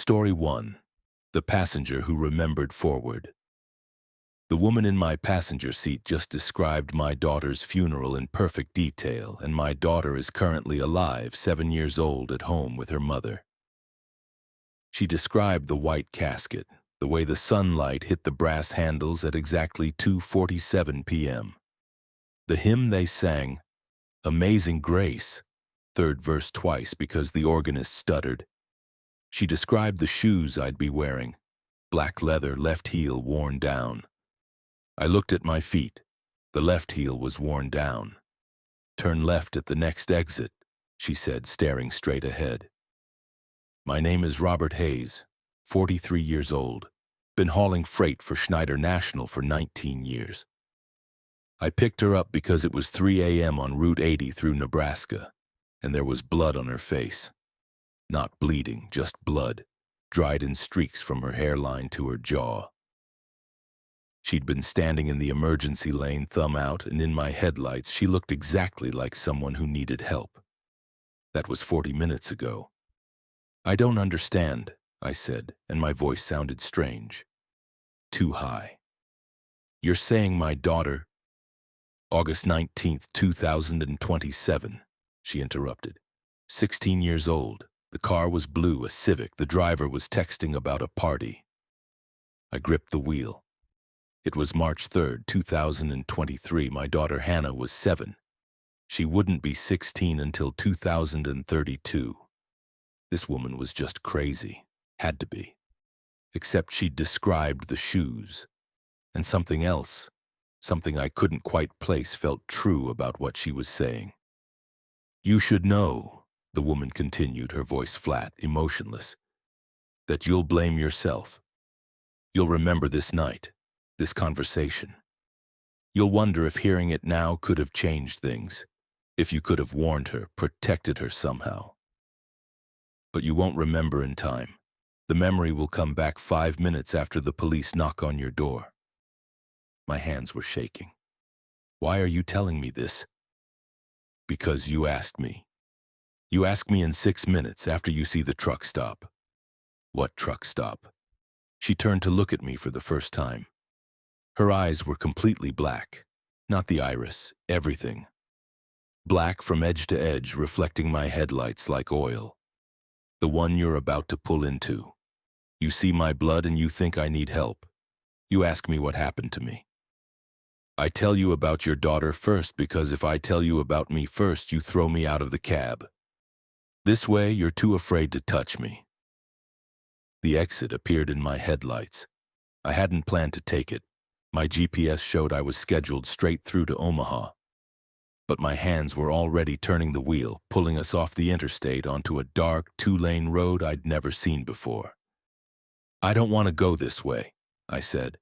Story 1. The Passenger Who Remembered Forward. The woman in my passenger seat just described my daughter's funeral in perfect detail, and my daughter is currently alive, 7 years old, at home with her mother. She described the white casket, the way the sunlight hit the brass handles at exactly 2:47 p.m. The hymn they sang, Amazing Grace, third verse twice because the organist stuttered. She described the shoes I'd be wearing, black leather, left heel worn down. I looked at my feet. The left heel was worn down. Turn left at the next exit, she said, staring straight ahead. My name is Robert Hayes, 43 years old. Been hauling freight for Schneider National for 19 years. I picked her up because it was 3 a.m. on Route 80 through Nebraska, and there was blood on her face. Not bleeding, just blood, dried in streaks from her hairline to her jaw. She'd been standing in the emergency lane, thumb out, and in my headlights she looked exactly like someone who needed help. That was 40 minutes ago. I don't understand, I said, and my voice sounded strange. Too high. You're saying my daughter... August 19th, 2027, she interrupted. 16 years old. The car was blue, a Civic. The driver was texting about a party. I gripped the wheel. It was March 3rd, 2023. My daughter Hannah was 7. She wouldn't be 16 until 2032. This woman was just crazy. Had to be. Except she'd described the shoes. And something else, something I couldn't quite place, felt true about what she was saying. You should know, the woman continued, her voice flat, emotionless, that you'll blame yourself. You'll remember this night, this conversation. You'll wonder if hearing it now could have changed things, if you could have warned her, protected her somehow. But you won't remember in time. The memory will come back 5 minutes after the police knock on your door. My hands were shaking. Why are you telling me this? Because you asked me. You ask me in 6 minutes after you see the truck stop. What truck stop? She turned to look at me for the first time. Her eyes were completely black. Not the iris, everything. Black from edge to edge, reflecting my headlights like oil. The one you're about to pull into. You see my blood and you think I need help. You ask me what happened to me. I tell you about your daughter first because if I tell you about me first, you throw me out of the cab. This way, you're too afraid to touch me. The exit appeared in my headlights. I hadn't planned to take it. My GPS showed I was scheduled straight through to Omaha. But my hands were already turning the wheel, pulling us off the interstate onto a dark, 2-lane road I'd never seen before. I don't want to go this way, I said.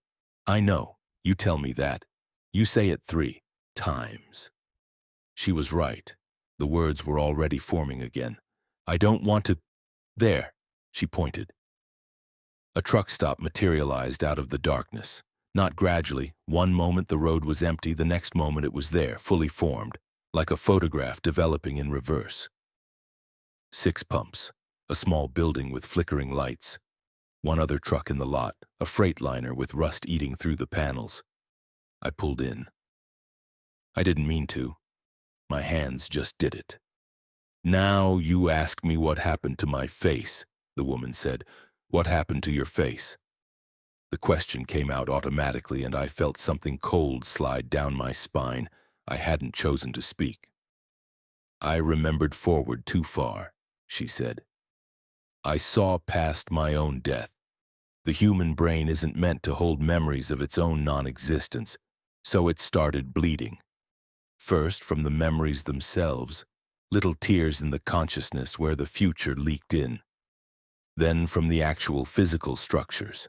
I know, you tell me that. You say it 3 times. She was right. The words were already forming again. I don't want to... There, she pointed. A truck stop materialized out of the darkness. Not gradually. One moment the road was empty, the next moment it was there, fully formed, like a photograph developing in reverse. 6 pumps, a small building with flickering lights. One other truck in the lot, a freightliner with rust eating through the panels. I pulled in. I didn't mean to. My hands just did it. Now you ask me what happened to my face, the woman said. What happened to your face? The question came out automatically and I felt something cold slide down my spine. I hadn't chosen to speak. I remembered forward too far, she said. I saw past my own death. The human brain isn't meant to hold memories of its own non-existence, so it started bleeding. First from the memories themselves, little tears in the consciousness where the future leaked in. Then from the actual physical structures.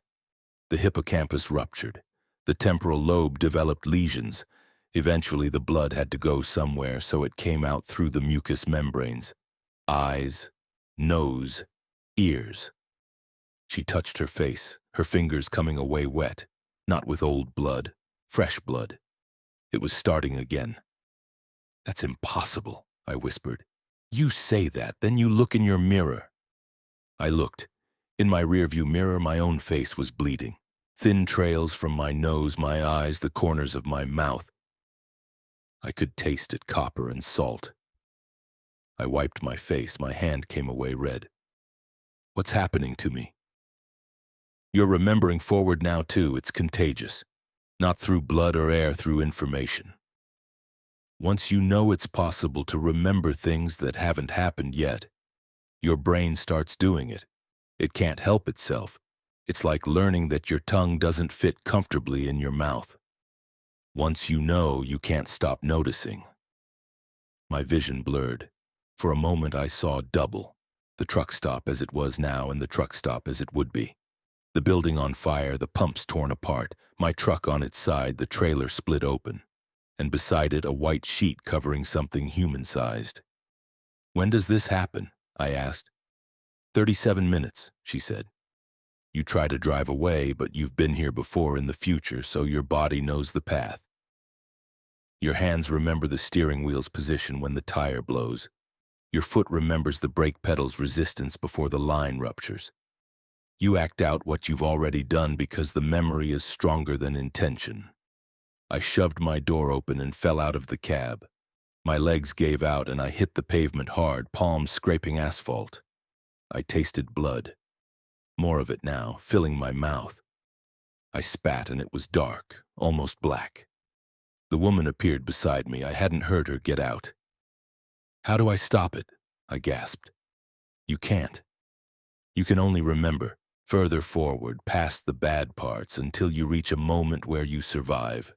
The hippocampus ruptured. The temporal lobe developed lesions. Eventually the blood had to go somewhere, so it came out through the mucous membranes. Eyes, nose, ears. She touched her face, her fingers coming away wet, not with old blood, fresh blood. It was starting again. That's impossible, I whispered. You say that, then you look in your mirror. I looked. In my rearview mirror, my own face was bleeding. Thin trails from my nose, my eyes, the corners of my mouth. I could taste it, copper and salt. I wiped my face, my hand came away red. What's happening to me? You're remembering forward now too, it's contagious. Not through blood or air, through information. Once you know it's possible to remember things that haven't happened yet, your brain starts doing it. It can't help itself. It's like learning that your tongue doesn't fit comfortably in your mouth. Once you know, you can't stop noticing. My vision blurred. For a moment I saw double. The truck stop as it was now and the truck stop as it would be. The building on fire, the pumps torn apart, my truck on its side, the trailer split open, and beside it a white sheet covering something human-sized. When does this happen? I asked. 37 minutes, she said. You try to drive away, but you've been here before in the future, so your body knows the path. Your hands remember the steering wheel's position when the tire blows. Your foot remembers the brake pedal's resistance before the line ruptures. You act out what you've already done because the memory is stronger than intention. I shoved my door open and fell out of the cab. My legs gave out and I hit the pavement hard, palms scraping asphalt. I tasted blood. More of it now, filling my mouth. I spat and it was dark, almost black. The woman appeared beside me. I hadn't heard her get out. How do I stop it? I gasped. You can't. You can only remember, further forward, past the bad parts, until you reach a moment where you survive.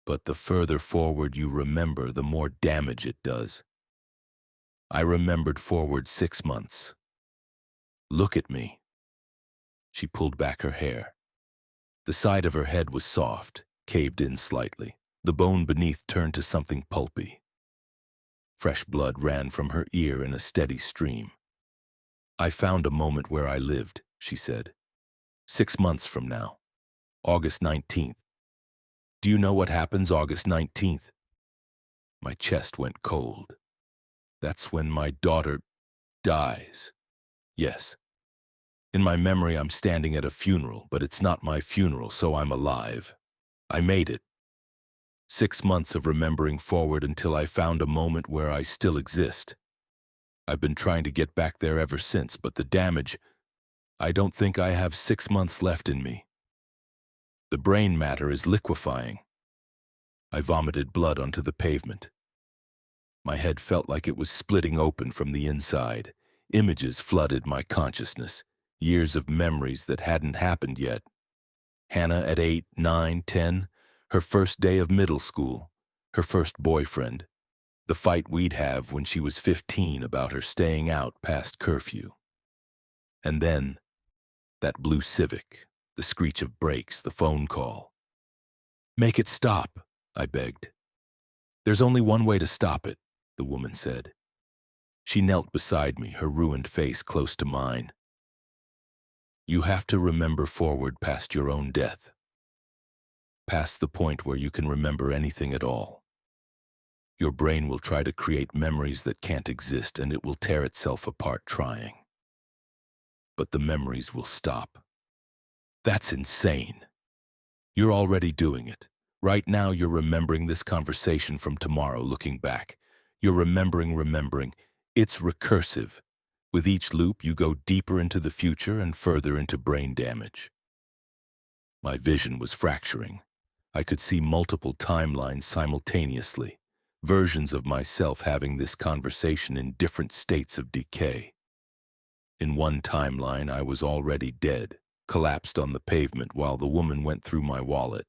But the further forward you remember, the more damage it does. I remembered forward 6 months. Look at me. She pulled back her hair. The side of her head was soft, caved in slightly. The bone beneath turned to something pulpy. Fresh blood ran from her ear in a steady stream. I found a moment where I lived, she said. 6 months from now. August 19th. Do you know what happens August 19th? My chest went cold. That's when my daughter dies. Yes. In my memory, I'm standing at a funeral, but it's not my funeral, so I'm alive. I made it. 6 months of remembering forward until I found a moment where I still exist. I've been trying to get back there ever since, but the damage, I don't think I have 6 months left in me. The brain matter is liquefying. I vomited blood onto the pavement. My head felt like it was splitting open from the inside. Images flooded my consciousness, years of memories that hadn't happened yet. Hannah at 8, 9, 10, her first day of middle school, her first boyfriend, the fight we'd have when she was 15 about her staying out past curfew. And then, that blue Civic, the screech of brakes, the phone call. Make it stop, I begged. There's only one way to stop it, the woman said. She knelt beside me, her ruined face close to mine. You have to remember forward past your own death. Past the point where you can remember anything at all. Your brain will try to create memories that can't exist, and it will tear itself apart trying. But the memories will stop. That's insane. You're already doing it. Right now you're remembering this conversation from tomorrow, looking back. You're remembering. It's recursive. With each loop, you go deeper into the future and further into brain damage. My vision was fracturing. I could see multiple timelines simultaneously, versions of myself having this conversation in different states of decay. In one timeline, I was already dead, collapsed on the pavement while the woman went through my wallet.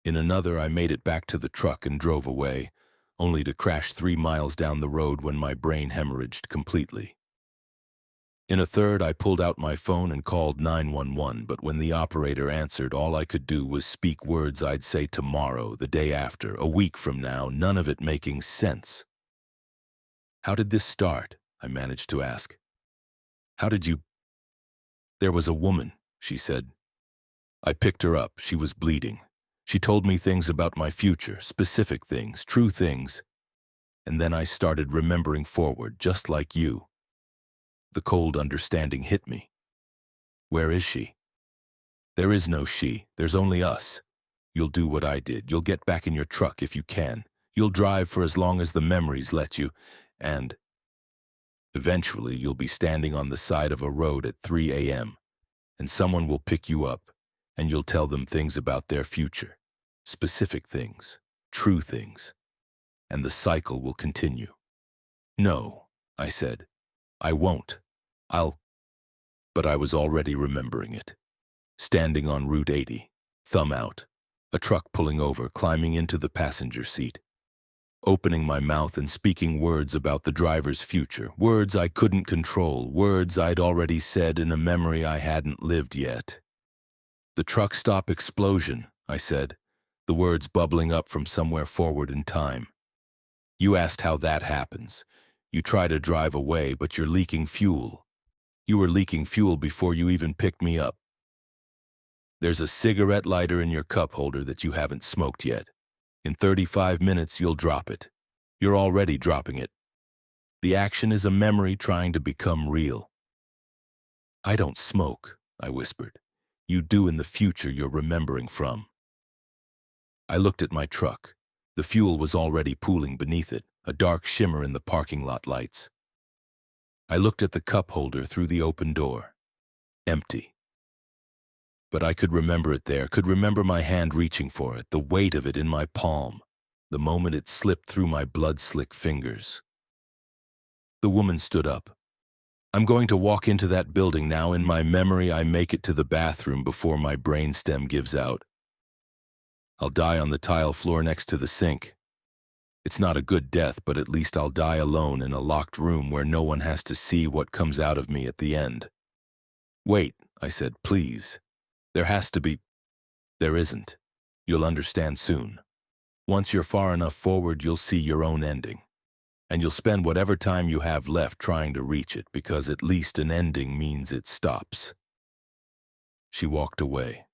In another, I made it back to the truck and drove away, only to crash 3 miles down the road when my brain hemorrhaged completely. In a third, I pulled out my phone and called 911, but when the operator answered, all I could do was speak words I'd say tomorrow, the day after, a week from now, none of it making sense. How did this start? I managed to ask. How did you... There was a woman, she said. I picked her up. She was bleeding. She told me things about my future, specific things, true things. And then I started remembering forward, just like you. The cold understanding hit me. Where is she? There is no she, there's only us. You'll do what I did. You'll get back in your truck if you can. You'll drive for as long as the memories let you, and eventually you'll be standing on the side of a road at 3 a.m., and someone will pick you up, and you'll tell them things about their future, specific things, true things, and the cycle will continue. No, I said, I won't. But I was already remembering it. Standing on Route 80, thumb out, a truck pulling over, climbing into the passenger seat, opening my mouth and speaking words about the driver's future, words I couldn't control, words I'd already said in a memory I hadn't lived yet. The truck stop explosion, I said, the words bubbling up from somewhere forward in time. You asked how that happens. You try to drive away, but you're leaking fuel. You were leaking fuel before you even picked me up. There's a cigarette lighter in your cup holder that you haven't smoked yet. In 35 minutes, you'll drop it. You're already dropping it. The action is a memory trying to become real. I don't smoke, I whispered. You do in the future you're remembering from. I looked at my truck. The fuel was already pooling beneath it, a dark shimmer in the parking lot lights. I looked at the cup holder through the open door. Empty. But I could remember it there, could remember my hand reaching for it, the weight of it in my palm, the moment it slipped through my blood-slick fingers. The woman stood up. I'm going to walk into that building now. In my memory, I make it to the bathroom before my brainstem gives out. I'll die on the tile floor next to the sink. It's not a good death, but at least I'll die alone in a locked room where no one has to see what comes out of me at the end. Wait, I said, please. There has to be. There isn't. You'll understand soon. Once you're far enough forward, you'll see your own ending. And you'll spend whatever time you have left trying to reach it, because at least an ending means it stops. She walked away.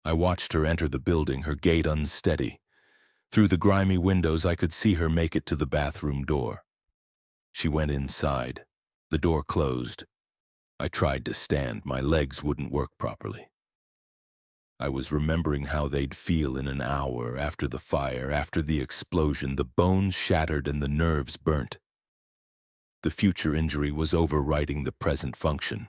I watched her enter the building, her gait unsteady. Through the grimy windows, I could see her make it to the bathroom door. She went inside. The door closed. I tried to stand. My legs wouldn't work properly. I was remembering how they'd feel in an hour after the fire, after the explosion, the bones shattered and the nerves burnt. The future injury was overriding the present function.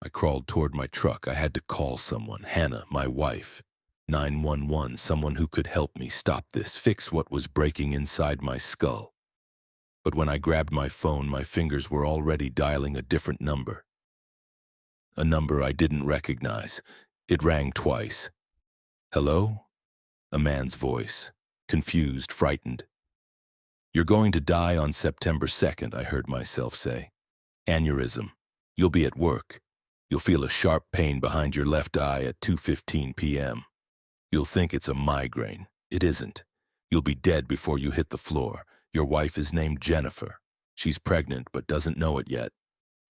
I crawled toward my truck. I had to call someone, Hannah, my wife. 911, someone who could help me stop this, fix what was breaking inside my skull. But when I grabbed my phone, my fingers were already dialing a different number. A number I didn't recognize. It rang twice. Hello? A man's voice, confused, frightened. You're going to die on September 2nd, I heard myself say. Aneurysm. You'll be at work. You'll feel a sharp pain behind your left eye at 2:15 p.m. You'll think it's a migraine. It isn't. You'll be dead before you hit the floor. Your wife is named Jennifer. She's pregnant but doesn't know it yet.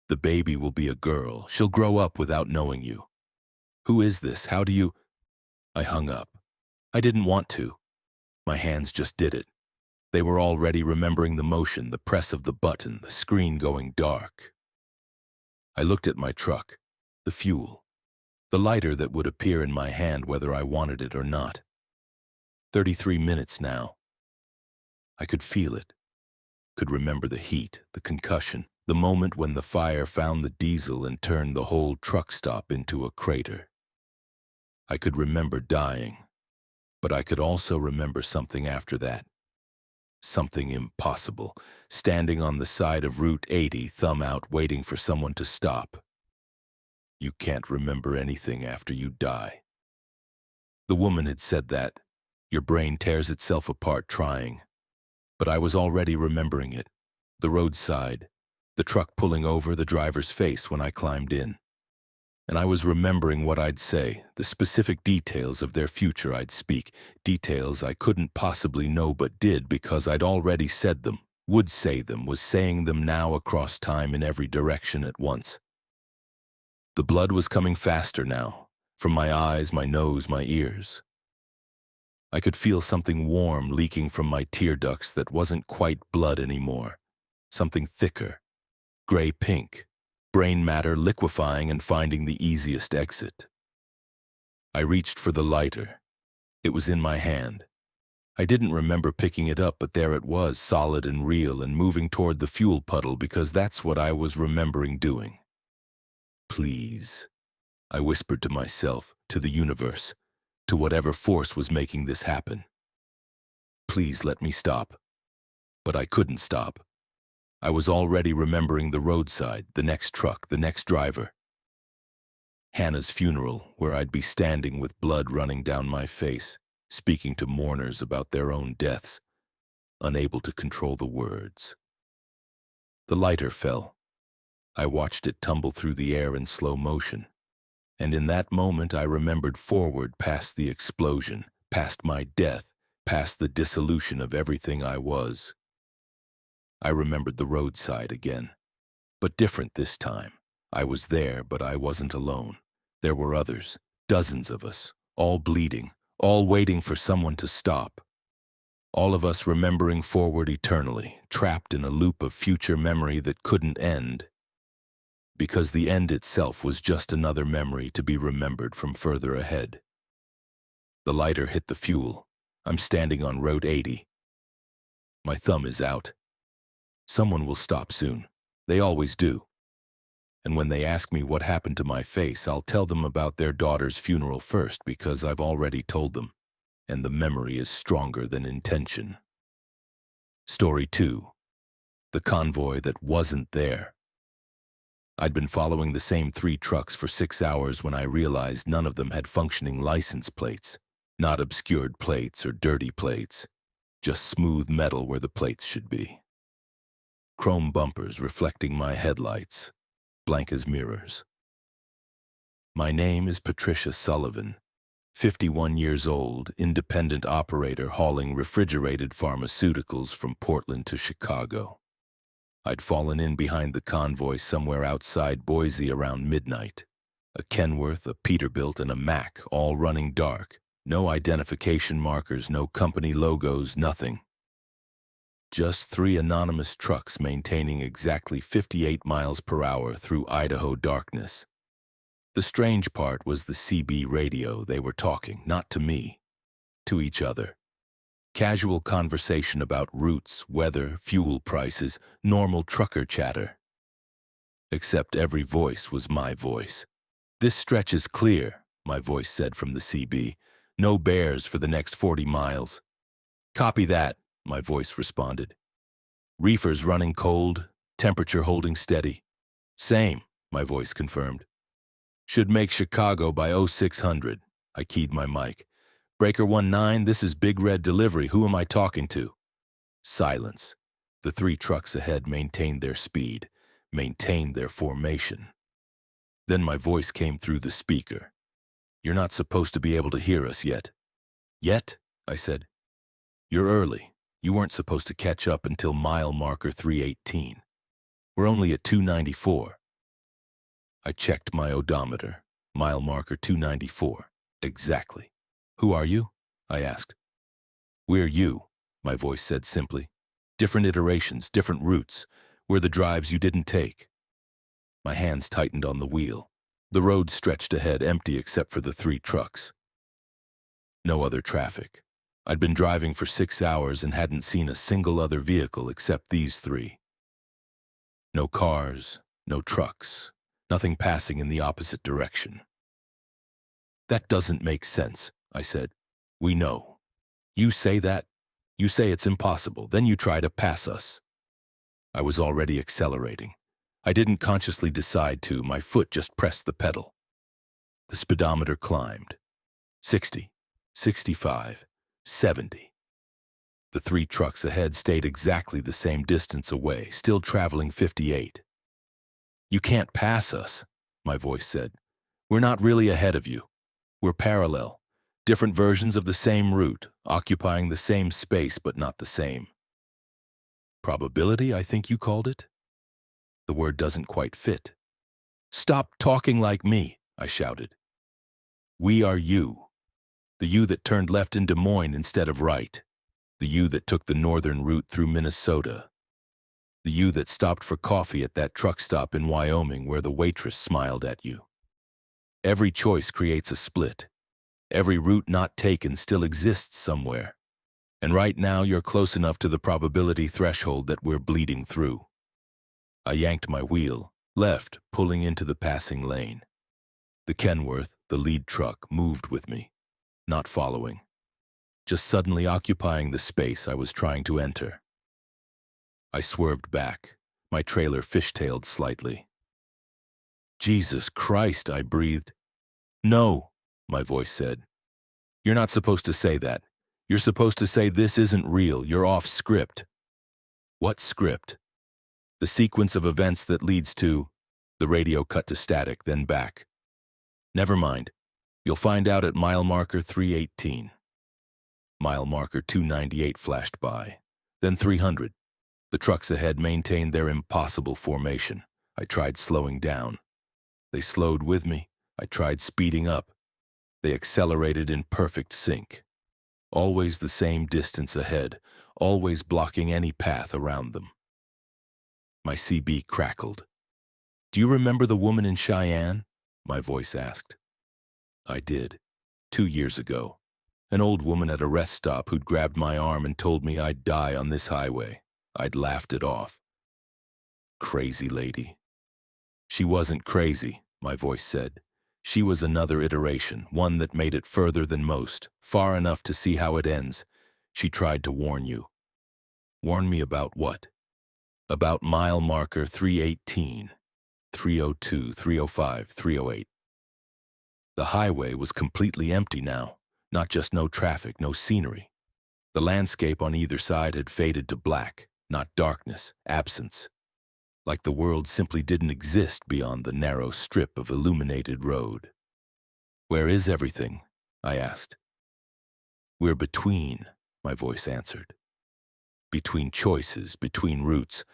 The baby will be a girl. She'll grow up without knowing you. Who is this? How do you... I hung up. I didn't want to. My hands just did it. They were already remembering the motion, the press of the button, the screen going dark. I looked at my truck, the fuel, the lighter that would appear in my hand whether I wanted it or not. 33 minutes now. I could feel it, could remember the heat, the concussion, the moment when the fire found the diesel and turned the whole truck stop into a crater. I could remember dying, but I could also remember something after that. Something impossible, standing on the side of Route 80, thumb out, waiting for someone to stop. You can't remember anything after you die. The woman had said that. Your brain tears itself apart trying. But I was already remembering it. The roadside, the truck pulling over, the driver's face when I climbed in. And I was remembering what I'd say, the specific details of their future I'd speak, details I couldn't possibly know but did because I'd already said them, would say them, was saying them now across time in every direction at once. The blood was coming faster now, from my eyes, my nose, my ears. I could feel something warm leaking from my tear ducts that wasn't quite blood anymore, something thicker, gray-pink, brain matter liquefying and finding the easiest exit. I reached for the lighter. It was in my hand. I didn't remember picking it up, but there it was, solid and real, and moving toward the fuel puddle because that's what I was remembering doing. Please, I whispered to myself, to the universe, to whatever force was making this happen. Please let me stop. But I couldn't stop. I was already remembering the roadside, the next truck, the next driver. Hannah's funeral, where I'd be standing with blood running down my face, speaking to mourners about their own deaths, unable to control the words. The lighter fell. I watched it tumble through the air in slow motion. And in that moment I remembered forward past the explosion, past my death, past the dissolution of everything I was. I remembered the roadside again, but different this time. I was there, but I wasn't alone. There were others, dozens of us, all bleeding, all waiting for someone to stop. All of us remembering forward eternally, trapped in a loop of future memory that couldn't end. Because the end itself was just another memory to be remembered from further ahead. The lighter hit the fuel. I'm standing on Road 80. My thumb is out. Someone will stop soon. They always do. And when they ask me what happened to my face, I'll tell them about their daughter's funeral first because I've already told them, and the memory is stronger than intention. Story 2. The convoy that wasn't there. I'd been following the same 3 trucks for 6 hours when I realized none of them had functioning license plates, not obscured plates or dirty plates, just smooth metal where the plates should be. Chrome bumpers reflecting my headlights, blank as mirrors. My name is Patricia Sullivan, 51 years old, independent operator hauling refrigerated pharmaceuticals from Portland to Chicago. I'd fallen in behind the convoy somewhere outside Boise around midnight. A Kenworth, a Peterbilt, and a Mack, all running dark. No identification markers, no company logos, nothing. Just 3 anonymous trucks maintaining exactly 58 miles per hour through Idaho darkness. The strange part was the CB radio. They were talking, not to me, to each other. Casual conversation about routes, weather, fuel prices, normal trucker chatter. Except every voice was my voice. "This stretch is clear," my voice said from the CB. "No bears for the next 40 miles. "Copy that," my voice responded. "Reefer's running cold, temperature holding steady." "Same," my voice confirmed. "Should make Chicago by 0600. I keyed my mic. "Breaker 19, this is Big Red Delivery. Who am I talking to?" Silence. The 3 trucks ahead maintained their speed, maintained their formation. Then my voice came through the speaker. "You're not supposed to be able to hear us yet." "Yet?" I said. "You're early. You weren't supposed to catch up until mile marker 318. We're only at 294. I checked my odometer. Mile marker 294. Exactly. "Who are you?" I asked. "We're you," my voice said simply. "Different iterations, different routes. We're the drives you didn't take." My hands tightened on the wheel. The road stretched ahead, empty except for the 3 trucks. No other traffic. I'd been driving for 6 hours and hadn't seen a single other vehicle except these 3. No cars, no trucks, nothing passing in the opposite direction. "That doesn't make sense," I said. "We know. You say that. You say it's impossible. Then you try to pass us." I was already accelerating. I didn't consciously decide to. My foot just pressed the pedal. The speedometer climbed. 60, 65, 70. The 3 trucks ahead stayed exactly the same distance away, still traveling 58. "You can't pass us," my voice said. "We're not really ahead of you. We're parallel. Different versions of the same route, occupying the same space but not the same." Probability, I think you called it? The word doesn't quite fit. "Stop talking like me," I shouted. "We are you. The you that turned left in Des Moines instead of right. The you that took the northern route through Minnesota. The you that stopped for coffee at that truck stop in Wyoming where the waitress smiled at you. Every choice creates a split. Every route not taken still exists somewhere. And right now you're close enough to the probability threshold that we're bleeding through. I yanked my wheel, left, pulling into the passing lane. The Kenworth, the lead truck, moved with me, not following, just suddenly occupying the space I was trying to enter. I swerved back, my trailer fishtailed slightly. Jesus Christ, I breathed. No, my voice said. You're not supposed to say that. You're supposed to say this isn't real, you're off script. What script? The sequence of events that leads to... The radio cut to static, then back. Never mind. You'll find out at mile marker 318. Mile marker 298 flashed by, then 300. The trucks ahead maintained their impossible formation. I tried slowing down. They slowed with me. I tried speeding up. They accelerated in perfect sync. Always the same distance ahead, always blocking any path around them. My CB crackled. Do you remember the woman in Cheyenne? My voice asked. I did. 2 years ago. An old woman at a rest stop who'd grabbed my arm and told me I'd die on this highway. I'd laughed it off. Crazy lady. She wasn't crazy, my voice said. She was another iteration, one that made it further than most, far enough to see how it ends. She tried to warn you. Warn me about what? About mile marker 318, 302, 305, 308. The highway was completely empty now, not just no traffic, no scenery. The landscape on either side had faded to black, not darkness, absence. Like the world simply didn't exist beyond the narrow strip of illuminated road. Where is everything? I asked. We're between, my voice answered. Between choices, between routes,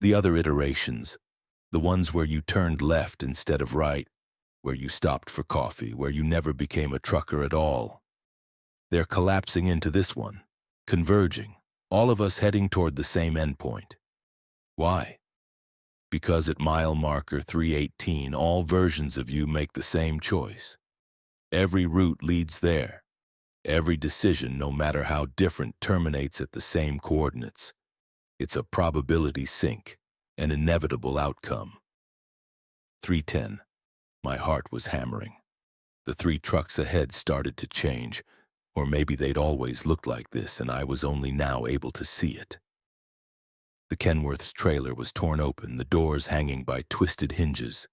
the other iterations, the ones where you turned left instead of right, where you stopped for coffee, where you never became a trucker at all. They're collapsing into this one, converging, all of us heading toward the same endpoint. Why? Because at mile marker 318, all versions of you make the same choice. Every route leads there. Every decision, no matter how different, terminates at the same coordinates. It's a probability sink, an inevitable outcome. 310. My heart was hammering. The 3 trucks ahead started to change, or maybe they'd always looked like this and I was only now able to see it. The Kenworth's trailer was torn open, the doors hanging by twisted hinges.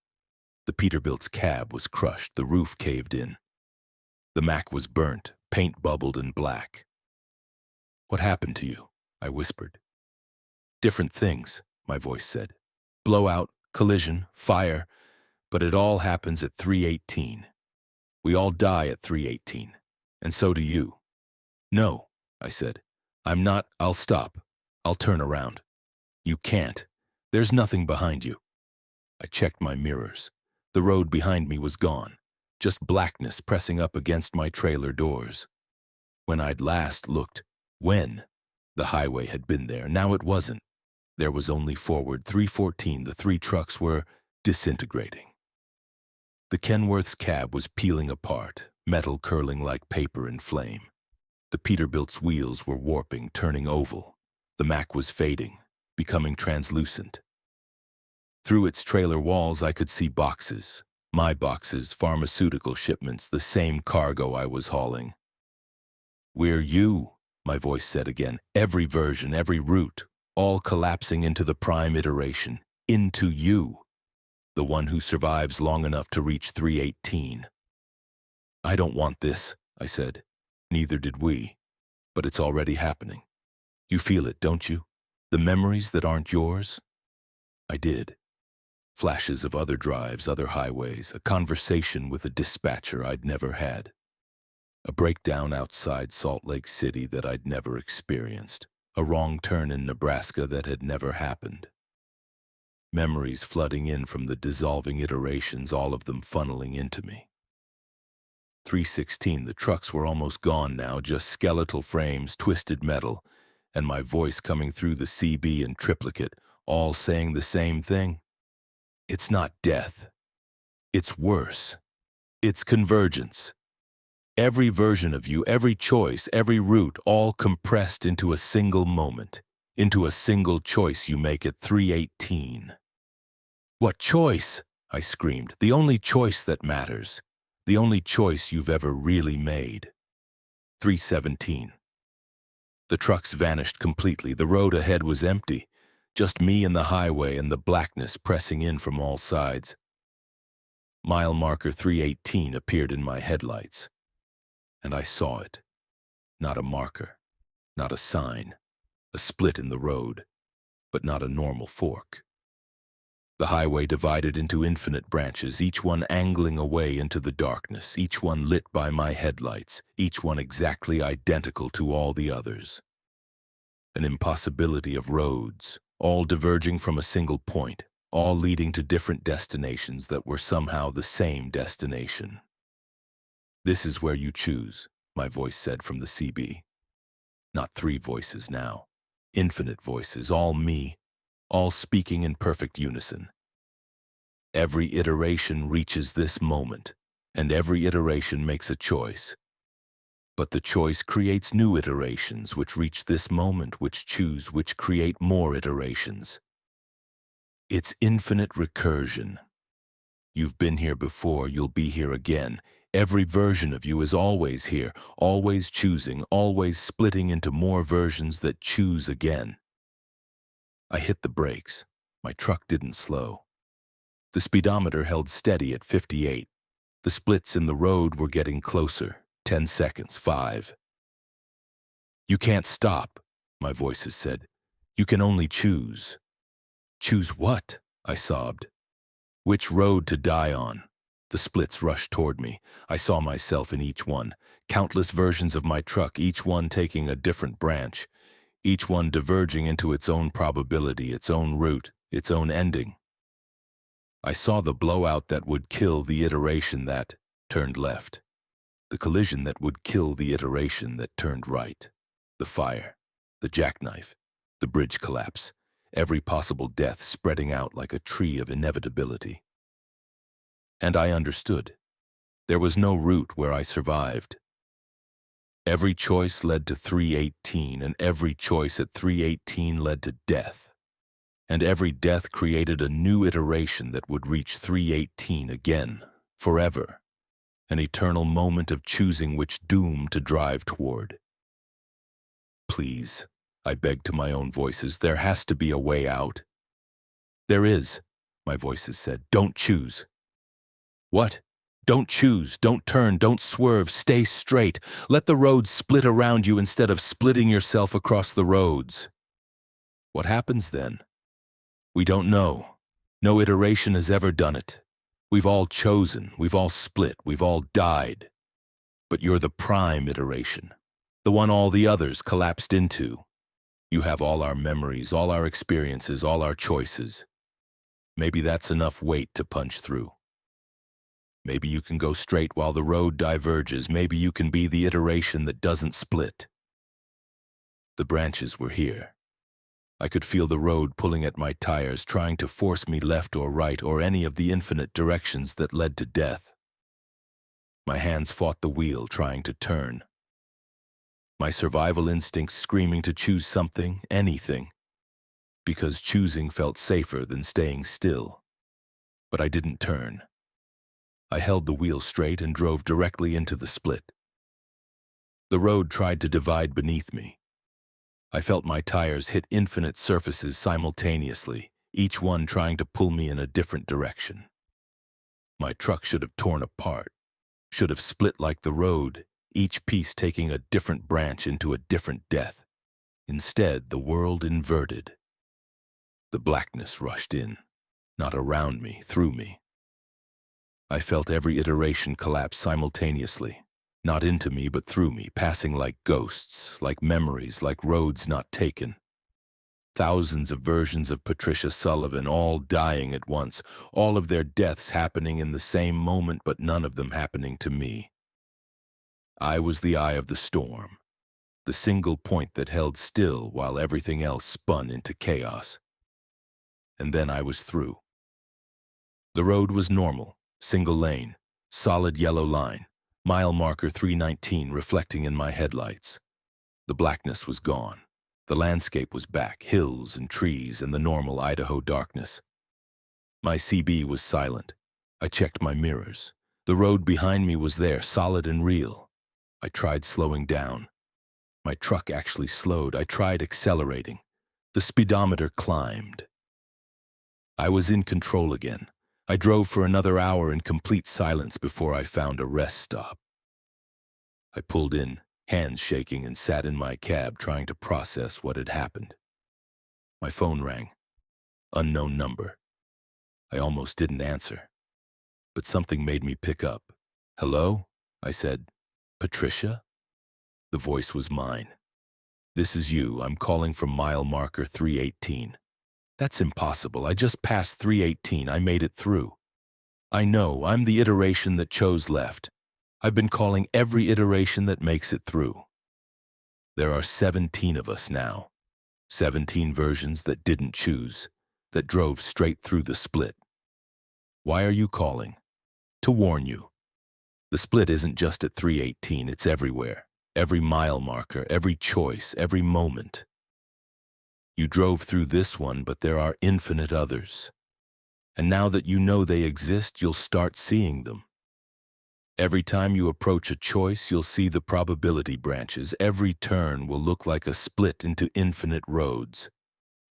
The Peterbilt's cab was crushed, the roof caved in. The Mac was burnt, paint bubbled and black. What happened to you? I whispered. Different things, my voice said. Blowout, collision, fire, but it all happens at 318. We all die at 318, and so do you. No, I said. I'm not, I'll stop. I'll turn around. You can't. There's nothing behind you. I checked my mirrors. The road behind me was gone, just blackness pressing up against my trailer doors. When I'd last looked, the highway had been there. Now it wasn't. There was only forward 314. The 3 trucks were disintegrating. The Kenworth's cab was peeling apart, metal curling like paper in flame. The Peterbilt's wheels were warping, turning oval. The Mac was fading, becoming translucent. Through its trailer walls I could see boxes. My boxes, pharmaceutical shipments, the same cargo I was hauling. We're you, my voice said again. Every version, every route, all collapsing into the prime iteration. Into you. The one who survives long enough to reach 318. I don't want this, I said. Neither did we. But it's already happening. You feel it, don't you? The memories that aren't yours? I did. Flashes of other drives, other highways, a conversation with a dispatcher I'd never had. A breakdown outside Salt Lake City that I'd never experienced. A wrong turn in Nebraska that had never happened. Memories flooding in from the dissolving iterations, all of them funneling into me. 316, the trucks were almost gone now, just skeletal frames, twisted metal, and my voice coming through the CB in triplicate, all saying the same thing. It's not death. It's worse. It's convergence. Every version of you, every choice, every route, all compressed into a single moment, into a single choice you make at 3:18. What choice? I screamed. The only choice that matters. The only choice you've ever really made. 3:17. The trucks vanished completely. The road ahead was empty. Just me and the highway and the blackness pressing in from all sides. Mile marker 3:18 appeared in my headlights. And I saw it. Not a marker, not a sign, a split in the road, but not a normal fork. The highway divided into infinite branches, each one angling away into the darkness, each one lit by my headlights, each one exactly identical to all the others. An impossibility of roads, all diverging from a single point, all leading to different destinations that were somehow the same destination. This is where you choose, my voice said from the CB. Not three voices now. Infinite voices, all me, all speaking in perfect unison. Every iteration reaches this moment, and every iteration makes a choice. But the choice creates new iterations which reach this moment, which choose, which create more iterations. It's infinite recursion. You've been here before, you'll be here again. Every version of you is always here, always choosing, always splitting into more versions that choose again. I hit the brakes. My truck didn't slow. The speedometer held steady at 58. The splits in the road were getting closer. 10 seconds, 5. You can't stop, my voices said. You can only choose. Choose what? I sobbed. Which road to die on? The splits rushed toward me. I saw myself in each one. Countless versions of my truck, each one taking a different branch. Each one diverging into its own probability, its own route, its own ending. I saw the blowout that would kill the iteration that turned left. The collision that would kill the iteration that turned right. The fire, the jackknife, the bridge collapse, every possible death spreading out like a tree of inevitability. And I understood. There was no route where I survived. Every choice led to 3:18, and every choice at 3:18 led to death. And every death created a new iteration that would reach 3:18 again, forever. An eternal moment of choosing which doom to drive toward. Please, I begged to my own voices, there has to be a way out. There is, my voices said. Don't choose. What? Don't choose, don't turn, don't swerve, stay straight. Let the roads split around you instead of splitting yourself across the roads. What happens then? We don't know. No iteration has ever done it. We've all chosen, we've all split, we've all died. But you're the prime iteration, the one all the others collapsed into. You have all our memories, all our experiences, all our choices. Maybe that's enough weight to punch through. Maybe you can go straight while the road diverges. Maybe you can be the iteration that doesn't split. The branches were here. I could feel the road pulling at my tires, trying to force me left or right or any of the infinite directions that led to death. My hands fought the wheel, trying to turn. My survival instincts screaming to choose something, anything, because choosing felt safer than staying still. But I didn't turn. I held the wheel straight and drove directly into the split. The road tried to divide beneath me. I felt my tires hit infinite surfaces simultaneously, each one trying to pull me in a different direction. My truck should have torn apart, should have split like the road, each piece taking a different branch into a different death. Instead, the world inverted. The blackness rushed in, not around me, through me. I felt every iteration collapse simultaneously. Not into me, but through me, passing like ghosts, like memories, like roads not taken. Thousands of versions of Patricia Sullivan, all dying at once, all of their deaths happening in the same moment, but none of them happening to me. I was the eye of the storm, the single point that held still while everything else spun into chaos. and then I was through. The road was normal, single lane, solid yellow line, mile marker 319 reflecting in my headlights. The blackness was gone. The landscape was back, hills and trees and the normal Idaho darkness. My CB was silent. I checked my mirrors. The road behind me was there, solid and real. I tried slowing down. My truck actually slowed. I tried accelerating. The speedometer climbed. I was in control again. I drove for another hour in complete silence before I found a rest stop. I pulled in, hands shaking, and sat in my cab trying to process what had happened. My phone rang. Unknown number. I almost didn't answer, but something made me pick up. "Hello?" I said. "Patricia?" The voice was mine. "This is you. I'm calling from mile marker 318. "That's impossible. I just passed 318. I made it through." "I know. I'm the iteration that chose left. I've been calling every iteration that makes it through. There are 17 of us now. 17 versions that didn't choose, that drove straight through the split. Why are you calling?" "To warn you. The split isn't just at 318, it's everywhere. Every mile marker, every choice, every moment. You drove through this one, but there are infinite others. And now that you know they exist, you'll start seeing them. Every time you approach a choice, you'll see the probability branches. Every turn will look like a split into infinite roads."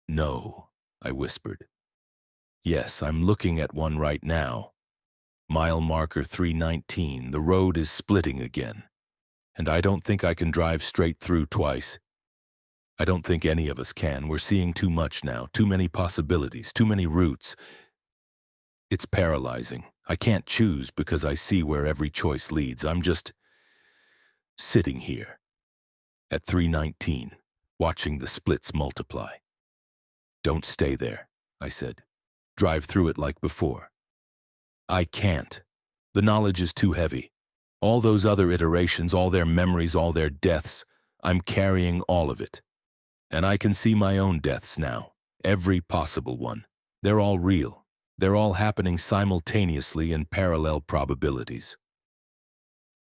"No," I whispered. "Yes, I'm looking at one right now. Mile marker 319, the road is splitting again. And I don't think I can drive straight through twice. I don't think any of us can. We're seeing too much now, too many possibilities, too many routes. It's paralyzing. I can't choose because I see where every choice leads. I'm just sitting here at 319, watching the splits multiply." "Don't stay there," I said. "Drive through it like before." "I can't. The knowledge is too heavy. All those other iterations, all their memories, all their deaths, I'm carrying all of it. And I can see my own deaths now, every possible one. They're all real. They're all happening simultaneously in parallel probabilities.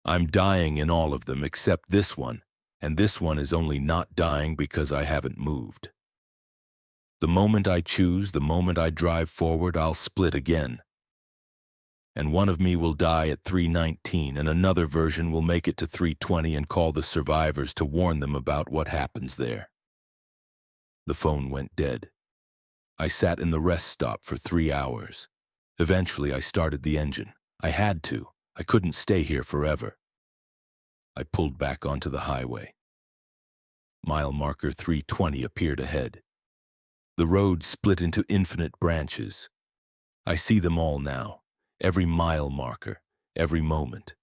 I'm dying in all of them except this one, and this one is only not dying because I haven't moved. The moment I choose, the moment I drive forward, I'll split again. And one of me will die at 319, and another version will make it to 320 and call the survivors to warn them about what happens there." The phone went dead. I sat in the rest stop for 3 hours. Eventually, I started the engine. I had to. I couldn't stay here forever. I pulled back onto the highway. Mile marker 320 appeared ahead. The road split into infinite branches. I see them all now, every mile marker, every moment.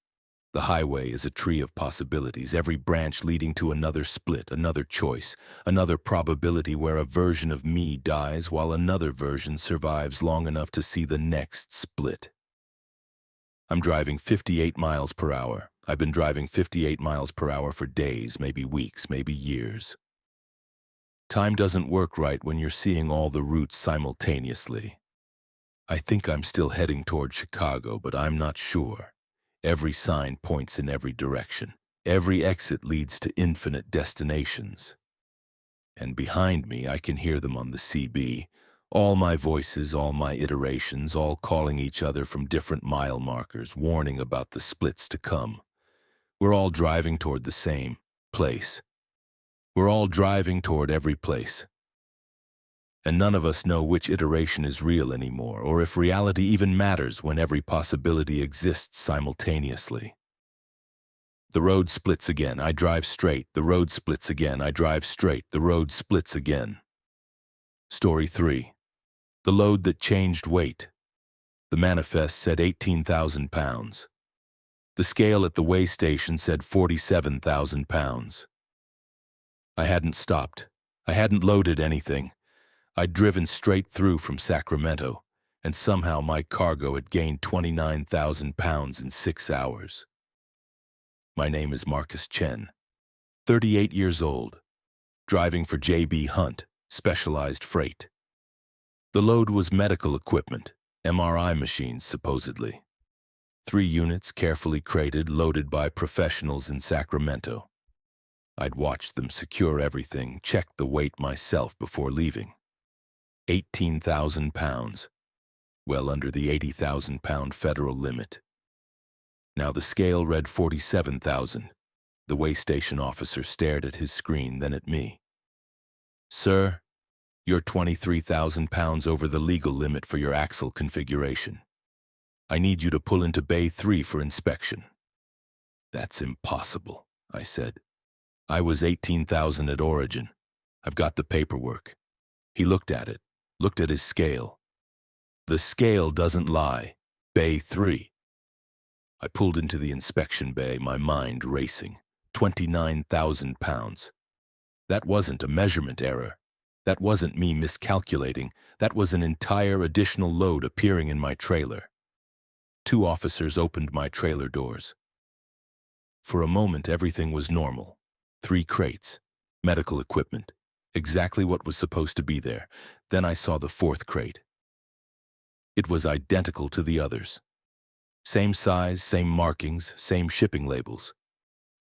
The highway is a tree of possibilities, every branch leading to another split, another choice, another probability where a version of me dies while another version survives long enough to see the next split. I'm driving 58 miles per hour. I've been driving 58 miles per hour for days, maybe weeks, maybe years. Time doesn't work right when you're seeing all the routes simultaneously. I think I'm still heading toward Chicago, but I'm not sure. Every sign points in every direction. Every exit leads to infinite destinations. And behind me, I can hear them on the CB. All my voices, all my iterations, all calling each other from different mile markers, warning about the splits to come. We're all driving toward the same place. We're all driving toward every place. And none of us know which iteration is real anymore, or if reality even matters when every possibility exists simultaneously. The road splits again, I drive straight. The road splits again, I drive straight. The road splits again. Story 3. The load that changed weight. The manifest said 18,000 pounds. The scale at the weigh station said 47,000 pounds. I hadn't stopped. I hadn't loaded anything. I'd driven straight through from Sacramento, and somehow my cargo had gained 29,000 pounds in 6 hours. My name is Marcus Chen, 38 years old, driving for J.B. Hunt, Specialized Freight. The load was medical equipment, MRI machines supposedly. 3 units carefully crated, loaded by professionals in Sacramento. I'd watched them secure everything, checked the weight myself before leaving. 18,000 pounds, well under the 80,000-pound federal limit. Now the scale read 47,000. The weigh station officer stared at his screen, then at me. Sir, you're 23,000 pounds over the legal limit for your axle configuration. I need you to pull into Bay 3 for inspection. That's impossible, I said. I was 18,000 at origin. I've got the paperwork. He looked at it, looked at his scale. The scale doesn't lie. Bay 3. I pulled into the inspection bay, my mind racing. 29,000 pounds. That wasn't a measurement error. That wasn't me miscalculating. That was an entire additional load appearing in my trailer. 2 officers opened my trailer doors. For a moment, everything was normal. 3 crates, medical equipment, exactly what was supposed to be there. Then I saw the 4th crate. It was identical to the others. Same size, same markings, same shipping labels.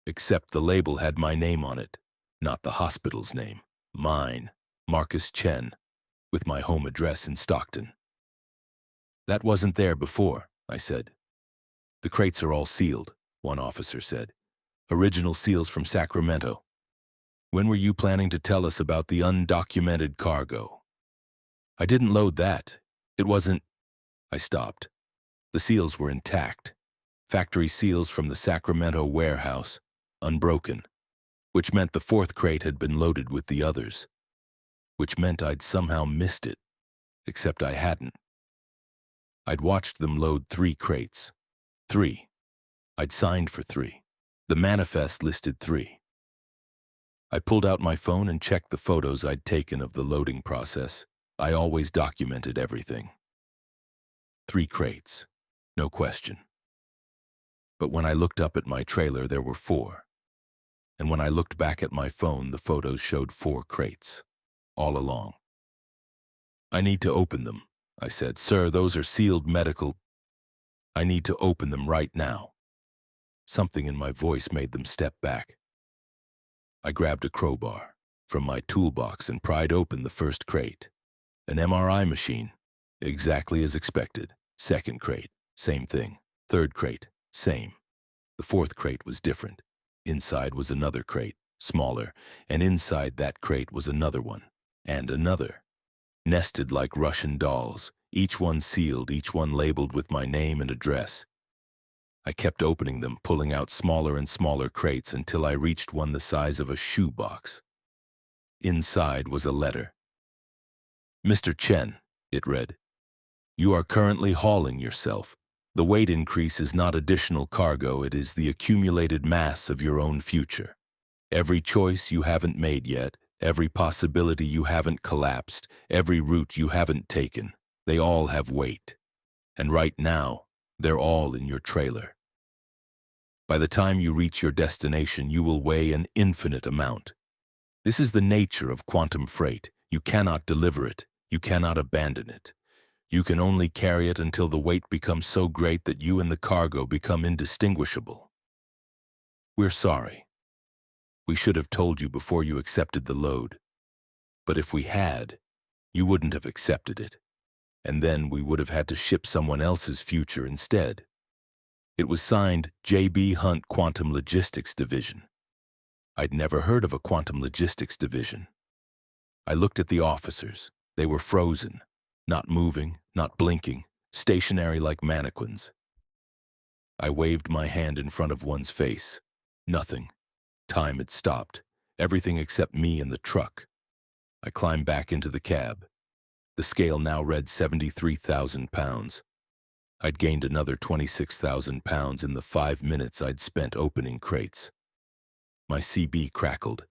Except the label had my name on it, not the hospital's name. Mine, Marcus Chen, with my home address in Stockton. That wasn't there before, I said. The crates are all sealed, one officer said. Original seals from Sacramento. When were you planning to tell us about the undocumented cargo? I didn't load that. It wasn't... I stopped. The seals were intact. Factory seals from the Sacramento warehouse, unbroken, which meant the 4th crate had been loaded with the others, which meant I'd somehow missed it, except I hadn't. I'd watched them load 3 crates. 3. I'd signed for 3. The manifest listed 3. I pulled out my phone and checked the photos I'd taken of the loading process. I always documented everything. 3 crates, no question. But when I looked up at my trailer, there were 4. And when I looked back at my phone, the photos showed 4 crates, all along. I need to open them, I said. Sir, those are sealed medical. I need to open them right now. Something in my voice made them step back. I grabbed a crowbar from my toolbox and pried open the 1st crate. An MRI machine, exactly as expected. 2nd crate, same thing. 3rd crate, same. The 4th crate was different. Inside was another crate, smaller, and inside that crate was another one, and another. Nested like Russian dolls, each one sealed, each one labeled with my name and address. I kept opening them, pulling out smaller and smaller crates until I reached one the size of a shoebox. Inside was a letter. Mr. Chen, it read, you are currently hauling yourself. The weight increase is not additional cargo, it is the accumulated mass of your own future. Every choice you haven't made yet, every possibility you haven't collapsed, every route you haven't taken, they all have weight. And right now, they're all in your trailer. By the time you reach your destination, you will weigh an infinite amount. This is the nature of quantum freight. You cannot deliver it. You cannot abandon it. You can only carry it until the weight becomes so great that you and the cargo become indistinguishable. We're sorry. We should have told you before you accepted the load. But if we had, you wouldn't have accepted it. And then we would have had to ship someone else's future instead. It was signed J.B. Hunt Quantum Logistics Division. I'd never heard of a quantum logistics division. I looked at the officers. They were frozen, not moving, not blinking, stationary like mannequins. I waved my hand in front of one's face. Nothing. Time had stopped. Everything except me and the truck. I climbed back into the cab. The scale now read 73,000 pounds. I'd gained another 26,000 pounds in the 5 minutes I'd spent opening crates. My CB crackled.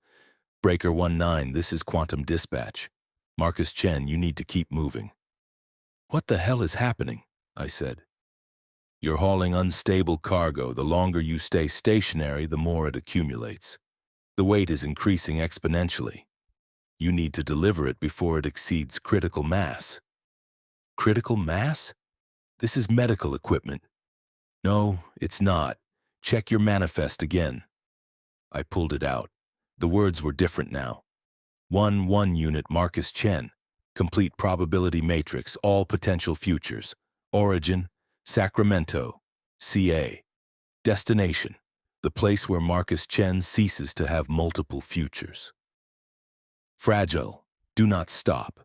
Breaker 19, this is Quantum Dispatch. Marcus Chen, you need to keep moving. What the hell is happening? I said. You're hauling unstable cargo. The longer you stay stationary, the more it accumulates. The weight is increasing exponentially. You need to deliver it before it exceeds critical mass. Critical mass? This is medical equipment. No, it's not. Check your manifest again. I pulled it out. The words were different now. 1 unit Marcus Chen. Complete probability matrix, all potential futures. Origin, Sacramento, CA. Destination, the place where Marcus Chen ceases to have multiple futures. Fragile, do not stop.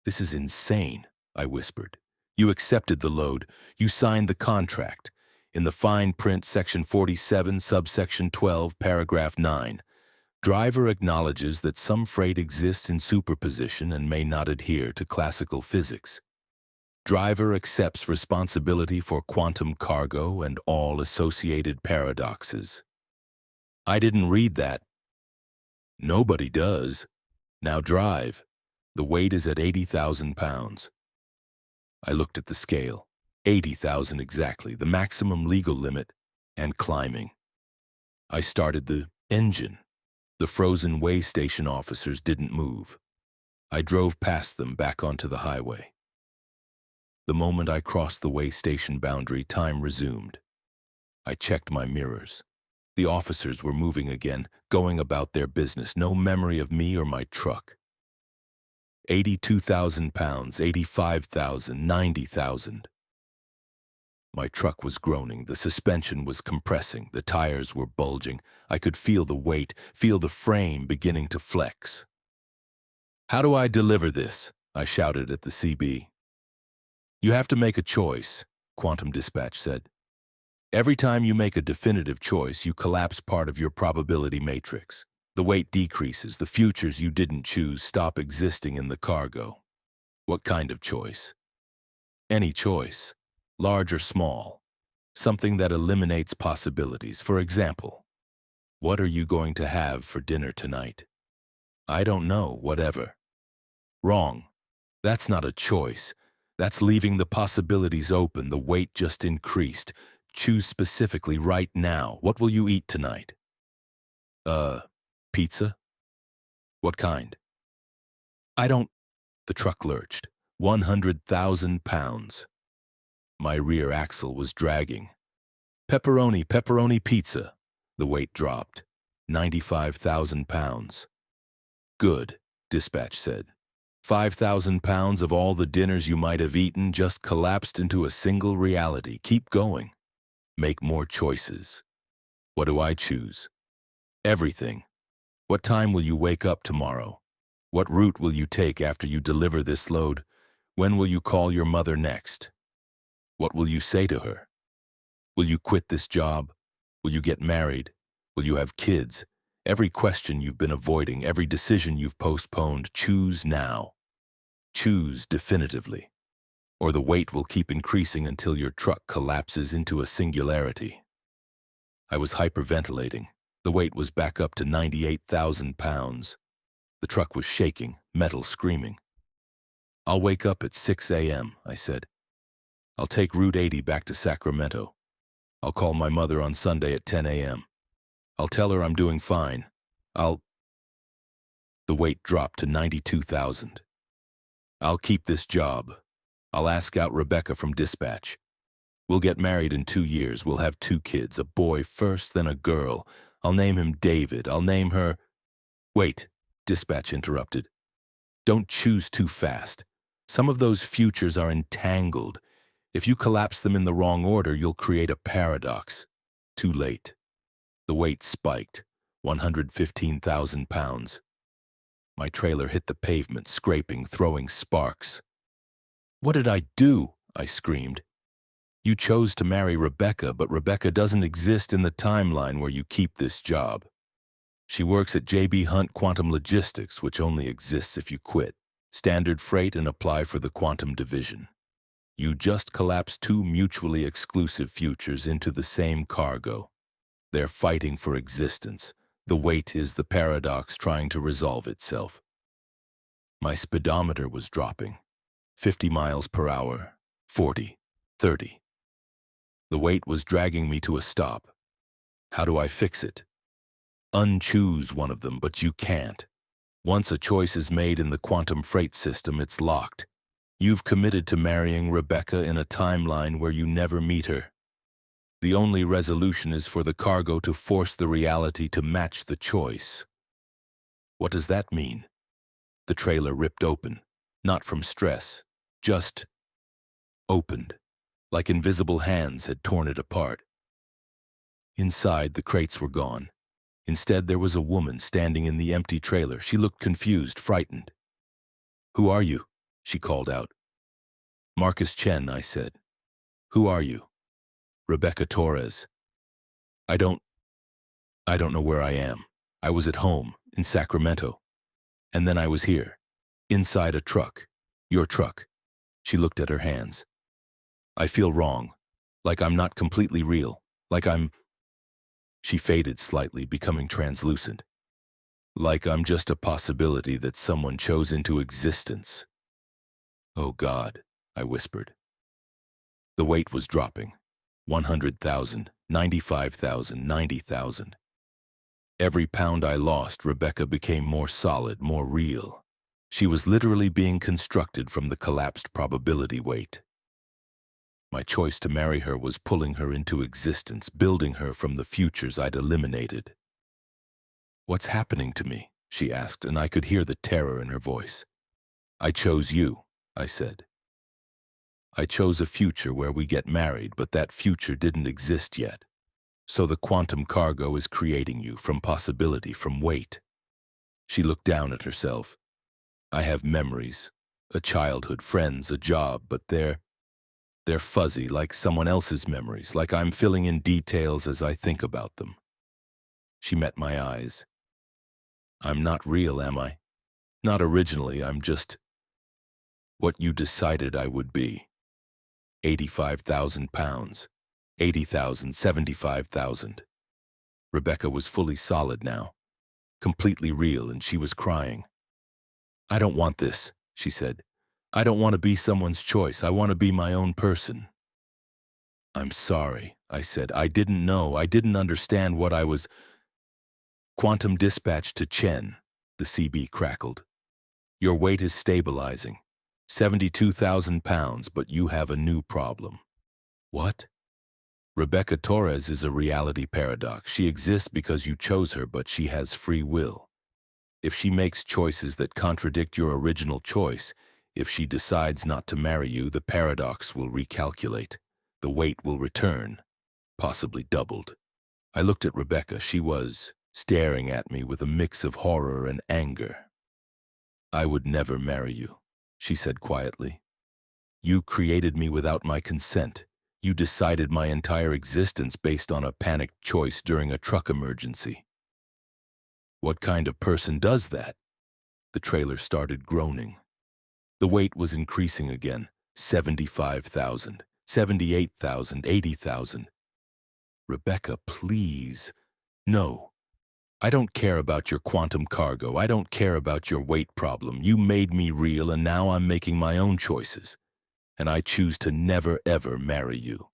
This is insane, I whispered. You accepted the load. You signed the contract. In the fine print, section 47, subsection 12, paragraph 9, driver acknowledges that some freight exists in superposition and may not adhere to classical physics. Driver accepts responsibility for quantum cargo and all associated paradoxes. I didn't read that. Nobody does. Now drive. The weight is at 80,000 pounds. I looked at the scale. 80,000 exactly, the maximum legal limit, and climbing. I started the engine. The frozen way station officers didn't move. I drove past them back onto the highway. The moment I crossed the way station boundary, time resumed. I checked my mirrors. The officers were moving again, going about their business, no memory of me or my truck. 82,000 pounds, 85,000, 90,000. My truck was groaning, the suspension was compressing, the tires were bulging. I could feel the weight, feel the frame beginning to flex. How do I deliver this? I shouted at the CB. You have to make a choice, Quantum Dispatch said. Every time you make a definitive choice, you collapse part of your probability matrix. The weight decreases, the futures you didn't choose stop existing in the cargo. What kind of choice? Any choice, large or small. Something that eliminates possibilities. For example, what are you going to have for dinner tonight? I don't know, whatever. Wrong. That's not a choice. That's leaving the possibilities open. The weight just increased. Choose specifically right now. What will you eat tonight? Pizza? What kind? I don't... The truck lurched. 100,000 pounds. My rear axle was dragging. Pepperoni, pepperoni pizza. The weight dropped. 95,000 pounds. Good, Dispatch said. 5,000 pounds of all the dinners you might have eaten just collapsed into a single reality. Keep going. Make more choices. What do I choose? Everything. What time will you wake up tomorrow? What route will you take after you deliver this load? When will you call your mother next? What will you say to her? Will you quit this job? Will you get married? Will you have kids? Every question you've been avoiding, every decision you've postponed, choose now. Choose definitively, or the weight will keep increasing until your truck collapses into a singularity. I was hyperventilating. The weight was back up to 98,000 pounds. The truck was shaking, metal screaming. I'll wake up at 6 a.m., I said. I'll take Route 80 back to Sacramento. I'll call my mother on Sunday at 10 a.m. I'll tell her I'm doing fine. The weight dropped to 92,000. I'll keep this job. I'll ask out Rebecca from Dispatch. We'll get married in 2 years. We'll have 2 kids, a boy first, then a girl. I'll name him David. I'll name her... Wait, Dispatch interrupted. Don't choose too fast. Some of those futures are entangled. If you collapse them in the wrong order, you'll create a paradox. Too late. The weight spiked, 115,000 pounds. My trailer hit the pavement, scraping, throwing sparks. What did I do? I screamed. You chose to marry Rebecca, but Rebecca doesn't exist in the timeline where you keep this job. She works at J.B. Hunt Quantum Logistics, which only exists if you quit Standard Freight and apply for the Quantum Division. You just collapse 2 mutually exclusive futures into the same cargo. They're fighting for existence. The weight is the paradox trying to resolve itself. My speedometer was dropping. 50 miles per hour, 40, 30. The weight was dragging me to a stop. How do I fix it? Unchoose one of them, but you can't. Once a choice is made in the quantum freight system, it's locked. You've committed to marrying Rebecca in a timeline where you never meet her. The only resolution is for the cargo to force the reality to match the choice. What does that mean? The trailer ripped open, not from stress, just opened, like invisible hands had torn it apart. Inside, the crates were gone. Instead, there was a woman standing in the empty trailer. She looked confused, frightened. "Who are you?" she called out. "Marcus Chen," I said. "Who are you?" "Rebecca Torres." I don't know where I am. I was at home, in Sacramento. And then I was here, inside a truck. Your truck." She looked at her hands. "I feel wrong, like I'm not completely real, like I'm—" She faded slightly, becoming translucent. "Like I'm just a possibility that someone chose into existence." "Oh God," I whispered. The weight was dropping. 100,000, 95,000, 90,000. Every pound I lost, Rebecca became more solid, more real. She was literally being constructed from the collapsed probability weight. My choice to marry her was pulling her into existence, building her from the futures I'd eliminated. "What's happening to me?" she asked, and I could hear the terror in her voice. "I chose you," I said. "I chose a future where we get married, but that future didn't exist yet. So the quantum cargo is creating you from possibility, from weight." She looked down at herself. "I have memories, a childhood, friends, a job, but they're fuzzy, like someone else's memories, like I'm filling in details as I think about them." She met my eyes. "I'm not real, am I? Not originally, I'm just what you decided I would be. 85,000 pounds, 80,000, 75,000. Rebecca was fully solid now, completely real, and she was crying. "I don't want this," she said. "I don't want to be someone's choice. I want to be my own person." "I'm sorry," I said. "I didn't know. I didn't understand what I was—" "Quantum dispatch to Chen," the CB crackled. "Your weight is stabilizing. 72,000 pounds, but you have a new problem." "What?" "Rebecca Torres is a reality paradox. She exists because you chose her, but she has free will. If she makes choices that contradict your original choice, if she decides not to marry you, the paradox will recalculate. The weight will return, possibly doubled." I looked at Rebecca. She was staring at me with a mix of horror and anger. "I would never marry you," she said quietly. "You created me without my consent. You decided my entire existence based on a panicked choice during a truck emergency." "What kind of person does that?" The trailer started groaning. The weight was increasing again. 75,000, 78,000, 80,000. "Rebecca, please. No. I don't care about your quantum cargo. I don't care about your weight problem. You made me real, and now I'm making my own choices. And I choose to never, ever marry you."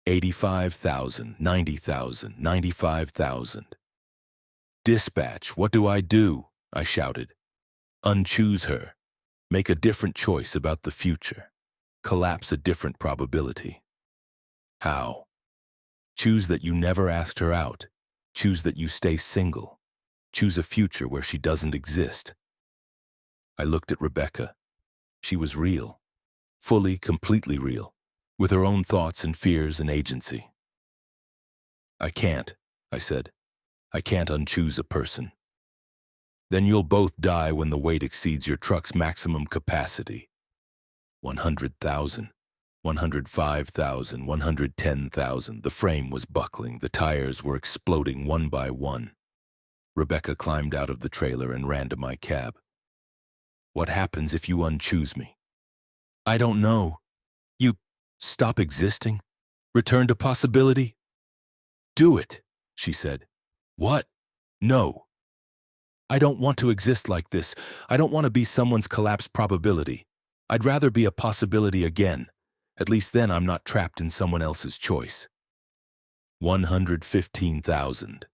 85,000, 90,000, 95,000. "Dispatch, what do I do?" I shouted. "Unchoose her. Make a different choice about the future. Collapse a different probability." "How?" "Choose that you never asked her out. Choose that you stay single. Choose a future where she doesn't exist." I looked at Rebecca. She was real. Fully, completely real, with her own thoughts and fears and agency. "I can't," I said. "I can't unchoose a person." "Then you'll both die when the weight exceeds your truck's maximum capacity." 100,000, 105,000, 110,000. The frame was buckling. The tires were exploding one by one. Rebecca climbed out of the trailer and ran to my cab. "What happens if you unchoose me?" "I don't know. You stop existing? Return to possibility?" "Do it," she said. "What?" "No. I don't want to exist like this. I don't want to be someone's collapsed probability. I'd rather be a possibility again. At least then I'm not trapped in someone else's choice." 115,000.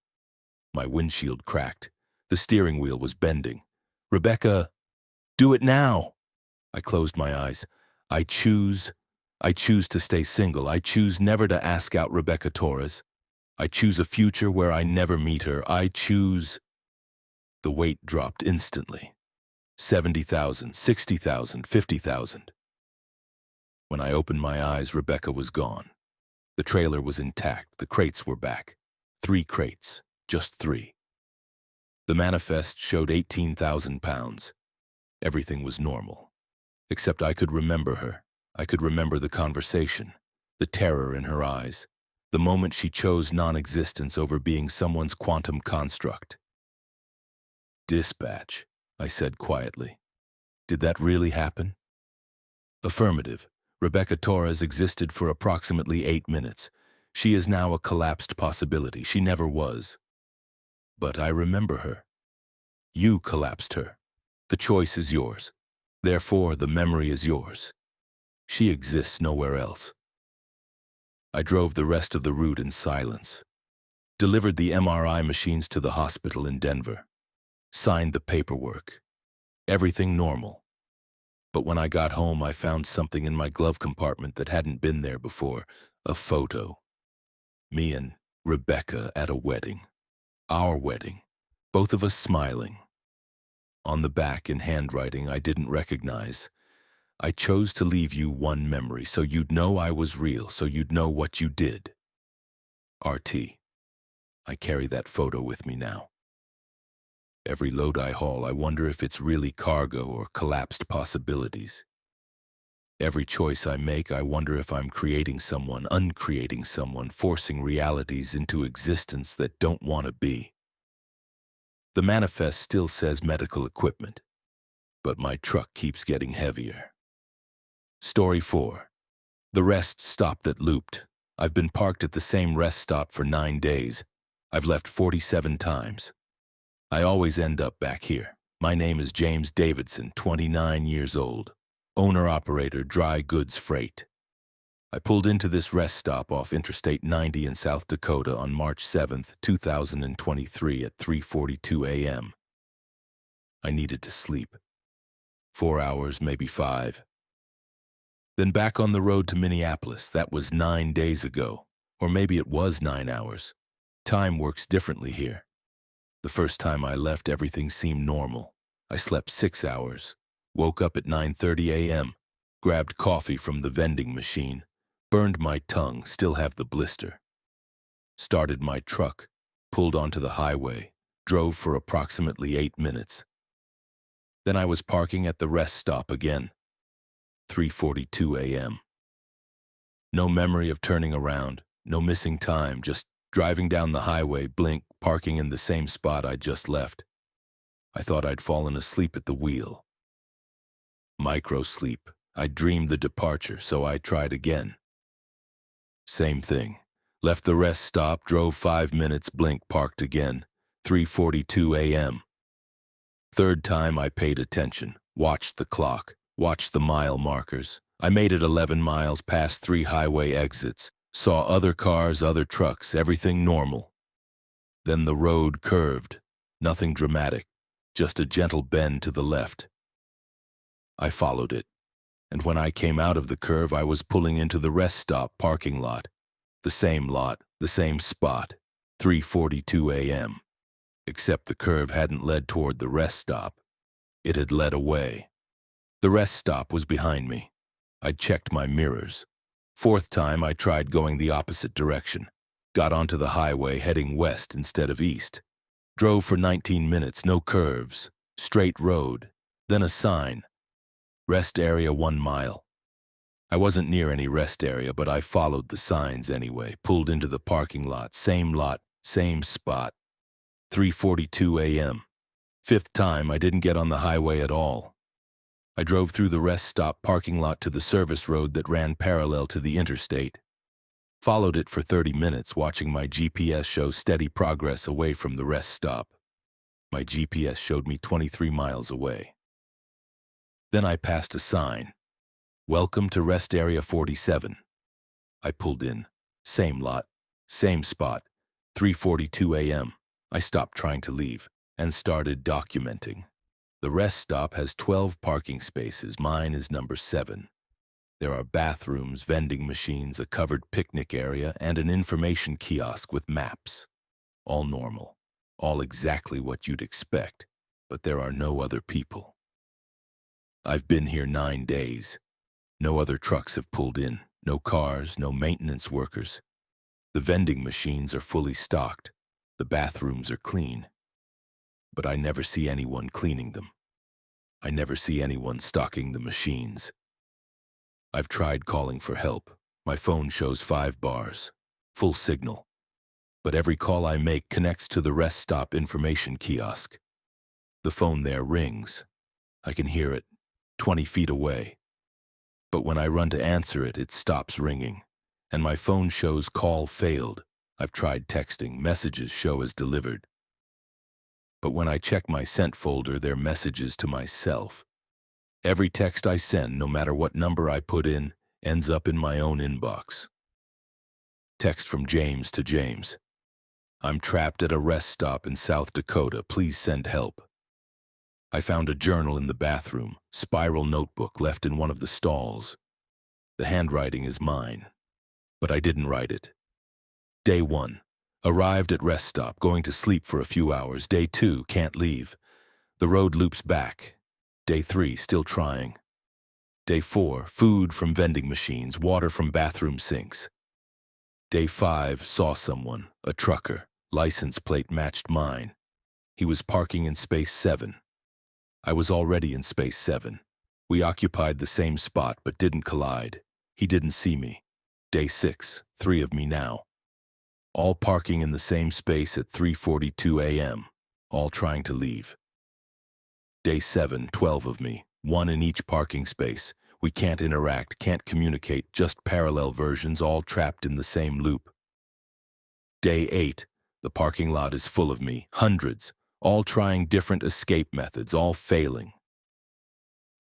My windshield cracked. The steering wheel was bending. "Rebecca, do it now!" I closed my eyes. I choose to stay single. I choose never to ask out Rebecca Torres. I choose a future where I never meet her. I choose... The weight dropped instantly. 70,000, 60,000, 50,000. When I opened my eyes, Rebecca was gone. The trailer was intact. The crates were back. 3 crates. Just 3. The manifest showed 18,000 pounds. Everything was normal. Except I could remember her. I could remember the conversation, the terror in her eyes, the moment she chose non-existence over being someone's quantum construct. "Dispatch," I said quietly. "Did that really happen?" "Affirmative. Rebecca Torres existed for approximately 8 minutes. She is now a collapsed possibility. She never was." "But I remember her." "You collapsed her. The choice is yours. Therefore, the memory is yours. She exists nowhere else." I drove the rest of the route in silence, delivered the MRI machines to the hospital in Denver, signed the paperwork. Everything normal. But when I got home, I found something in my glove compartment that hadn't been there before. A photo. Me and Rebecca at a wedding. Our wedding. Both of us smiling. On the back, in handwriting I didn't recognize, "I chose to leave you one memory so you'd know I was real, so you'd know what you did. RT." I carry that photo with me now. Every load I haul, I wonder if it's really cargo or collapsed possibilities. Every choice I make, I wonder if I'm creating someone, uncreating someone, forcing realities into existence that don't want to be. The manifest still says medical equipment, but my truck keeps getting heavier. Story 4. The rest stop that looped. I've been parked at the same rest stop for 9 days. I've left 47 times. I always end up back here. My name is James Davidson, 29 years old. Owner-operator, dry goods freight. I pulled into this rest stop off Interstate 90 in South Dakota on March 7th, 2023 at 3:42 a.m. I needed to sleep. 4 hours, maybe 5. Then back on the road to Minneapolis. That was 9 days ago. Or maybe it was 9 hours. Time works differently here. The first time I left, everything seemed normal. I slept 6 hours. Woke up at 9:30 a.m., grabbed coffee from the vending machine, burned my tongue, still have the blister. Started my truck, pulled onto the highway, drove for approximately 8 minutes. Then I was parking at the rest stop again. 3:42 a.m. No memory of turning around, no missing time, just driving down the highway, blink, parking in the same spot I'd just left. I thought I'd fallen asleep at the wheel. Micro-sleep. I dreamed the departure, so I tried again. Same thing. Left the rest stop, drove 5 minutes, blink, parked again. 3:42 a.m. Third time I paid attention, watched the clock, watched the mile markers. I made it 11 miles past 3 highway exits, saw other cars, other trucks, everything normal. Then the road curved. Nothing dramatic, just a gentle bend to the left. I followed it, and when I came out of the curve, I was pulling into the rest stop parking lot. The same spot, 3:42 a.m. Except the curve hadn't led toward the rest stop. It had led away. The rest stop was behind me. I'd checked my mirrors. Fourth time, I tried going the opposite direction. Got onto the highway heading west instead of east. Drove for 19 minutes, no curves. Straight road. Then a sign. Rest area 1 mile. I wasn't near any rest area, but I followed the signs anyway. Pulled into the parking lot, same spot. 3:42 a.m. Fifth time, I didn't get on the highway at all. I drove through the rest stop parking lot to the service road that ran parallel to the interstate. Followed it for 30 minutes, watching my GPS show steady progress away from the rest stop. My GPS showed me 23 miles away. Then I passed a sign. "Welcome to Rest Area 47. I pulled in. Same lot, same spot. 3:42 a.m. I stopped trying to leave and started documenting. The rest stop has 12 parking spaces. Mine is number 7. There are bathrooms, vending machines, a covered picnic area, and an information kiosk with maps. All normal. All exactly what you'd expect. But there are no other people. I've been here 9 days. No other trucks have pulled in. No cars, no maintenance workers. The vending machines are fully stocked. The bathrooms are clean. But I never see anyone cleaning them. I never see anyone stocking the machines. I've tried calling for help. My phone shows 5 bars. Full signal. But every call I make connects to the rest stop information kiosk. The phone there rings. I can hear it, 20 feet away. But when I run to answer it, it stops ringing. And my phone shows call failed. I've tried texting. Messages show as delivered. But when I check my sent folder, they're messages to myself. Every text I send, no matter what number I put in, ends up in my own inbox. Text from James to James. I'm trapped at a rest stop in South Dakota. Please send help. I found a journal in the bathroom, spiral notebook left in one of the stalls. The handwriting is mine, but I didn't write it. Day 1. Arrived at rest stop, going to sleep for a few hours. Day 2, can't leave. The road loops back. Day 3, still trying. Day 4, food from vending machines, water from bathroom sinks. Day 5, saw someone, a trucker. License plate matched mine. He was parking in space 7. I was already in space 7. We occupied the same spot but didn't collide. He didn't see me. Day 6, 3 of me now. All parking in the same space at 3:42 a.m., all trying to leave. Day 7, 12 of me, 1 in each parking space. We can't interact, can't communicate, just parallel versions, all trapped in the same loop. Day 8, the parking lot is full of me, hundreds, all trying different escape methods, all failing.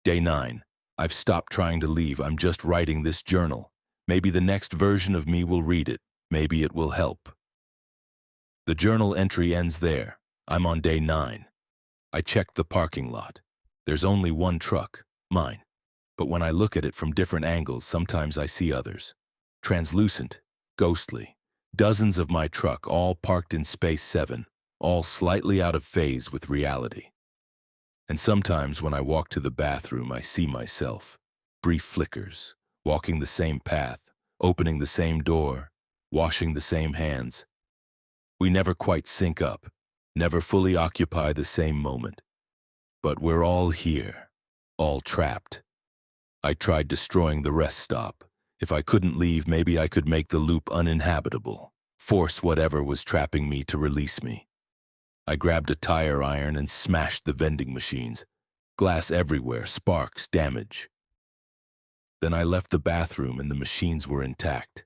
Day 9, I've stopped trying to leave, I'm just writing this journal. Maybe the next version of me will read it. Maybe it will help. The journal entry ends there. I'm on day 9. I checked the parking lot. There's only one truck, mine. But when I look at it from different angles, sometimes I see others. Translucent, ghostly. Dozens of my truck, all parked in space 7, all slightly out of phase with reality. And sometimes when I walk to the bathroom, I see myself. Brief flickers, walking the same path, opening the same door, washing the same hands. We never quite sync up, never fully occupy the same moment. But we're all here, all trapped. I tried destroying the rest stop. If I couldn't leave, maybe I could make the loop uninhabitable, force whatever was trapping me to release me. I grabbed a tire iron and smashed the vending machines. Glass everywhere, sparks, damage. Then I left the bathroom and the machines were intact.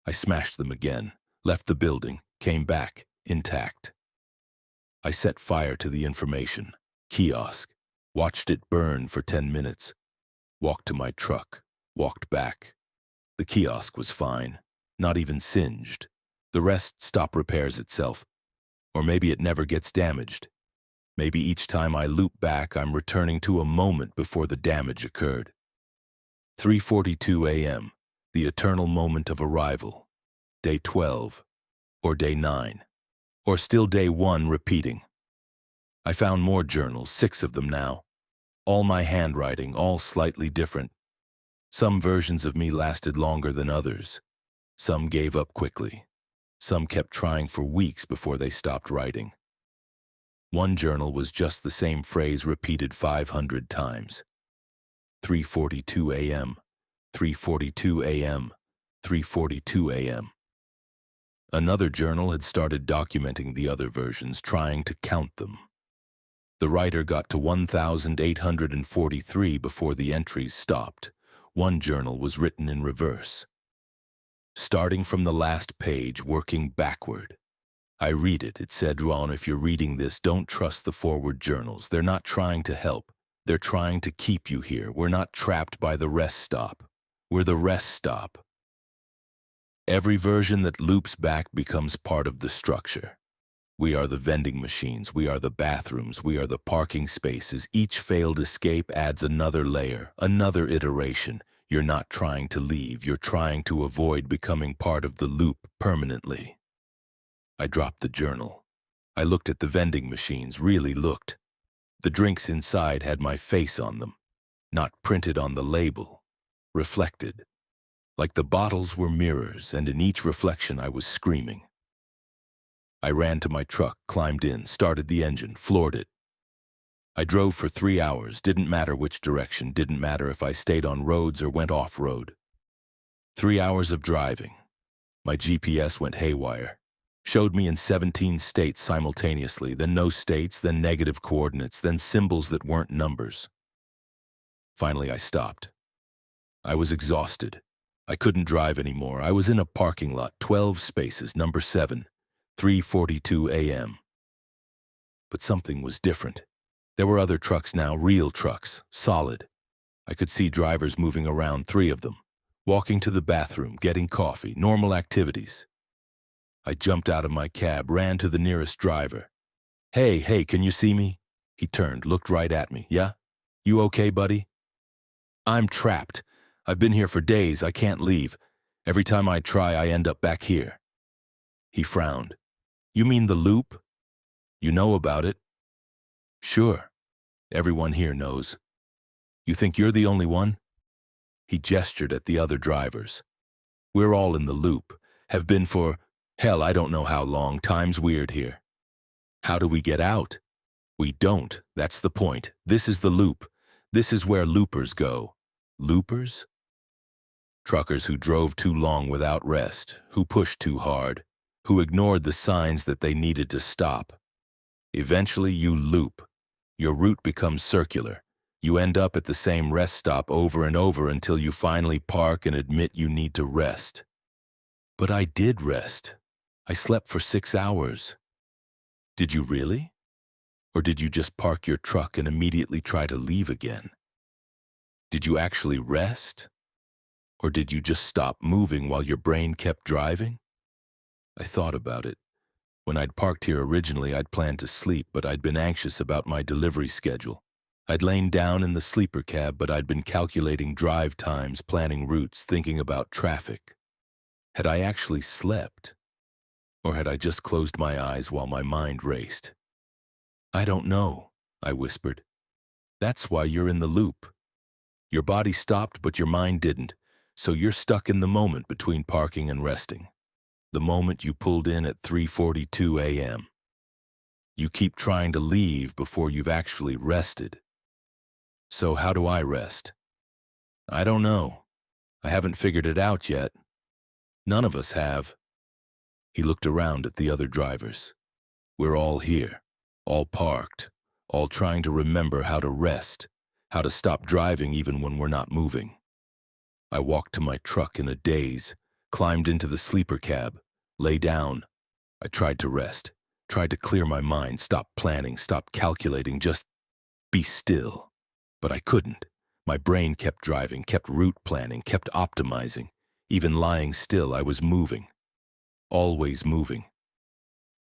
I smashed them again, left the building, came back, intact. I set fire to the information kiosk, watched it burn for 10 minutes, walked to my truck, walked back. The kiosk was fine, not even singed. The rest stop repairs itself. Or maybe it never gets damaged. Maybe each time I loop back, I'm returning to a moment before the damage occurred. 3:42 a.m., the eternal moment of arrival. Day 12, or day 9, or still day 1 repeating. I found more journals, 6 of them now. All my handwriting, all slightly different. Some versions of me lasted longer than others. Some gave up quickly. Some kept trying for weeks before they stopped writing. One journal was just the same phrase repeated 500 times. 3:42 a.m., 3:42 a.m., 3:42 a.m. Another journal had started documenting the other versions, trying to count them. The writer got to 1,843 before the entries stopped. One journal was written in reverse. Starting from the last page, working backward. I read it. It said, Ron, if you're reading this, don't trust the forward journals. They're not trying to help. They're trying to keep you here. We're not trapped by the rest stop. We're the rest stop. Every version that loops back becomes part of the structure. We are the vending machines, we are the bathrooms, we are the parking spaces. Each failed escape adds another layer, another iteration. You're not trying to leave, you're trying to avoid becoming part of the loop permanently. I dropped the journal. I looked at the vending machines, really looked. The drinks inside had my face on them, not printed on the label, reflected. Like the bottles were mirrors, and in each reflection I was screaming. I ran to my truck, climbed in, started the engine, floored it. I drove for 3 hours, didn't matter which direction, didn't matter if I stayed on roads or went off-road. 3 hours of driving. My GPS went haywire. Showed me in 17 states simultaneously, then no states, then negative coordinates, then symbols that weren't numbers. Finally, I stopped. I was exhausted. I couldn't drive anymore. I was in a parking lot, 12 spaces, number 7, 3:42 a.m. But something was different. There were other trucks now, real trucks, solid. I could see drivers moving around, 3 of them, walking to the bathroom, getting coffee, normal activities. I jumped out of my cab, ran to the nearest driver. Hey, can you see me? He turned, looked right at me. Yeah? You okay, buddy? I'm trapped. I've been here for days, I can't leave. Every time I try, I end up back here. He frowned. You mean the loop? You know about it? Sure. Everyone here knows. You think you're the only one? He gestured at the other drivers. We're all in the loop. Have been for, hell, I don't know how long. Time's weird here. How do we get out? We don't. That's the point. This is the loop. This is where loopers go. Loopers? Truckers who drove too long without rest, who pushed too hard, who ignored the signs that they needed to stop. Eventually you loop. Your route becomes circular. You end up at the same rest stop over and over until you finally park and admit you need to rest. But I did rest. I slept for 6 hours. Did you really? Or did you just park your truck and immediately try to leave again? Did you actually rest? Or did you just stop moving while your brain kept driving? I thought about it. When I'd parked here originally, I'd planned to sleep, but I'd been anxious about my delivery schedule. I'd lain down in the sleeper cab, but I'd been calculating drive times, planning routes, thinking about traffic. Had I actually slept? Or had I just closed my eyes while my mind raced? I don't know, I whispered. That's why you're in the loop. Your body stopped, but your mind didn't, so you're stuck in the moment between parking and resting. The moment you pulled in at 3:42 a.m. You keep trying to leave before you've actually rested. So how do I rest? I don't know. I haven't figured it out yet. None of us have. He looked around at the other drivers. We're all here, all parked, all trying to remember how to rest, how to stop driving even when we're not moving. I walked to my truck in a daze, climbed into the sleeper cab, lay down. I tried to rest, tried to clear my mind, stop planning, stop calculating, just be still. But I couldn't. My brain kept driving, kept route planning, kept optimizing. Even lying still, I was moving. Always moving.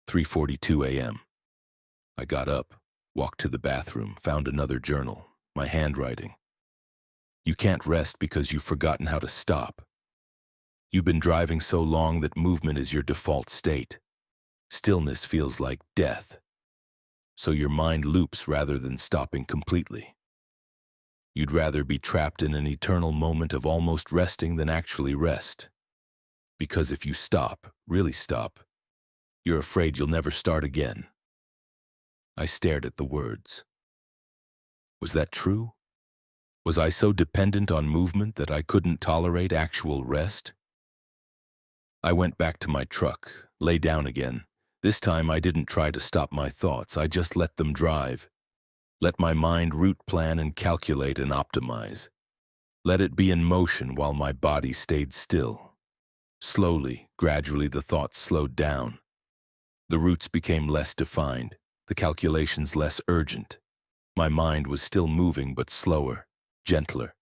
3:42 a.m. I got up, walked to the bathroom, found another journal, my handwriting. You can't rest because you've forgotten how to stop. You've been driving so long that movement is your default state. Stillness feels like death. So your mind loops rather than stopping completely. You'd rather be trapped in an eternal moment of almost resting than actually rest. Because if you stop, really stop, you're afraid you'll never start again. I stared at the words. Was that true? Was I so dependent on movement that I couldn't tolerate actual rest? I went back to my truck, lay down again. This time I didn't try to stop my thoughts, I just let them drive. Let my mind route plan and calculate and optimize. Let it be in motion while my body stayed still. Slowly, gradually the thoughts slowed down. The routes became less defined, the calculations less urgent. My mind was still moving but slower, gentler.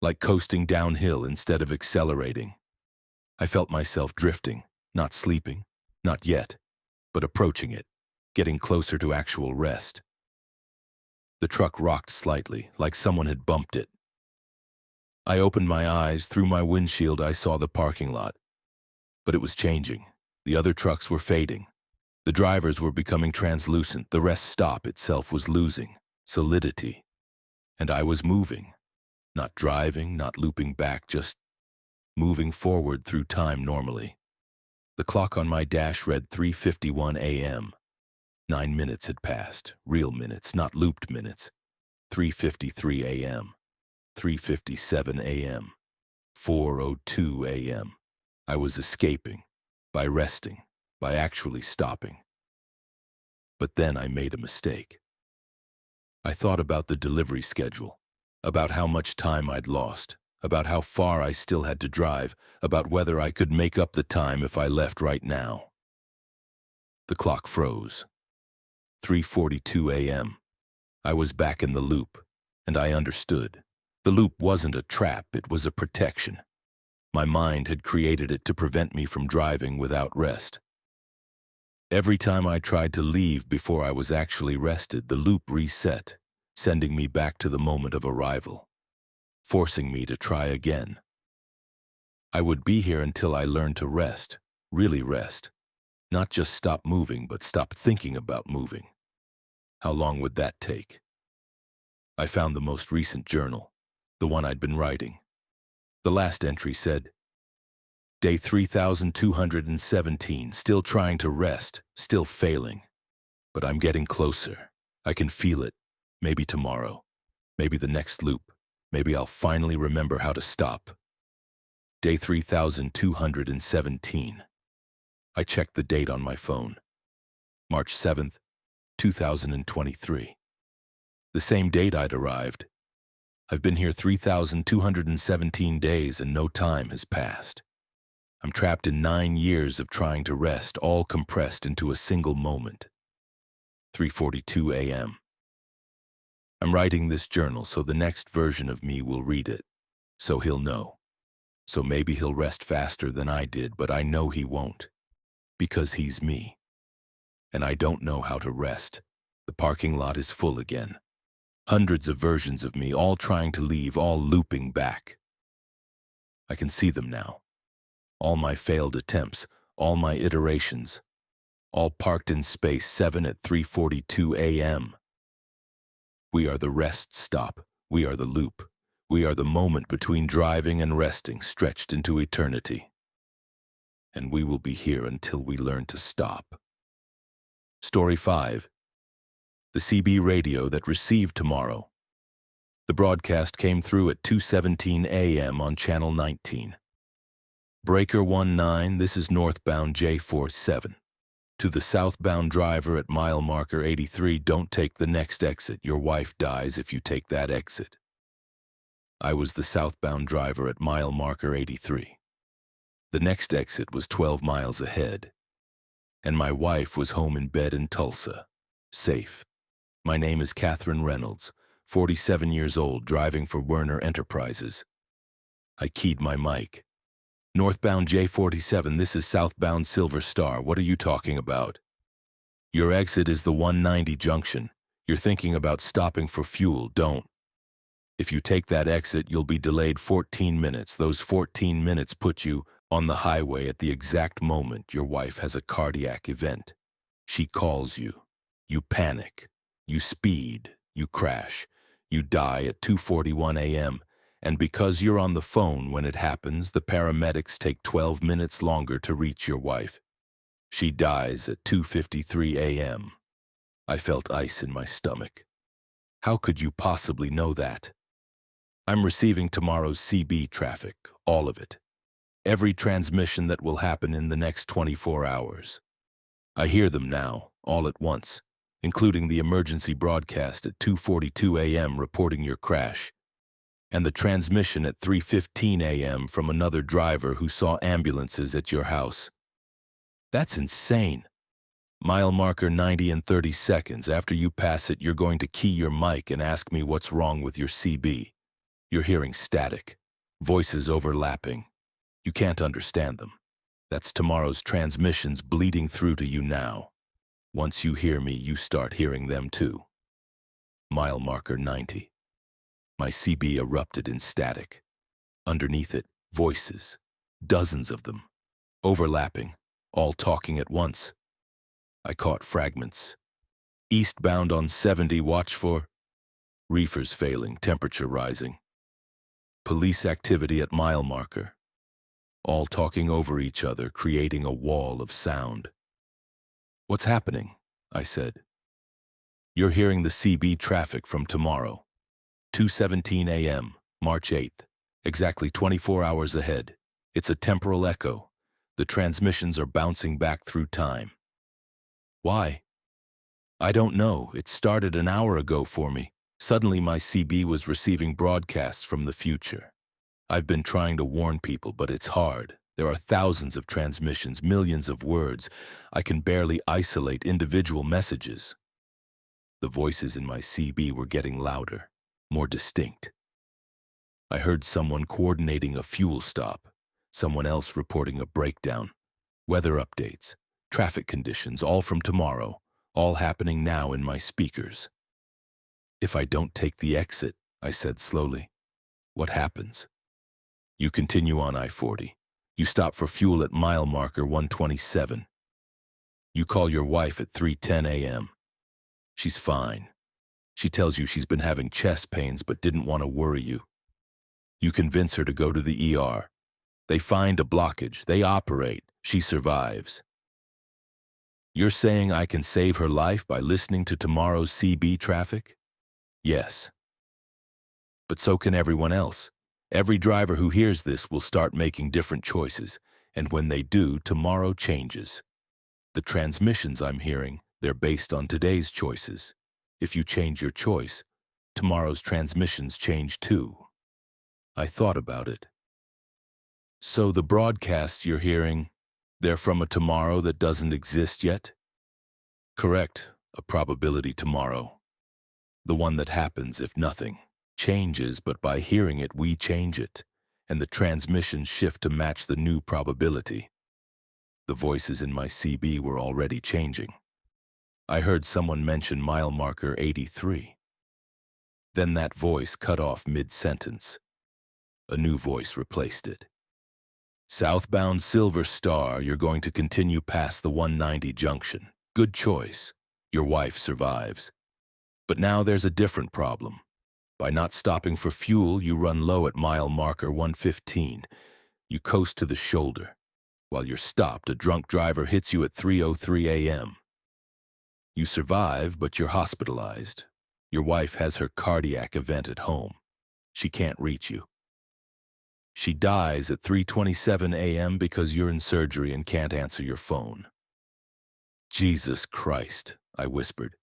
Like coasting downhill instead of accelerating. I felt myself drifting, not sleeping, not yet. but approaching it, getting closer to actual rest. The truck rocked slightly, like someone had bumped it. I opened my eyes. Through my windshield I saw the parking lot. But it was changing. The other trucks were fading. The drivers were becoming translucent. The rest stop itself was losing solidity. And I was moving. Not driving, not looping back, just moving forward through time normally. The clock on my dash read 3:51 a.m. 9 minutes had passed, real minutes, not looped minutes. 3:53 a.m., 3:57 a.m., 4:02 a.m. I was escaping, by resting, by actually stopping. But then I made a mistake. I thought about the delivery schedule, about how much time I'd lost, about how far I still had to drive, about whether I could make up the time if I left right now. The clock froze. 3:42 a.m. I was back in the loop, and I understood. The loop wasn't a trap, it was a protection. My mind had created it to prevent me from driving without rest. Every time I tried to leave before I was actually rested, the loop reset, sending me back to the moment of arrival, forcing me to try again. I would be here until I learned to rest, really rest. Not just stop moving, but stop thinking about moving. How long would that take? I found the most recent journal, the one I'd been writing. The last entry said, Day 3217, still trying to rest, still failing. But I'm getting closer. I can feel it. Maybe tomorrow. Maybe the next loop. Maybe I'll finally remember how to stop. Day 3217. I checked the date on my phone. March 7th, 2023. The same date I'd arrived. I've been here 3,217 days and no time has passed. I'm trapped in 9 years of trying to rest, all compressed into a single moment. 3:42 a.m. I'm writing this journal so the next version of me will read it, so he'll know. So maybe he'll rest faster than I did, but I know he won't, because he's me. And I don't know how to rest. The parking lot is full again. Hundreds of versions of me, all trying to leave, all looping back. I can see them now. All my failed attempts, all my iterations, all parked in space 7 at 3:42 a.m. We are the rest stop. We are the loop. We are the moment between driving and resting, stretched into eternity. And we will be here until we learn to stop. Story 5. The CB radio that received tomorrow. The broadcast came through at 2:17 a.m. on Channel 19. Breaker 19, this is northbound J47. To the southbound driver at mile marker 83, don't take the next exit. Your wife dies if you take that exit. I was the southbound driver at mile marker 83. The next exit was 12 miles ahead. And my wife was home in bed in Tulsa, safe. My name is Catherine Reynolds, 47 years old, driving for Werner Enterprises. I keyed my mic. Northbound J47, this is southbound Silver Star. What are you talking about? Your exit is the 190 junction. You're thinking about stopping for fuel, don't. If you take that exit, you'll be delayed 14 minutes. Those 14 minutes put you on the highway at the exact moment your wife has a cardiac event. She calls you. You panic. You speed, you crash, you die at 2:41 a.m., and because you're on the phone when it happens, the paramedics take 12 minutes longer to reach your wife. She dies at 2:53 a.m. I felt ice in my stomach. How could you possibly know that? I'm receiving tomorrow's CB traffic, all of it. Every transmission that will happen in the next 24 hours. I hear them now, all at once, including the emergency broadcast at 2:42 a.m. reporting your crash, and the transmission at 3:15 a.m. from another driver who saw ambulances at your house. That's insane. Mile marker 90 in 30 seconds. After you pass it, you're going to key your mic and ask me what's wrong with your CB. You're hearing static, voices overlapping. You can't understand them. That's tomorrow's transmissions bleeding through to you now. Once you hear me, you start hearing them too. Mile marker 90. My CB erupted in static. Underneath it, voices. Dozens of them. Overlapping, all talking at once. I caught fragments. Eastbound on 70, watch for reefers failing, temperature rising. Police activity at mile marker. All talking over each other, creating a wall of sound. What's happening? I said. You're hearing the CB traffic from tomorrow. 2:17 a.m., March 8th. Exactly 24 hours ahead. It's a temporal echo. The transmissions are bouncing back through time. Why? I don't know. It started an hour ago for me. Suddenly my CB was receiving broadcasts from the future. I've been trying to warn people, but it's hard. There are thousands of transmissions, millions of words. I can barely isolate individual messages. The voices in my CB were getting louder, more distinct. I heard someone coordinating a fuel stop, someone else reporting a breakdown, weather updates, traffic conditions, all from tomorrow, all happening now in my speakers. If I don't take the exit, I said slowly, what happens? You continue on I-40. You stop for fuel at mile marker 127. You call your wife at 3:10 a.m. She's fine. She tells you she's been having chest pains but didn't want to worry you. You convince her to go to the ER. They find a blockage. They operate. She survives. You're saying I can save her life by listening to tomorrow's CB traffic? Yes. But so can everyone else. Every driver who hears this will start making different choices, and when they do, tomorrow changes. The transmissions I'm hearing, they're based on today's choices. If you change your choice, tomorrow's transmissions change too. I thought about it. So the broadcasts you're hearing, they're from a tomorrow that doesn't exist yet? Correct, a probability tomorrow. The one that happens if nothing changes, but by hearing it, we change it, and the transmissions shift to match the new probability. The voices in my CB were already changing. I heard someone mention mile marker 83. Then that voice cut off mid-sentence. A new voice replaced it. Southbound Silver Star, you're going to continue past the 190 junction. Good choice. Your wife survives. But now there's a different problem. By not stopping for fuel, you run low at mile marker 115. You coast to the shoulder. While you're stopped, a drunk driver hits you at 3:03 a.m. You survive, but you're hospitalized. Your wife has her cardiac event at home. She can't reach you. She dies at 3:27 a.m. because you're in surgery and can't answer your phone. Jesus Christ, I whispered.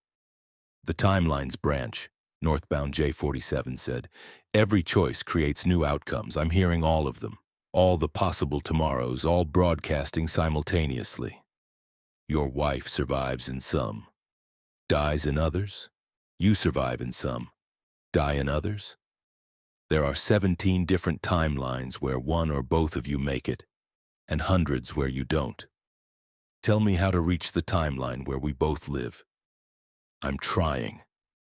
The timeline's branch, northbound J47 said. Every choice creates new outcomes. I'm hearing all of them. All the possible tomorrows, all broadcasting simultaneously. Your wife survives in some. Dies in others. You survive in some. Die in others. There are 17 different timelines where one or both of you make it, and hundreds where you don't. Tell me how to reach the timeline where we both live. I'm trying,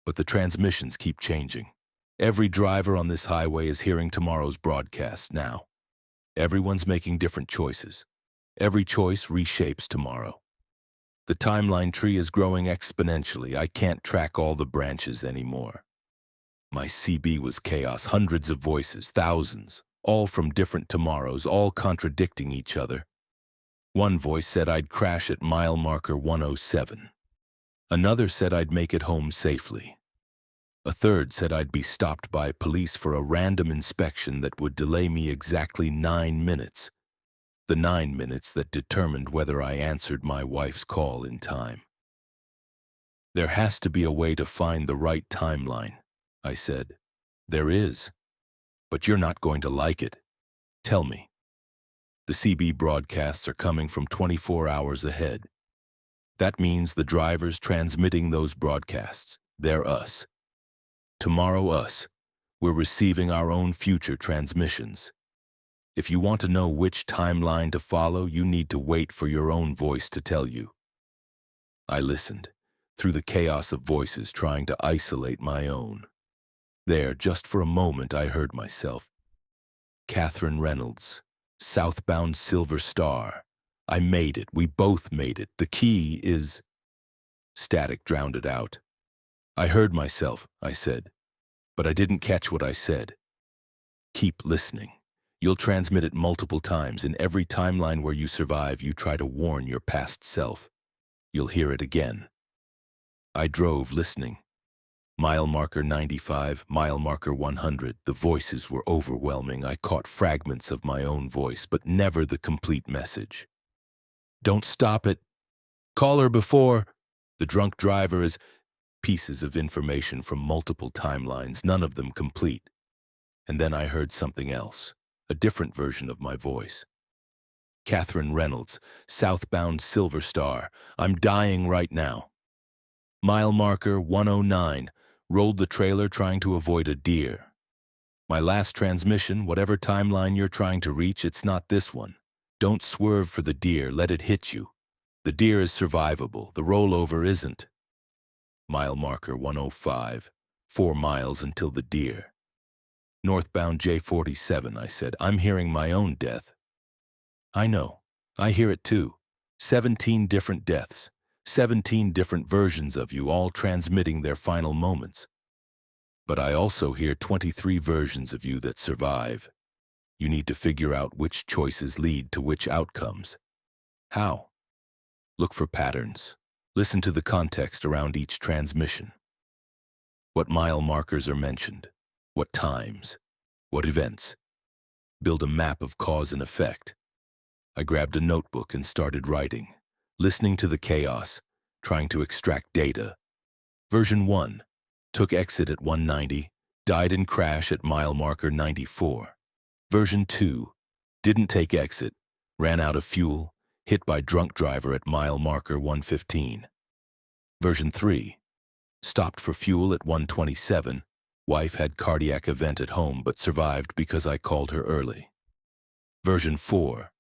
but the transmissions keep changing. Every driver on this highway is hearing tomorrow's broadcast now. Everyone's making different choices. Every choice reshapes tomorrow. The timeline tree is growing exponentially. I can't track all the branches anymore. My CB was chaos, hundreds of voices, thousands, all from different tomorrows, all contradicting each other. One voice said I'd crash at mile marker 107. Another said I'd make it home safely. A third said I'd be stopped by police for a random inspection that would delay me exactly 9 minutes. The 9 minutes that determined whether I answered my wife's call in time. There has to be a way to find the right timeline, I said. There is, but you're not going to like it. Tell me. The CB broadcasts are coming from 24 hours ahead. That means the drivers transmitting those broadcasts, they're us. Tomorrow us. We're receiving our own future transmissions. If you want to know which timeline to follow, you need to wait for your own voice to tell you. I listened, through the chaos of voices trying to isolate my own. There, just for a moment, I heard myself. Catherine Reynolds, southbound Silver Star. I made it. We both made it. The key is... Static drowned it out. I heard myself, I said, but I didn't catch what I said. Keep listening. You'll transmit it multiple times. In every timeline where you survive, you try to warn your past self. You'll hear it again. I drove, listening. Mile marker 95, mile marker 100. The voices were overwhelming. I caught fragments of my own voice, but never the complete message. Don't stop it. Call her before. The drunk driver is... Pieces of information from multiple timelines, none of them complete. And then I heard something else, a different version of my voice. Catherine Reynolds, southbound Silver Star. I'm dying right now. Mile marker 109. Rolled the trailer trying to avoid a deer. My last transmission, whatever timeline you're trying to reach, it's not this one. Don't swerve for the deer, let it hit you. The deer is survivable, the rollover isn't. Mile marker 105. 4 miles until the deer. Northbound J47, I said. I'm hearing my own death. I know. I hear it too. 17 different deaths. 17 different versions of you, all transmitting their final moments. But I also hear 23 versions of you that survive. You need to figure out which choices lead to which outcomes. How? Look for patterns. Listen to the context around each transmission. What mile markers are mentioned? What times? What events? Build a map of cause and effect. I grabbed a notebook and started writing, listening to the chaos, trying to extract data. Version 1. Took exit at 190, died in crash at mile marker 94. Version 2. Didn't take exit, ran out of fuel, hit by drunk driver at mile marker 115. Version 3. Stopped for fuel at 127. Wife had cardiac event at home but survived because I called her early. Version 4.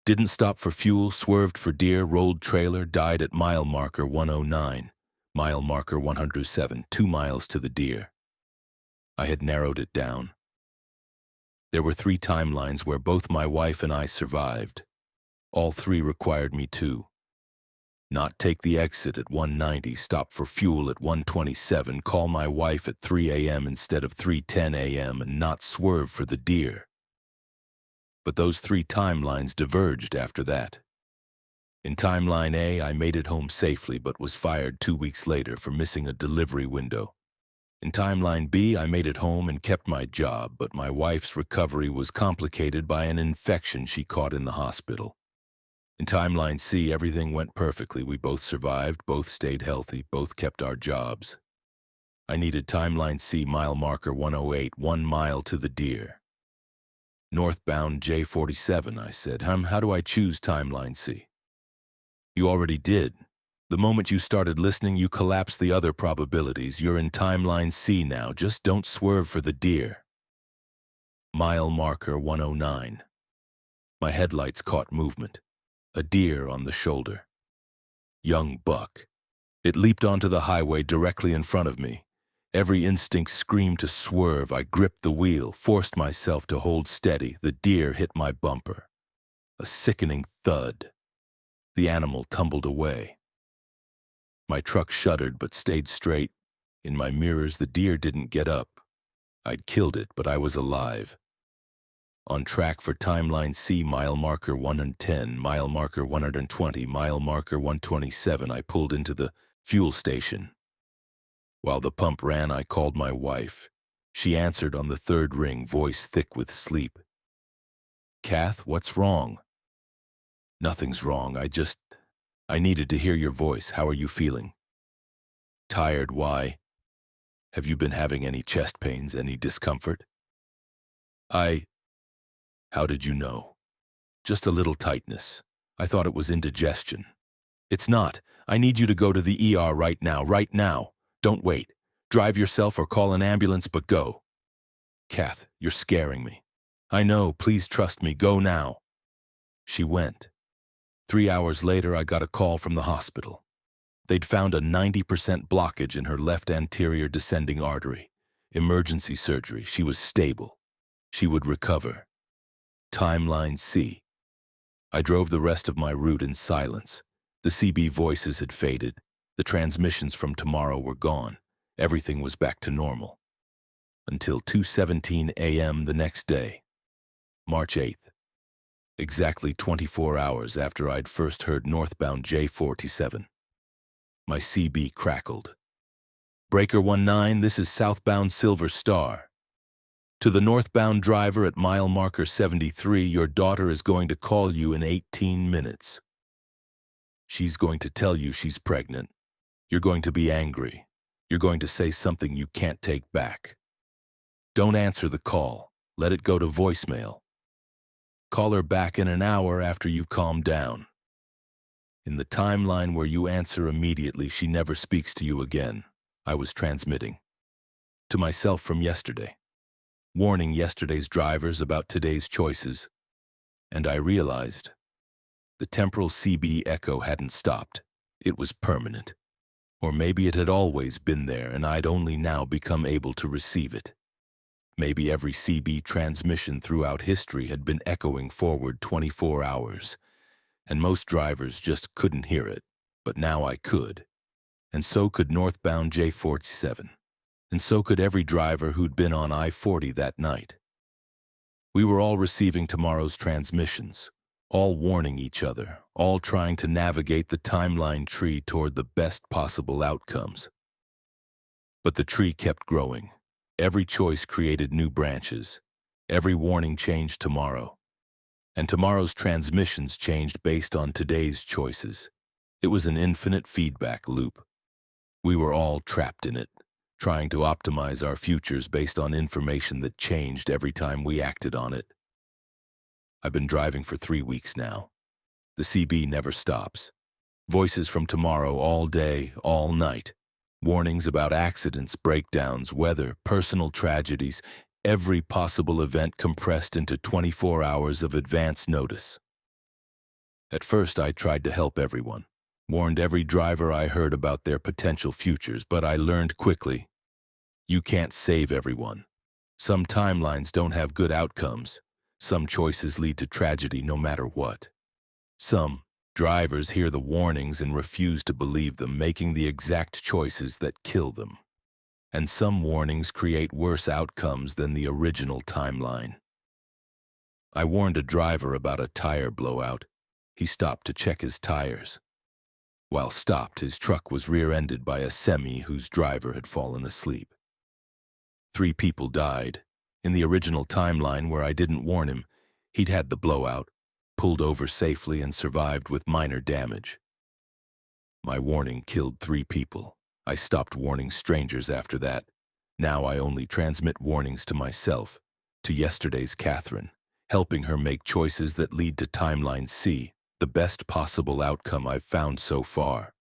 Didn't stop for fuel, swerved for deer, rolled trailer, died at mile marker 109. Mile marker 107, 2 miles to the deer. I had narrowed it down. There were 3 timelines where both my wife and I survived. All 3 required me to not take the exit at 190, stop for fuel at 127, call my wife at 3 a.m. instead of 3:10 a.m., and not swerve for the deer. But those 3 timelines diverged after that. In timeline A, I made it home safely but was fired 2 weeks later for missing a delivery window. In timeline B, I made it home and kept my job, but my wife's recovery was complicated by an infection she caught in the hospital. In timeline C, everything went perfectly. We both survived, both stayed healthy, both kept our jobs. I needed timeline C mile marker 108, 1 mile to the deer. Northbound J47, I said. How do I choose timeline C? You already did. The moment you started listening, you collapsed the other probabilities. You're in timeline C now. Just don't swerve for the deer. Mile marker 109. My headlights caught movement. A deer on the shoulder. Young buck. It leaped onto the highway directly in front of me. Every instinct screamed to swerve. I gripped the wheel, forced myself to hold steady. The deer hit my bumper. A sickening thud. The animal tumbled away. My truck shuddered but stayed straight. In my mirrors, the deer didn't get up. I'd killed it, but I was alive. On track for timeline C, mile marker 110, mile marker 120, mile marker 127, I pulled into the fuel station. While the pump ran, I called my wife. She answered on the 3rd ring, voice thick with sleep. Kath, what's wrong? Nothing's wrong. I needed to hear your voice. How are you feeling? Tired, why? Have you been having any chest pains, any discomfort? How did you know? Just a little tightness. I thought it was indigestion. It's not. I need you to go to the ER right now, right now. Don't wait. Drive yourself or call an ambulance, but go. Kath, you're scaring me. I know, please trust me, go now. She went. 3 hours later, I got a call from the hospital. They'd found a 90% blockage in her left anterior descending artery. Emergency surgery. She was stable. She would recover. Timeline C. I drove the rest of my route in silence. The CB voices had faded. The transmissions from tomorrow were gone. Everything was back to normal. Until 2:17 a.m. the next day, March 8th. Exactly 24 hours after I'd first heard northbound J47. My CB crackled. Breaker 19, this is southbound Silver Star. To the northbound driver at mile marker 73, your daughter is going to call you in 18 minutes. She's going to tell you she's pregnant. You're going to be angry. You're going to say something you can't take back. Don't answer the call. Let it go to voicemail. Call her back in an hour after you've calmed down. In the timeline where you answer immediately, she never speaks to you again. I was transmitting. To myself from yesterday. Warning yesterday's drivers about today's choices. And I realized the temporal CB echo hadn't stopped. It was permanent. Or maybe it had always been there and I'd only now become able to receive it. Maybe every CB transmission throughout history had been echoing forward 24 hours, and most drivers just couldn't hear it, but now I could. And so could northbound J47. And so could every driver who'd been on I-40 that night. We were all receiving tomorrow's transmissions, all warning each other, all trying to navigate the timeline tree toward the best possible outcomes. But the tree kept growing. Every choice created new branches. Every warning changed tomorrow. And tomorrow's transmissions changed based on today's choices. It was an infinite feedback loop. We were all trapped in it, trying to optimize our futures based on information that changed every time we acted on it. I've been driving for 3 weeks now. The CB never stops. Voices from tomorrow all day, all night. Warnings about accidents, breakdowns, weather, personal tragedies, every possible event compressed into 24 hours of advance notice. At first, I tried to help everyone, warned every driver I heard about their potential futures, but I learned quickly, you can't save everyone. Some timelines don't have good outcomes. Some choices lead to tragedy no matter what. Some drivers hear the warnings and refuse to believe them, making the exact choices that kill them. And some warnings create worse outcomes than the original timeline. I warned a driver about a tire blowout. He stopped to check his tires. While stopped, his truck was rear-ended by a semi whose driver had fallen asleep. 3 people died. In the original timeline where I didn't warn him, he'd had the blowout, pulled over safely, and survived with minor damage. My warning killed 3 people. I stopped warning strangers after that. Now I only transmit warnings to myself, to yesterday's Catherine, helping her make choices that lead to timeline C, the best possible outcome I've found so far.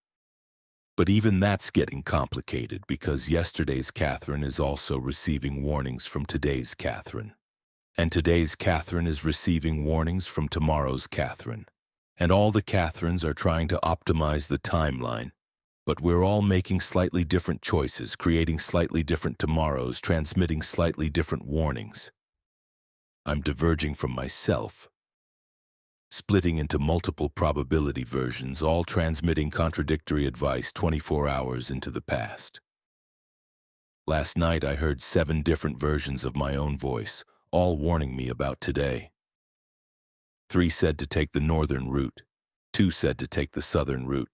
But even that's getting complicated because yesterday's Catherine is also receiving warnings from today's Catherine. And today's Catherine is receiving warnings from tomorrow's Catherine. And all the Catherines are trying to optimize the timeline. But we're all making slightly different choices, creating slightly different tomorrows, transmitting slightly different warnings. I'm diverging from myself, splitting into multiple probability versions, all transmitting contradictory advice 24 hours into the past. Last night I heard 7 different versions of my own voice, all warning me about today. 3 said to take the northern route. 2 said to take the southern route.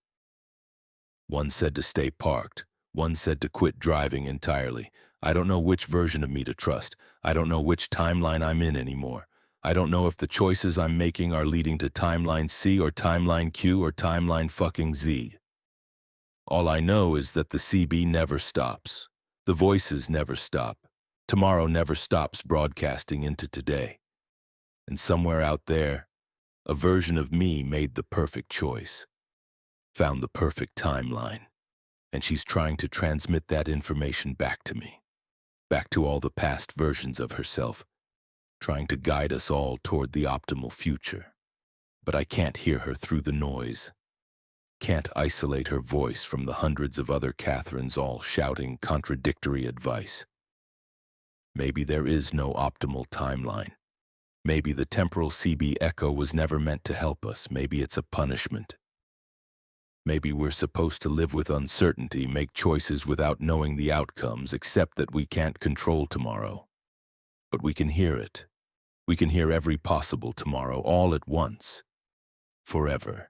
1 said to stay parked. 1 said to quit driving entirely. I don't know which version of me to trust. I don't know which timeline I'm in anymore. I don't know if the choices I'm making are leading to timeline C or timeline Q or timeline fucking Z. All I know is that the CB never stops. The voices never stop. Tomorrow never stops broadcasting into today. And somewhere out there, a version of me made the perfect choice, found the perfect timeline, and she's trying to transmit that information back to me, back to all the past versions of herself, trying to guide us all toward the optimal future. But I can't hear her through the noise. Can't isolate her voice from the hundreds of other Catherines all shouting contradictory advice. Maybe there is no optimal timeline. Maybe the temporal CB echo was never meant to help us. Maybe it's a punishment. Maybe we're supposed to live with uncertainty, make choices without knowing the outcomes, accept that we can't control tomorrow. But we can hear it. We can hear every possible tomorrow, all at once, forever.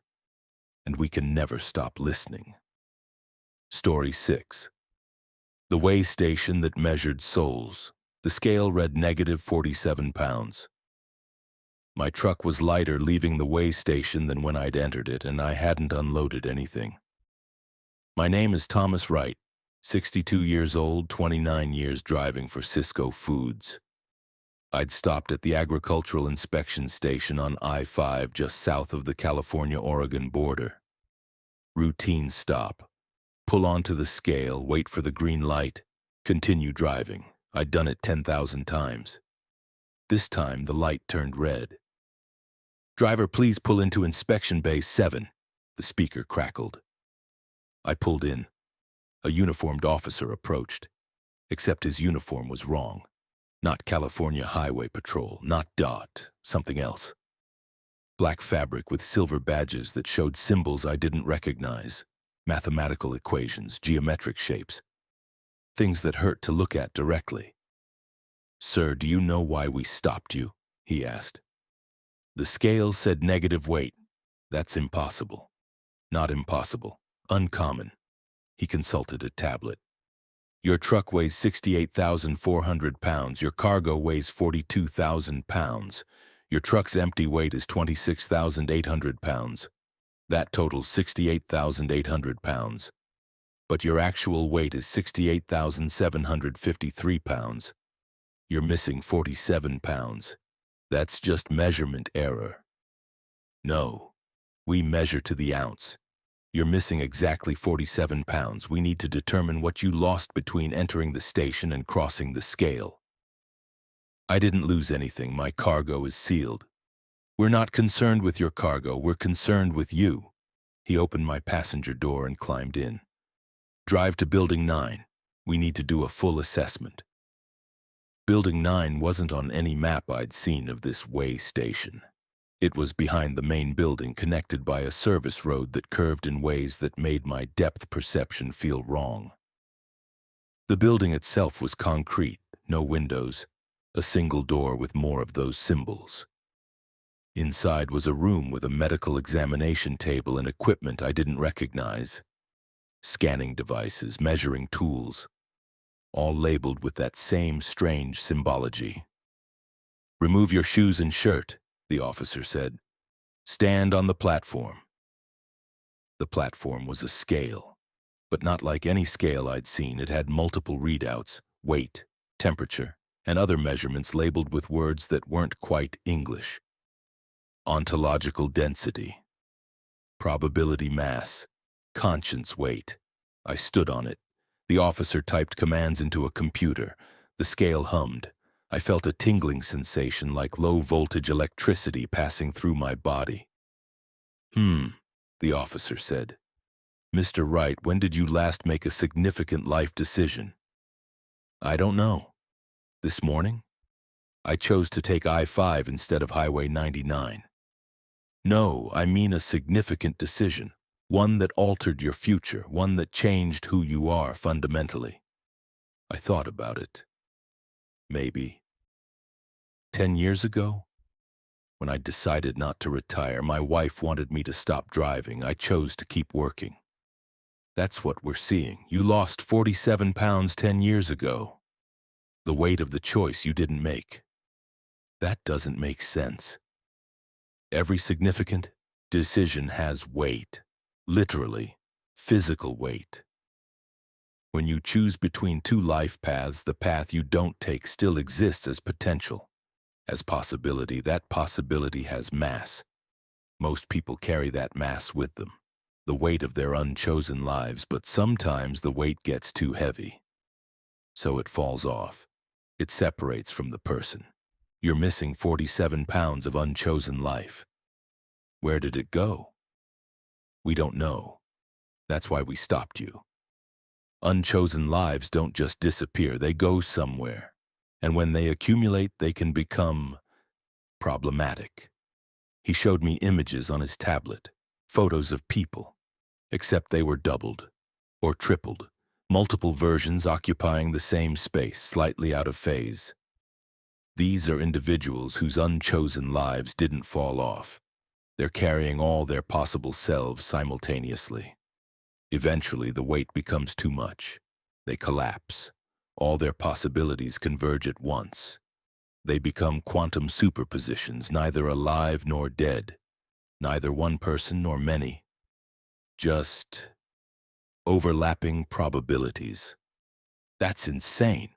And we can never stop listening. Story 6. The way station that measured souls. The scale read -47 pounds. My truck was lighter leaving the way station than when I'd entered it, and I hadn't unloaded anything. My name is Thomas Wright, 62 years old, 29 years driving for Cisco Foods. I'd stopped at the agricultural inspection station on I-5 just south of the California-Oregon border. Routine stop. Pull onto the scale, wait for the green light, continue driving. I'd done it 10,000 times. This time, the light turned red. "Driver, please pull into Inspection Bay 7, the speaker crackled. I pulled in. A uniformed officer approached, except his uniform was wrong. Not California Highway Patrol, not DOT, something else. Black fabric with silver badges that showed symbols I didn't recognize, mathematical equations, geometric shapes, things that hurt to look at directly. "Sir, do you know why we stopped you?" he asked. The scale said negative weight. "That's impossible." "Not impossible. Uncommon." He consulted a tablet. "Your truck weighs 68,400 pounds. Your cargo weighs 42,000 pounds. Your truck's empty weight is 26,800 pounds. That totals 68,800 pounds. But your actual weight is 68,753 pounds. You're missing 47 pounds. That's just measurement error." "No, we measure to the ounce. You're missing exactly 47 pounds. We need to determine what you lost between entering the station and crossing the scale." "I didn't lose anything. My cargo is sealed." "We're not concerned with your cargo. We're concerned with you." He opened my passenger door and climbed in. "Drive to Building 9. We need to do a full assessment." Building 9 wasn't on any map I'd seen of this way station. It was behind the main building, connected by a service road that curved in ways that made my depth perception feel wrong. The building itself was concrete, no windows, a single door with more of those symbols. Inside was a room with a medical examination table and equipment I didn't recognize. Scanning devices, measuring tools, all labeled with that same strange symbology. "Remove your shoes and shirt," the officer said. "Stand on the platform." The platform was a scale, but not like any scale I'd seen. It had multiple readouts, weight, temperature, and other measurements labeled with words that weren't quite English. Ontological density, probability mass, conscience weight. I stood on it. The officer typed commands into a computer. The scale hummed. I felt a tingling sensation like low-voltage electricity passing through my body. The officer said. "Mr. Wright, when did you last make a significant life decision?" "I don't know. This morning? I chose to take I-5 instead of Highway 99. "No, I mean a significant decision. One that altered your future, one that changed who you are fundamentally." I thought about it. Maybe 10 years ago, when I decided not to retire, my wife wanted me to stop driving. I chose to keep working. That's what we're seeing. You lost 47 pounds 10 years ago. The weight of the choice you didn't make. That doesn't make sense. Every significant decision has weight. Literally, physical weight. When you choose between two life paths, the path you don't take still exists as potential, as possibility. That possibility has mass. Most people carry that mass with them, the weight of their unchosen lives, but sometimes the weight gets too heavy. So it falls off. It separates from the person. You're missing 47 pounds of unchosen life. Where did it go? We don't know. That's why we stopped you. Unchosen lives don't just disappear, they go somewhere. And when they accumulate, they can become problematic. He showed me images on his tablet, photos of people, except they were doubled or tripled, multiple versions occupying the same space, slightly out of phase. These are individuals whose unchosen lives didn't fall off. They're carrying all their possible selves simultaneously. Eventually, the weight becomes too much. They collapse. All their possibilities converge at once. They become quantum superpositions, neither alive nor dead, neither one person nor many. Just overlapping probabilities. That's insane.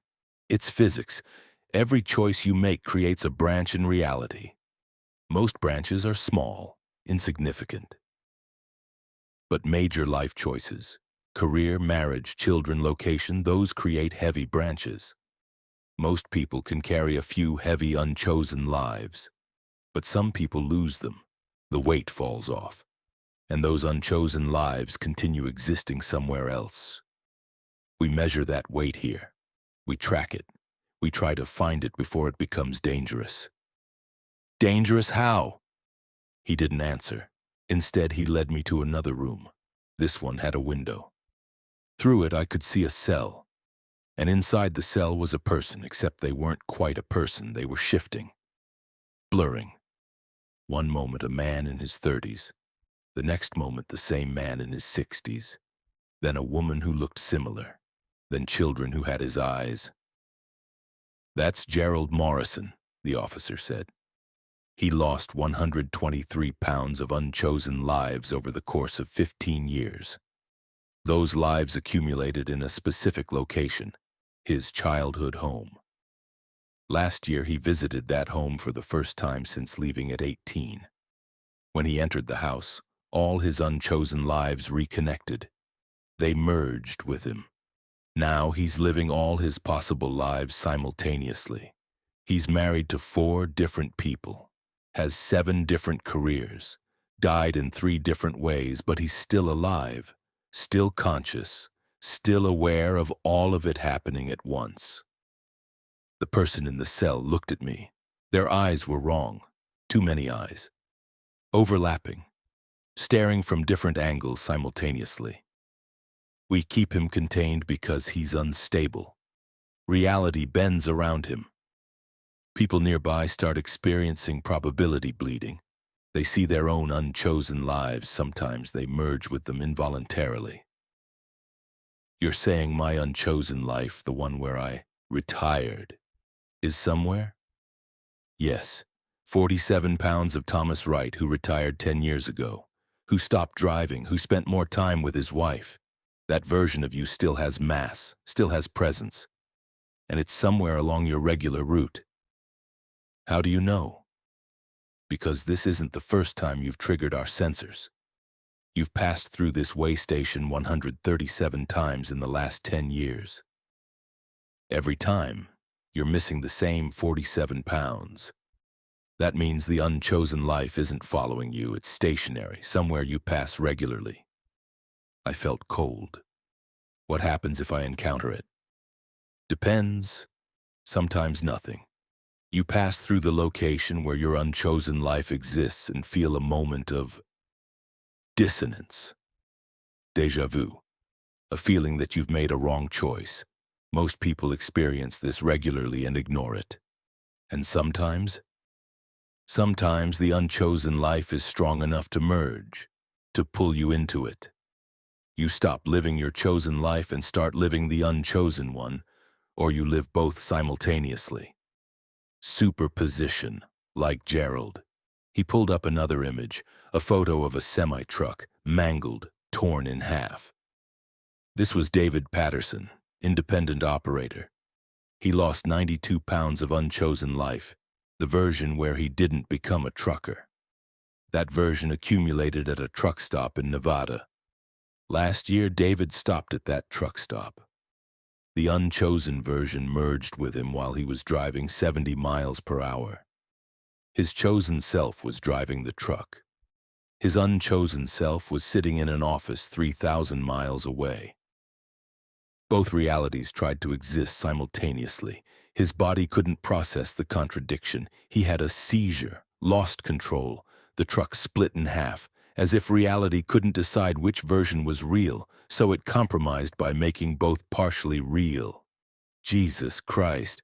It's physics. Every choice you make creates a branch in reality. Most branches are small, insignificant. But major life choices, career, marriage, children, location, those create heavy branches. Most people can carry a few heavy, unchosen lives, but some people lose them. The weight falls off, and those unchosen lives continue existing somewhere else. We measure that weight here. We track it. We try to find it before it becomes dangerous. Dangerous how? He didn't answer. Instead, he led me to another room. This one had a window. Through it, I could see a cell. And inside the cell was a person, except they weren't quite a person. They were shifting, blurring. One moment, a man in his 30s. The next moment, the same man in his 60s. Then a woman who looked similar. Then children who had his eyes. That's Gerald Morrison, the officer said. He lost 123 pounds of unchosen lives over the course of 15 years. Those lives accumulated in a specific location, his childhood home. Last year, he visited that home for the first time since leaving at 18. When he entered the house, all his unchosen lives reconnected. They merged with him. Now he's living all his possible lives simultaneously. He's married to 4 different people, has 7 different careers, died in 3 different ways, but he's still alive, still conscious, still aware of all of it happening at once. The person in the cell looked at me. Their eyes were wrong. Too many eyes. Overlapping. Staring from different angles simultaneously. We keep him contained because he's unstable. Reality bends around him. People nearby start experiencing probability bleeding. They see their own unchosen lives. Sometimes they merge with them involuntarily. You're saying my unchosen life, the one where I retired, is somewhere? Yes. 47 pounds of Thomas Wright, who retired 10 years ago, who stopped driving, who spent more time with his wife. That version of you still has mass, still has presence, and it's somewhere along your regular route. How do you know? Because this isn't the first time you've triggered our sensors. You've passed through this way station 137 times in the last 10 years. Every time, you're missing the same 47 pounds. That means the unchosen life isn't following you, it's stationary, somewhere you pass regularly. I felt cold. What happens if I encounter it? Depends. Sometimes nothing. You pass through the location where your unchosen life exists and feel a moment of dissonance. Déjà vu. A feeling that you've made a wrong choice. Most people experience this regularly and ignore it. And sometimes the unchosen life is strong enough to merge, to pull you into it. You stop living your chosen life and start living the unchosen one, or you live both simultaneously. Superposition, like Gerald. He pulled up another image, a photo of a semi-truck, mangled, torn in half. This was David Patterson, independent operator. He lost 92 pounds of unchosen life, the version where he didn't become a trucker. That version accumulated at a truck stop in Nevada. Last year, David stopped at that truck stop. The unchosen version merged with him while he was driving 70 miles per hour. His chosen self was driving the truck. His unchosen self was sitting in an office 3,000 miles away. Both realities tried to exist simultaneously. His body couldn't process the contradiction. He had a seizure, lost control. The truck split in half, as if reality couldn't decide which version was real, so it compromised by making both partially real. Jesus Christ.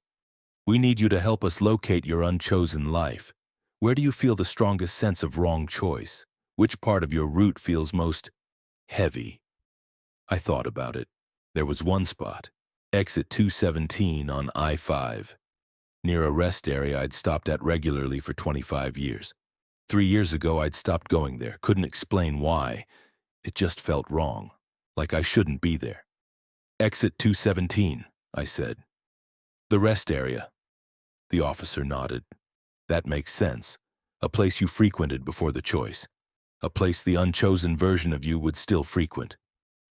We need you to help us locate your unchosen life. Where do you feel the strongest sense of wrong choice? Which part of your route feels most heavy? I thought about it. There was one spot, exit 217 on I-5, near a rest area I'd stopped at regularly for 25 years. 3 years ago, I'd stopped going there, couldn't explain why. It just felt wrong, like I shouldn't be there. Exit 217, I said. The rest area. The officer nodded. That makes sense. A place you frequented before the choice. A place the unchosen version of you would still frequent.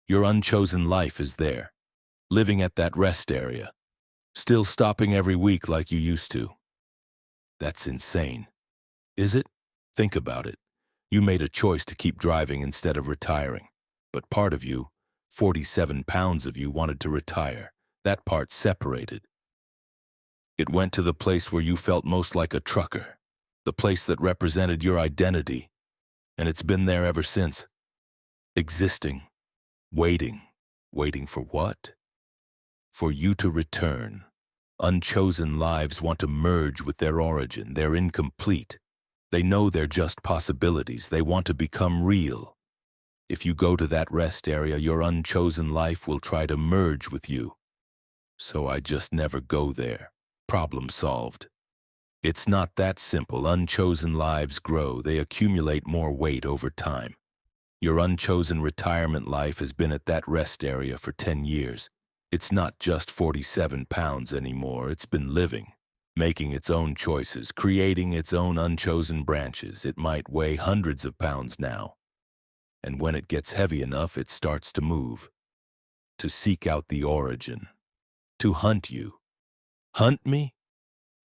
Your unchosen life is there, living at that rest area, still stopping every week like you used to. That's insane. Is it? Think about it. You made a choice to keep driving instead of retiring. But part of you, 47 pounds of you, wanted to retire. That part separated. It went to the place where you felt most like a trucker, the place that represented your identity, and it's been there ever since. Existing. Waiting. Waiting for what? For you to return. Unchosen lives want to merge with their origin. They're incomplete. They know they're just possibilities. They want to become real. If you go to that rest area, your unchosen life will try to merge with you. So I just never go there. Problem solved. It's not that simple. Unchosen lives grow. They accumulate more weight over time. Your unchosen retirement life has been at that rest area for 10 years. It's not just 47 pounds anymore. It's been living, making its own choices, creating its own unchosen branches. It might weigh hundreds of pounds now. And when it gets heavy enough, it starts to move, to seek out the origin, to hunt you. Hunt me?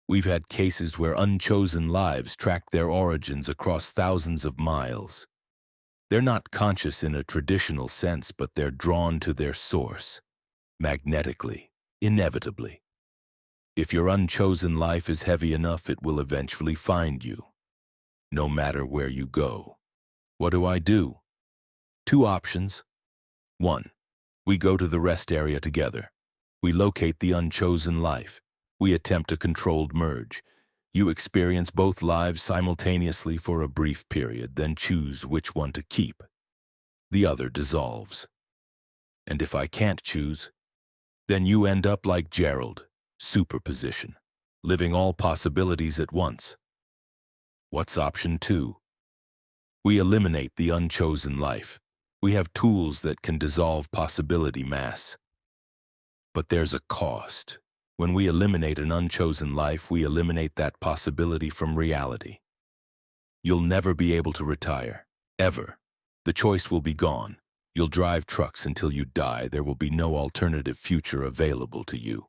We've had cases where unchosen lives tracked their origins across thousands of miles. They're not conscious in a traditional sense, but they're drawn to their source, magnetically, inevitably. If your unchosen life is heavy enough, it will eventually find you, no matter where you go. What do? 2 options. 1. We go to the rest area together. We locate the unchosen life. We attempt a controlled merge. You experience both lives simultaneously for a brief period, then choose which one to keep. The other dissolves. And if I can't choose, then you end up like Gerald, superposition, living all possibilities at once. What's option 2? We eliminate the unchosen life. We have tools that can dissolve possibility mass. But there's a cost. When we eliminate an unchosen life, we eliminate that possibility from reality. You'll never be able to retire, ever. The choice will be gone. You'll drive trucks until you die. There will be no alternative future available to you.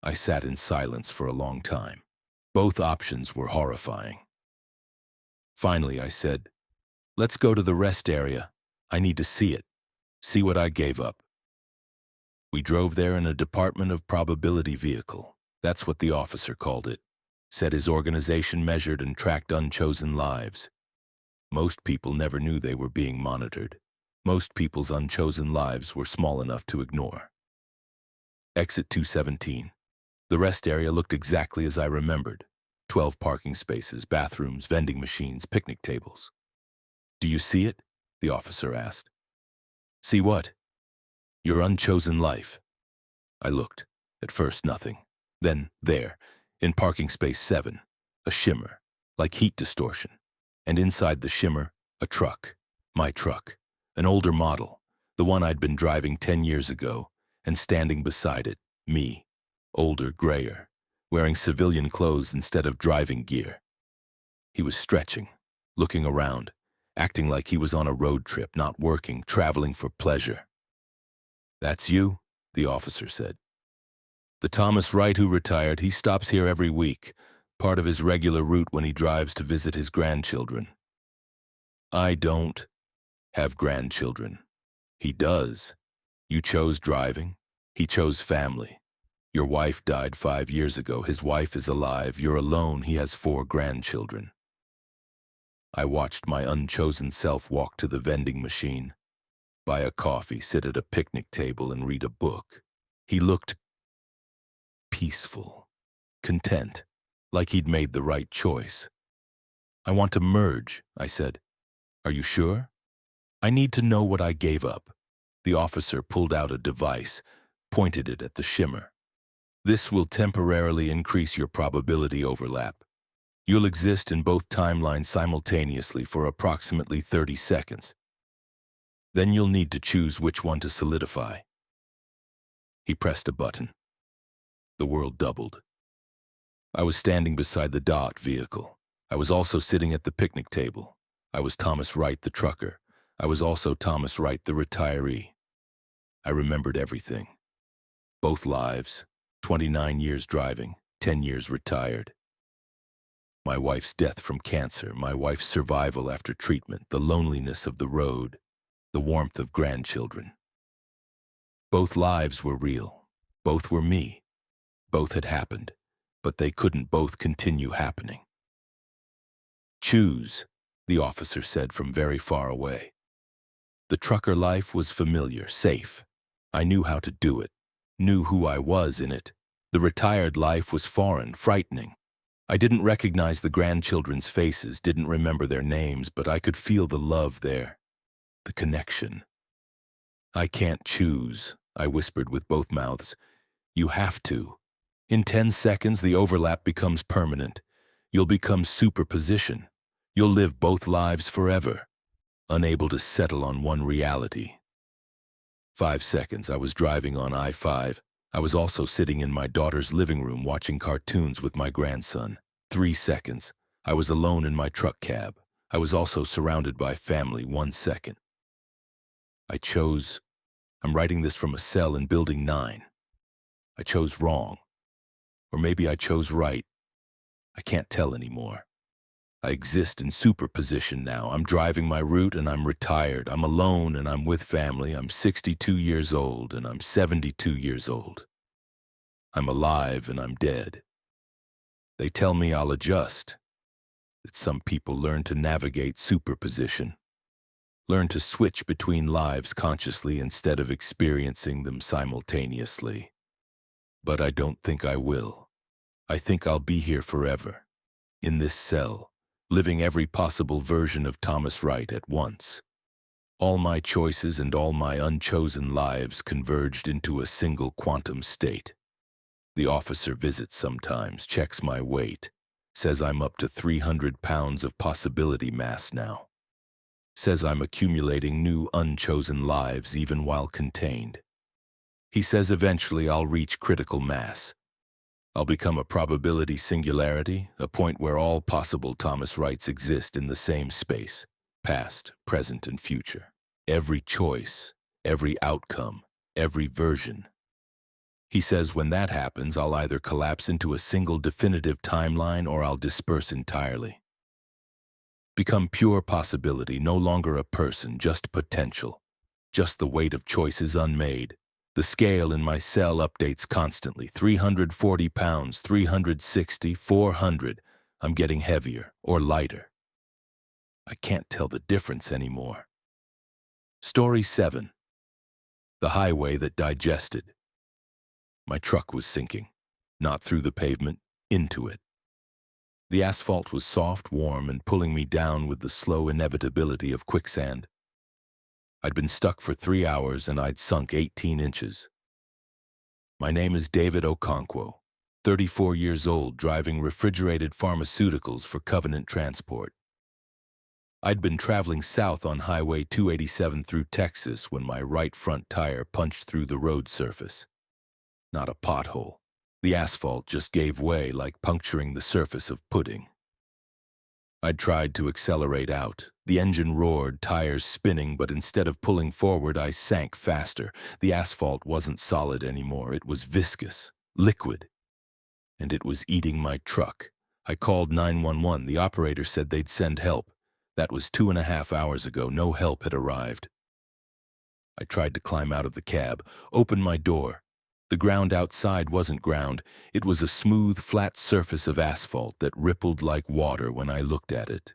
I sat in silence for a long time. Both options were horrifying. Finally, I said, "Let's go to the rest area. I need to see it. See what I gave up." We drove there in a Department of Probability vehicle. That's what the officer called it. Said his organization measured and tracked unchosen lives. Most people never knew they were being monitored. Most people's unchosen lives were small enough to ignore. Exit 217. The rest area looked exactly as I remembered. 12 parking spaces, bathrooms, vending machines, picnic tables. "Do you see it?" the officer asked. "See what?" "Your unchosen life." I looked. At first, nothing. Then, there, in parking space 7, a shimmer, like heat distortion. And inside the shimmer, a truck. My truck. An older model. The one I'd been driving 10 years ago. And standing beside it, me. Older, grayer. Wearing civilian clothes instead of driving gear. He was stretching, looking around, acting like he was on a road trip, not working, traveling for pleasure. "That's you," the officer said. "The Thomas Wright who retired, he stops here every week, part of his regular route when he drives to visit his grandchildren." I don't have grandchildren. He does. You chose driving. He chose family. Your wife died 5 years ago. His wife is alive. You're alone. He has 4 grandchildren. I watched my unchosen self walk to the vending machine, buy a coffee, sit at a picnic table, and read a book. He looked peaceful, content, like he'd made the right choice. I want to merge, I said. Are you sure? I need to know what I gave up. The officer pulled out a device, pointed it at the shimmer. This will temporarily increase your probability overlap. You'll exist in both timelines simultaneously for approximately 30 seconds. Then you'll need to choose which one to solidify. He pressed a button. The world doubled. I was standing beside the DOT vehicle. I was also sitting at the picnic table. I was Thomas Wright, the trucker. I was also Thomas Wright, the retiree. I remembered everything. Both lives, 29 years driving, 10 years retired. My wife's death from cancer, my wife's survival after treatment, the loneliness of the road, the warmth of grandchildren. Both lives were real. Both were me. Both had happened, but they couldn't both continue happening. Choose, the officer said from very far away. The trucker life was familiar, safe. I knew how to do it, knew who I was in it. The retired life was foreign, frightening. I didn't recognize the grandchildren's faces, didn't remember their names, but I could feel the love there, the connection. I can't choose, I whispered with both mouths. You have to. In 10 seconds, the overlap becomes permanent. You'll become superposition. You'll live both lives forever, unable to settle on one reality. 5 seconds, I was driving on I-5. I was also sitting in my daughter's living room watching cartoons with my grandson. 3 seconds, I was alone in my truck cab. I was also surrounded by family. 1 second. I chose. I'm writing this from a cell in Building 9. I chose wrong. Or maybe I chose right. I can't tell anymore. I exist in superposition now. I'm driving my route and I'm retired. I'm alone and I'm with family. I'm 62 years old and I'm 72 years old. I'm alive and I'm dead. They tell me I'll adjust, that some people learn to navigate superposition, learn to switch between lives consciously instead of experiencing them simultaneously. But I don't think I will. I think I'll be here forever, in this cell, living every possible version of Thomas Wright at once. All my choices and all my unchosen lives converged into a single quantum state. The officer visits sometimes, checks my weight, says I'm up to 300 pounds of possibility mass now. Says I'm accumulating new unchosen lives even while contained. He says eventually I'll reach critical mass. I'll become a probability singularity, a point where all possible Thomas Wrights exist in the same space, past, present, and future. Every choice, every outcome, every version. He says when that happens, I'll either collapse into a single definitive timeline or I'll disperse entirely. Become pure possibility, no longer a person, just potential, just the weight of choices unmade. The scale in my cell updates constantly. 340 pounds, 360, 400. I'm getting heavier or lighter. I can't tell the difference anymore. Story 7. The highway that digested. My truck was sinking, not through the pavement, into it. The asphalt was soft, warm, and pulling me down with the slow inevitability of quicksand. I'd been stuck for 3 hours and I'd sunk 18 inches. My name is David Okonkwo, 34 years old, driving refrigerated pharmaceuticals for Covenant Transport. I'd been traveling south on Highway 287 through Texas when my right front tire punched through the road surface. Not a pothole. The asphalt just gave way like puncturing the surface of pudding. I'd tried to accelerate out. The engine roared, tires spinning, but instead of pulling forward, I sank faster. The asphalt wasn't solid anymore. It was viscous, liquid, and it was eating my truck. I called 911. The operator said they'd send help, That was 2.5 hours ago. No help had arrived. I tried to climb out of the cab, opened my door. The ground outside wasn't ground. It was a smooth, flat surface of asphalt that rippled like water when I looked at it.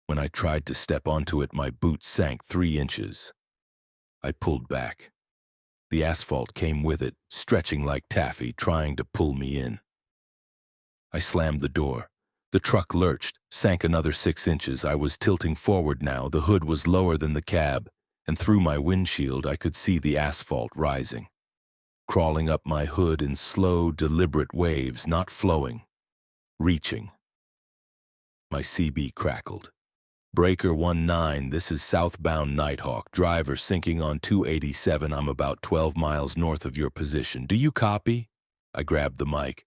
When I tried to step onto it, my boot sank 3 inches. I pulled back. The asphalt came with it, stretching like taffy, trying to pull me in. I slammed the door. The truck lurched, sank another 6 inches. I was tilting forward now. The hood was lower than the cab, and through my windshield I could see the asphalt rising, crawling up my hood in slow, deliberate waves, not flowing, reaching. My CB crackled. Breaker 19, this is southbound Nighthawk. Driver sinking on 287. I'm about 12 miles north of your position. Do you copy? I grabbed the mic.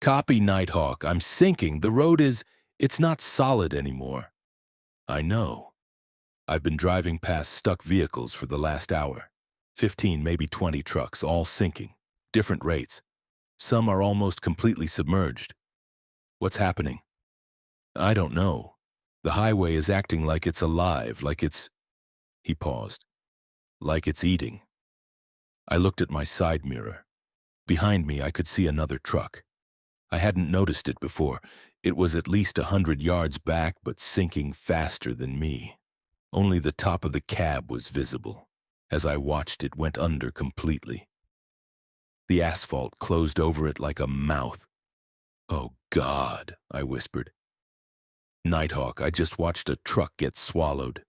Copy, Nighthawk. I'm sinking. The road it's not solid anymore. I know. I've been driving past stuck vehicles for the last hour. 15, maybe 20 trucks, all sinking. Different rates. Some are almost completely submerged. What's happening? I don't know. The highway is acting like it's alive, like it's... He paused. Like it's eating. I looked at my side mirror. Behind me, I could see another truck. I hadn't noticed it before. It was at least 100 yards back, but sinking faster than me. Only the top of the cab was visible. As I watched, it went under completely. The asphalt closed over it like a mouth. Oh, God, I whispered. Nighthawk, I just watched a truck get swallowed.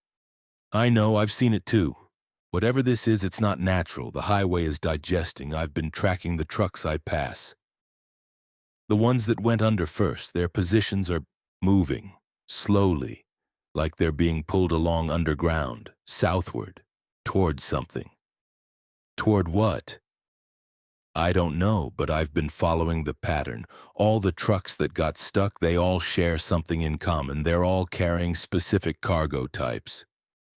I know, I've seen it too. Whatever this is, it's not natural. The highway is digesting. I've been tracking the trucks I pass. The ones that went under first, their positions are moving, slowly, like they're being pulled along underground, southward, toward something. Toward what? I don't know, but I've been following the pattern. All the trucks that got stuck, they all share something in common. They're all carrying specific cargo types.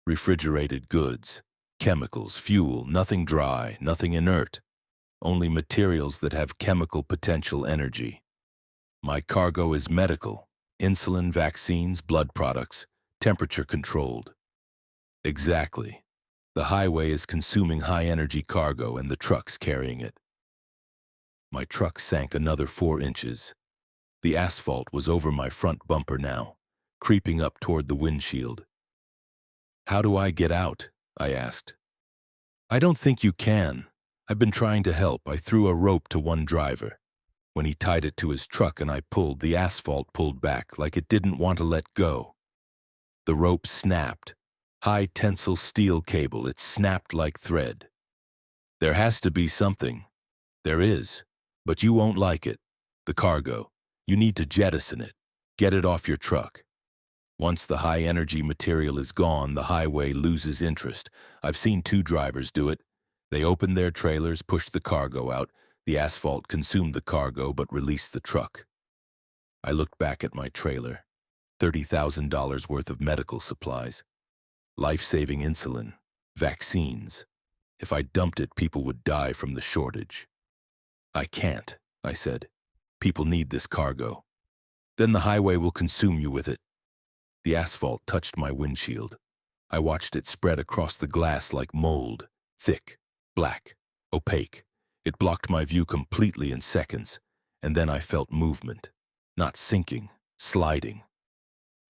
Refrigerated goods, chemicals, fuel, nothing dry, nothing inert. Only materials that have chemical potential energy. My cargo is medical, insulin, vaccines, blood products, temperature controlled. Exactly. The highway is consuming high-energy cargo and the trucks carrying it. My truck sank another 4 inches. The asphalt was over my front bumper now, creeping up toward the windshield. How do I get out? I asked. I don't think you can. I've been trying to help. I threw a rope to one driver. When he tied it to his truck and I pulled, the asphalt pulled back like it didn't want to let go. The rope snapped. High tensile steel cable, it snapped like thread. There has to be something. There is. But you won't like it. The cargo. You need to jettison it. Get it off your truck. Once the high-energy material is gone, the highway loses interest. I've seen 2 drivers do it. They opened their trailers, pushed the cargo out. The asphalt consumed the cargo but released the truck. I looked back at my trailer. $30,000 worth of medical supplies. Life-saving insulin. Vaccines. If I dumped it, people would die from the shortage. I can't, I said. People need this cargo. Then the highway will consume you with it. The asphalt touched my windshield. I watched it spread across the glass like mold, thick, black, opaque. It blocked my view completely in seconds, and then I felt movement. Not sinking, sliding.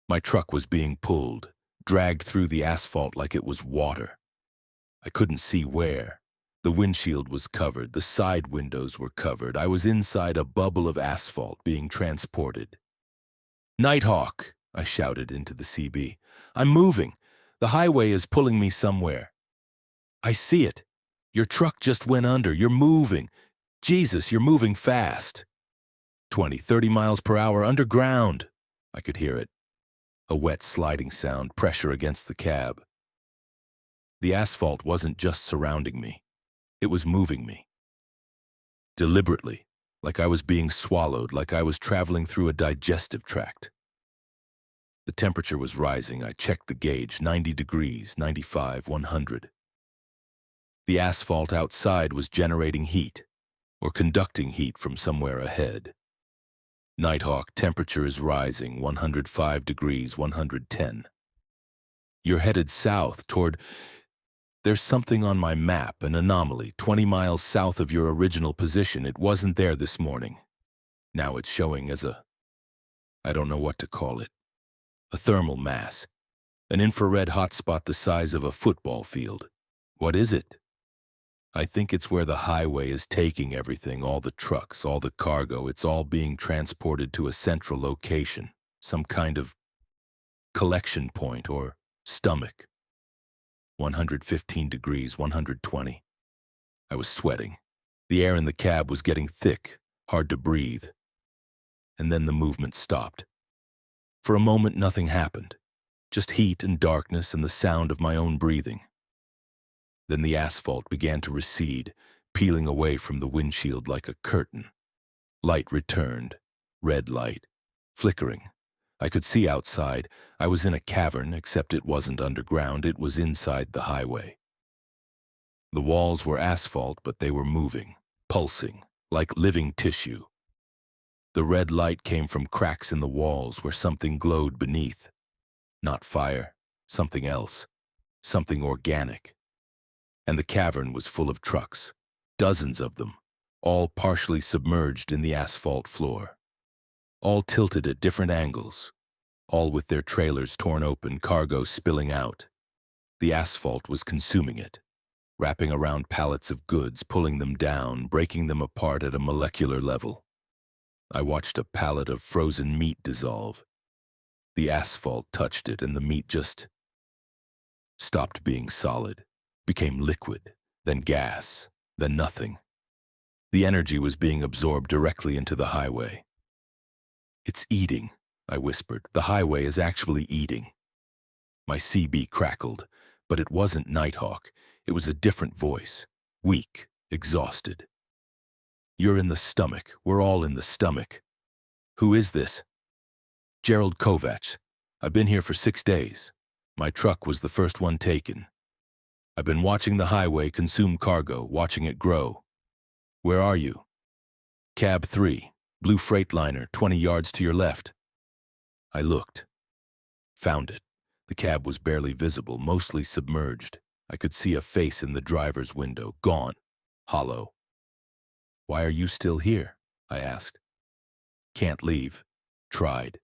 My truck was being pulled, dragged through the asphalt like it was water. I couldn't see where. The windshield was covered, the side windows were covered. I was inside a bubble of asphalt being transported. Nighthawk, I shouted into the CB. I'm moving. The highway is pulling me somewhere. I see it. Your truck just went under. You're moving. Jesus, you're moving fast. 20, 30 miles per hour underground. I could hear it. A wet sliding sound, pressure against the cab. The asphalt wasn't just surrounding me. It was moving me. Deliberately, like I was being swallowed, like I was traveling through a digestive tract. The temperature was rising. I checked the gauge, 90 degrees, 95, 100. The asphalt outside was generating heat, or conducting heat from somewhere ahead. Nighthawk, temperature is rising, 105 degrees, 110. You're headed south toward... There's something on my map, an anomaly, 20 miles south of your original position. It wasn't there this morning. Now it's showing as I don't know what to call it. A thermal mass. An infrared hotspot the size of a football field. What is it? I think it's where the highway is taking everything, all the trucks, all the cargo. It's all being transported to a central location, some kind of collection point or stomach. 115 degrees, 120. I was sweating. The air in the cab was getting thick, hard to breathe. And then the movement stopped. For a moment, nothing happened. Just heat and darkness and the sound of my own breathing. Then the asphalt began to recede, peeling away from the windshield like a curtain. Light returned, red light, flickering. I could see outside. I was in a cavern, except it wasn't underground, it was inside the highway. The walls were asphalt, but they were moving, pulsing, like living tissue. The red light came from cracks in the walls where something glowed beneath. Not fire, something else, something organic. And the cavern was full of trucks, dozens of them, all partially submerged in the asphalt floor. All tilted at different angles, all with their trailers torn open, cargo spilling out. The asphalt was consuming it, wrapping around pallets of goods, pulling them down, breaking them apart at a molecular level. I watched a pallet of frozen meat dissolve. The asphalt touched it, and the meat just stopped being solid, became liquid, then gas, then nothing. The energy was being absorbed directly into the highway. "It's eating," I whispered. "The highway is actually eating." My CB crackled, but it wasn't Nighthawk. It was a different voice, weak, exhausted. "You're in the stomach. We're all in the stomach." "Who is this?" "Gerald Kovacs. I've been here for 6 days. My truck was the first one taken. I've been watching the highway consume cargo, watching it grow." "Where are you?" "Cab 3, blue Freightliner, 20 yards to your left." I looked. Found it. The cab was barely visible, mostly submerged. I could see a face in the driver's window, gone, hollow. "Why are you still here?" I asked. "Can't leave." "Tried.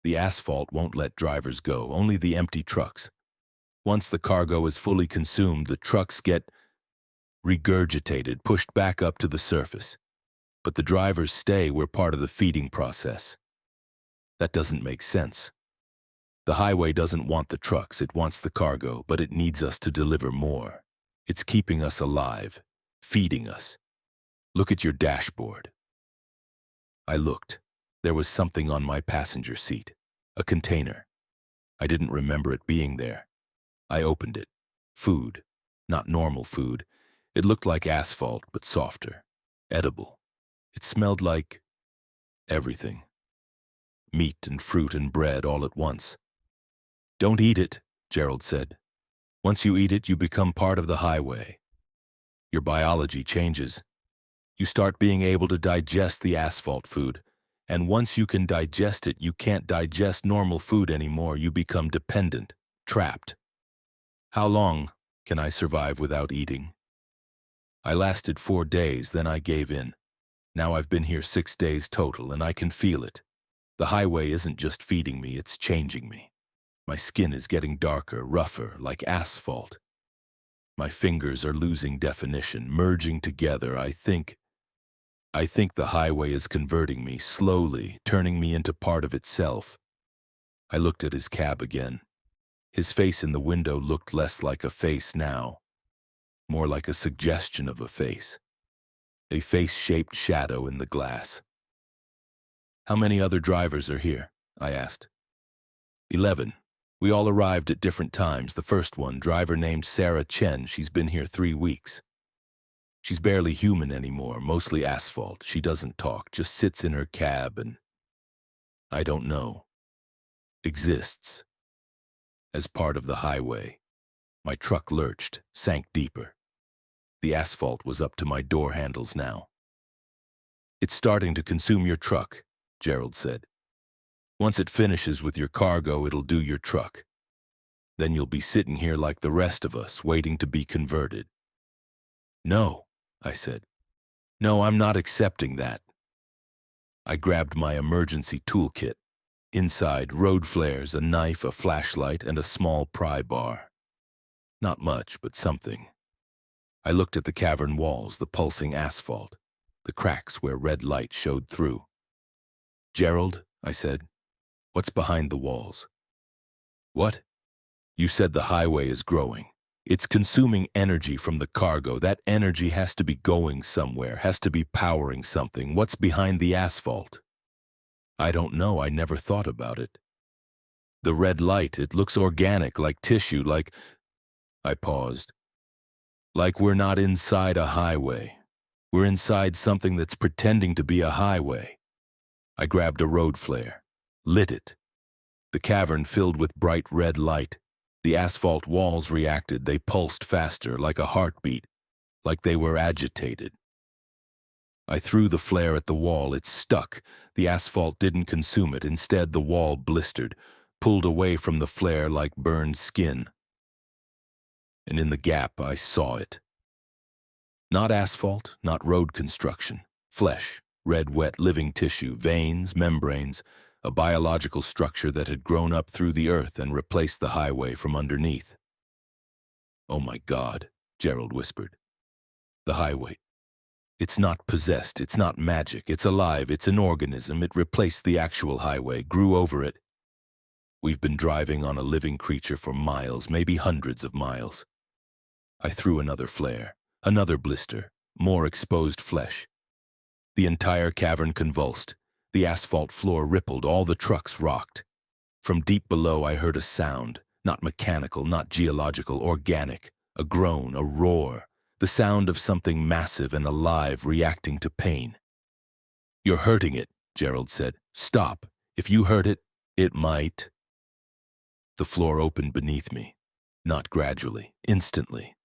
The asphalt won't let drivers go, only the empty trucks. Once the cargo is fully consumed, the trucks get regurgitated, pushed back up to the surface. But the drivers stay. We're part of the feeding process." "That doesn't make sense." "The highway doesn't want the trucks, it wants the cargo, but it needs us to deliver more. It's keeping us alive, feeding us. Look at your dashboard." I looked. There was something on my passenger seat, a container. I didn't remember it being there. I opened it. Food. Not normal food. It looked like asphalt, but softer. Edible. It smelled like everything. Meat and fruit and bread all at once. "Don't eat it," Gerald said. "Once you eat it, you become part of the highway. Your biology changes. You start being able to digest the asphalt food. And once you can digest it, you can't digest normal food anymore. You become dependent, trapped." "How long can I survive without eating?" "I lasted 4 days, then I gave in. Now I've been here 6 days total, and I can feel it. The highway isn't just feeding me, it's changing me. My skin is getting darker, rougher, like asphalt. My fingers are losing definition, merging together. I think the highway is converting me, slowly, turning me into part of itself." I looked at his cab again. His face in the window looked less like a face now, more like a suggestion of a face. A face-shaped shadow in the glass. "How many other drivers are here?" I asked. 11. We all arrived at different times. The first one, driver named Sarah Chen, she's been here 3 weeks. She's barely human anymore, mostly asphalt. She doesn't talk, just sits in her cab and, I don't know, exists. As part of the highway, my truck lurched, sank deeper. The asphalt was up to my door handles now. "It's starting to consume your truck. Gerald said. Once it finishes with your cargo, it'll do your truck. Then you'll be sitting here like the rest of us, waiting to be converted. No, I said. No, I'm not accepting that. I grabbed my emergency toolkit. Inside, road flares, a knife, a flashlight, and a small pry bar. Not much, but something. I looked at the cavern walls, the pulsing asphalt, the cracks where red light showed through. Gerald, I said, what's behind the walls? What? You said the highway is growing. It's consuming energy from the cargo. That energy has to be going somewhere, has to be powering something. What's behind the asphalt? I don't know. I never thought about it. The red light, it looks organic, like tissue, like... I paused. Like we're not inside a highway. We're inside something that's pretending to be a highway. I grabbed a road flare, lit it. The cavern filled with bright red light. The asphalt walls reacted. They pulsed faster, like a heartbeat, like they were agitated. I threw the flare at the wall. It stuck. The asphalt didn't consume it. Instead, the wall blistered, pulled away from the flare like burned skin. And in the gap, I saw it. Not asphalt, not road construction. Flesh, red, wet, living tissue, veins, membranes, a biological structure that had grown up through the earth and replaced the highway from underneath. Oh my God, Gerald whispered. The highway. It's not possessed, it's not magic, it's alive, it's an organism. It replaced the actual highway, grew over it. We've been driving on a living creature for miles, maybe hundreds of miles. I threw another flare, another blister, more exposed flesh. The entire cavern convulsed. The asphalt floor rippled, all the trucks rocked. From deep below I heard a sound, not mechanical, not geological, organic, a groan, a roar. The sound of something massive and alive reacting to pain. You're hurting it, Gerald said. Stop. If you hurt it, it might. The floor opened beneath me. Not gradually, instantly.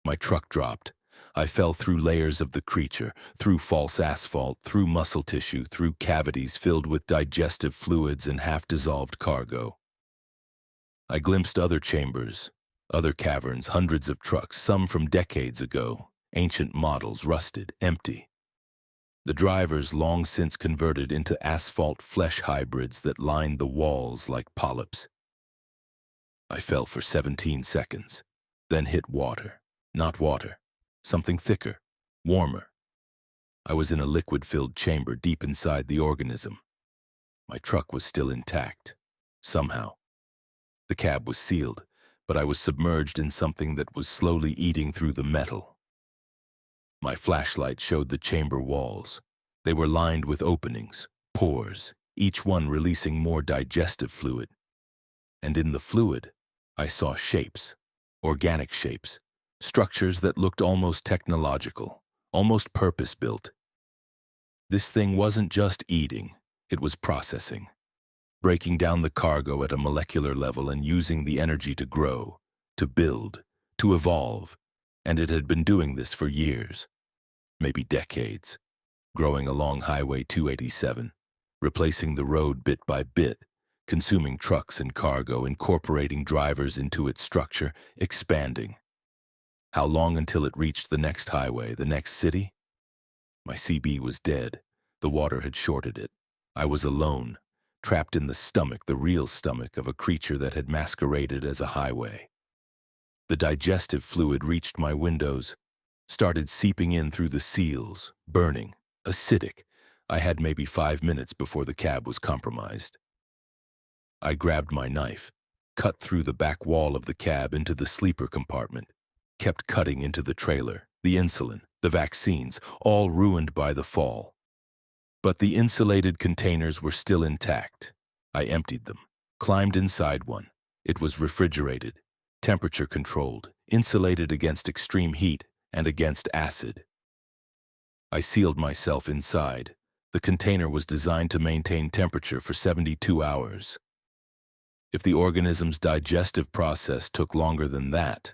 My truck dropped. I fell through layers of the creature, through false asphalt, through muscle tissue, through cavities filled with digestive fluids and half-dissolved cargo. I glimpsed other chambers, other caverns, hundreds of trucks, some from decades ago, ancient models, rusted, empty. The drivers long since converted into asphalt flesh hybrids that lined the walls like polyps. I fell for 17 seconds, then hit water. Not water, something thicker, warmer. I was in a liquid-filled chamber deep inside the organism. My truck was still intact, somehow. The cab was sealed, but I was submerged in something that was slowly eating through the metal. My flashlight showed the chamber walls. They were lined with openings, pores, each one releasing more digestive fluid. And in the fluid, I saw shapes, organic shapes, structures that looked almost technological, almost purpose-built. This thing wasn't just eating, it was processing, breaking down the cargo at a molecular level and using the energy to grow, to build, to evolve, and it had been doing this for years, maybe decades, growing along Highway 287, replacing the road bit by bit, consuming trucks and cargo, incorporating drivers into its structure, expanding. How long until it reached the next highway, the next city? My CB was dead. The water had shorted it. I was alone, trapped in the stomach, the real stomach of a creature that had masqueraded as a highway. The digestive fluid reached my windows, started seeping in through the seals, burning, acidic. I had maybe 5 minutes before the cab was compromised. I grabbed my knife, cut through the back wall of the cab into the sleeper compartment, kept cutting into the trailer, the insulin, the vaccines, all ruined by the fall. But the insulated containers were still intact. I emptied them, climbed inside one. It was refrigerated, temperature controlled, insulated against extreme heat and against acid. I sealed myself inside. The container was designed to maintain temperature for 72 hours. If the organism's digestive process took longer than that,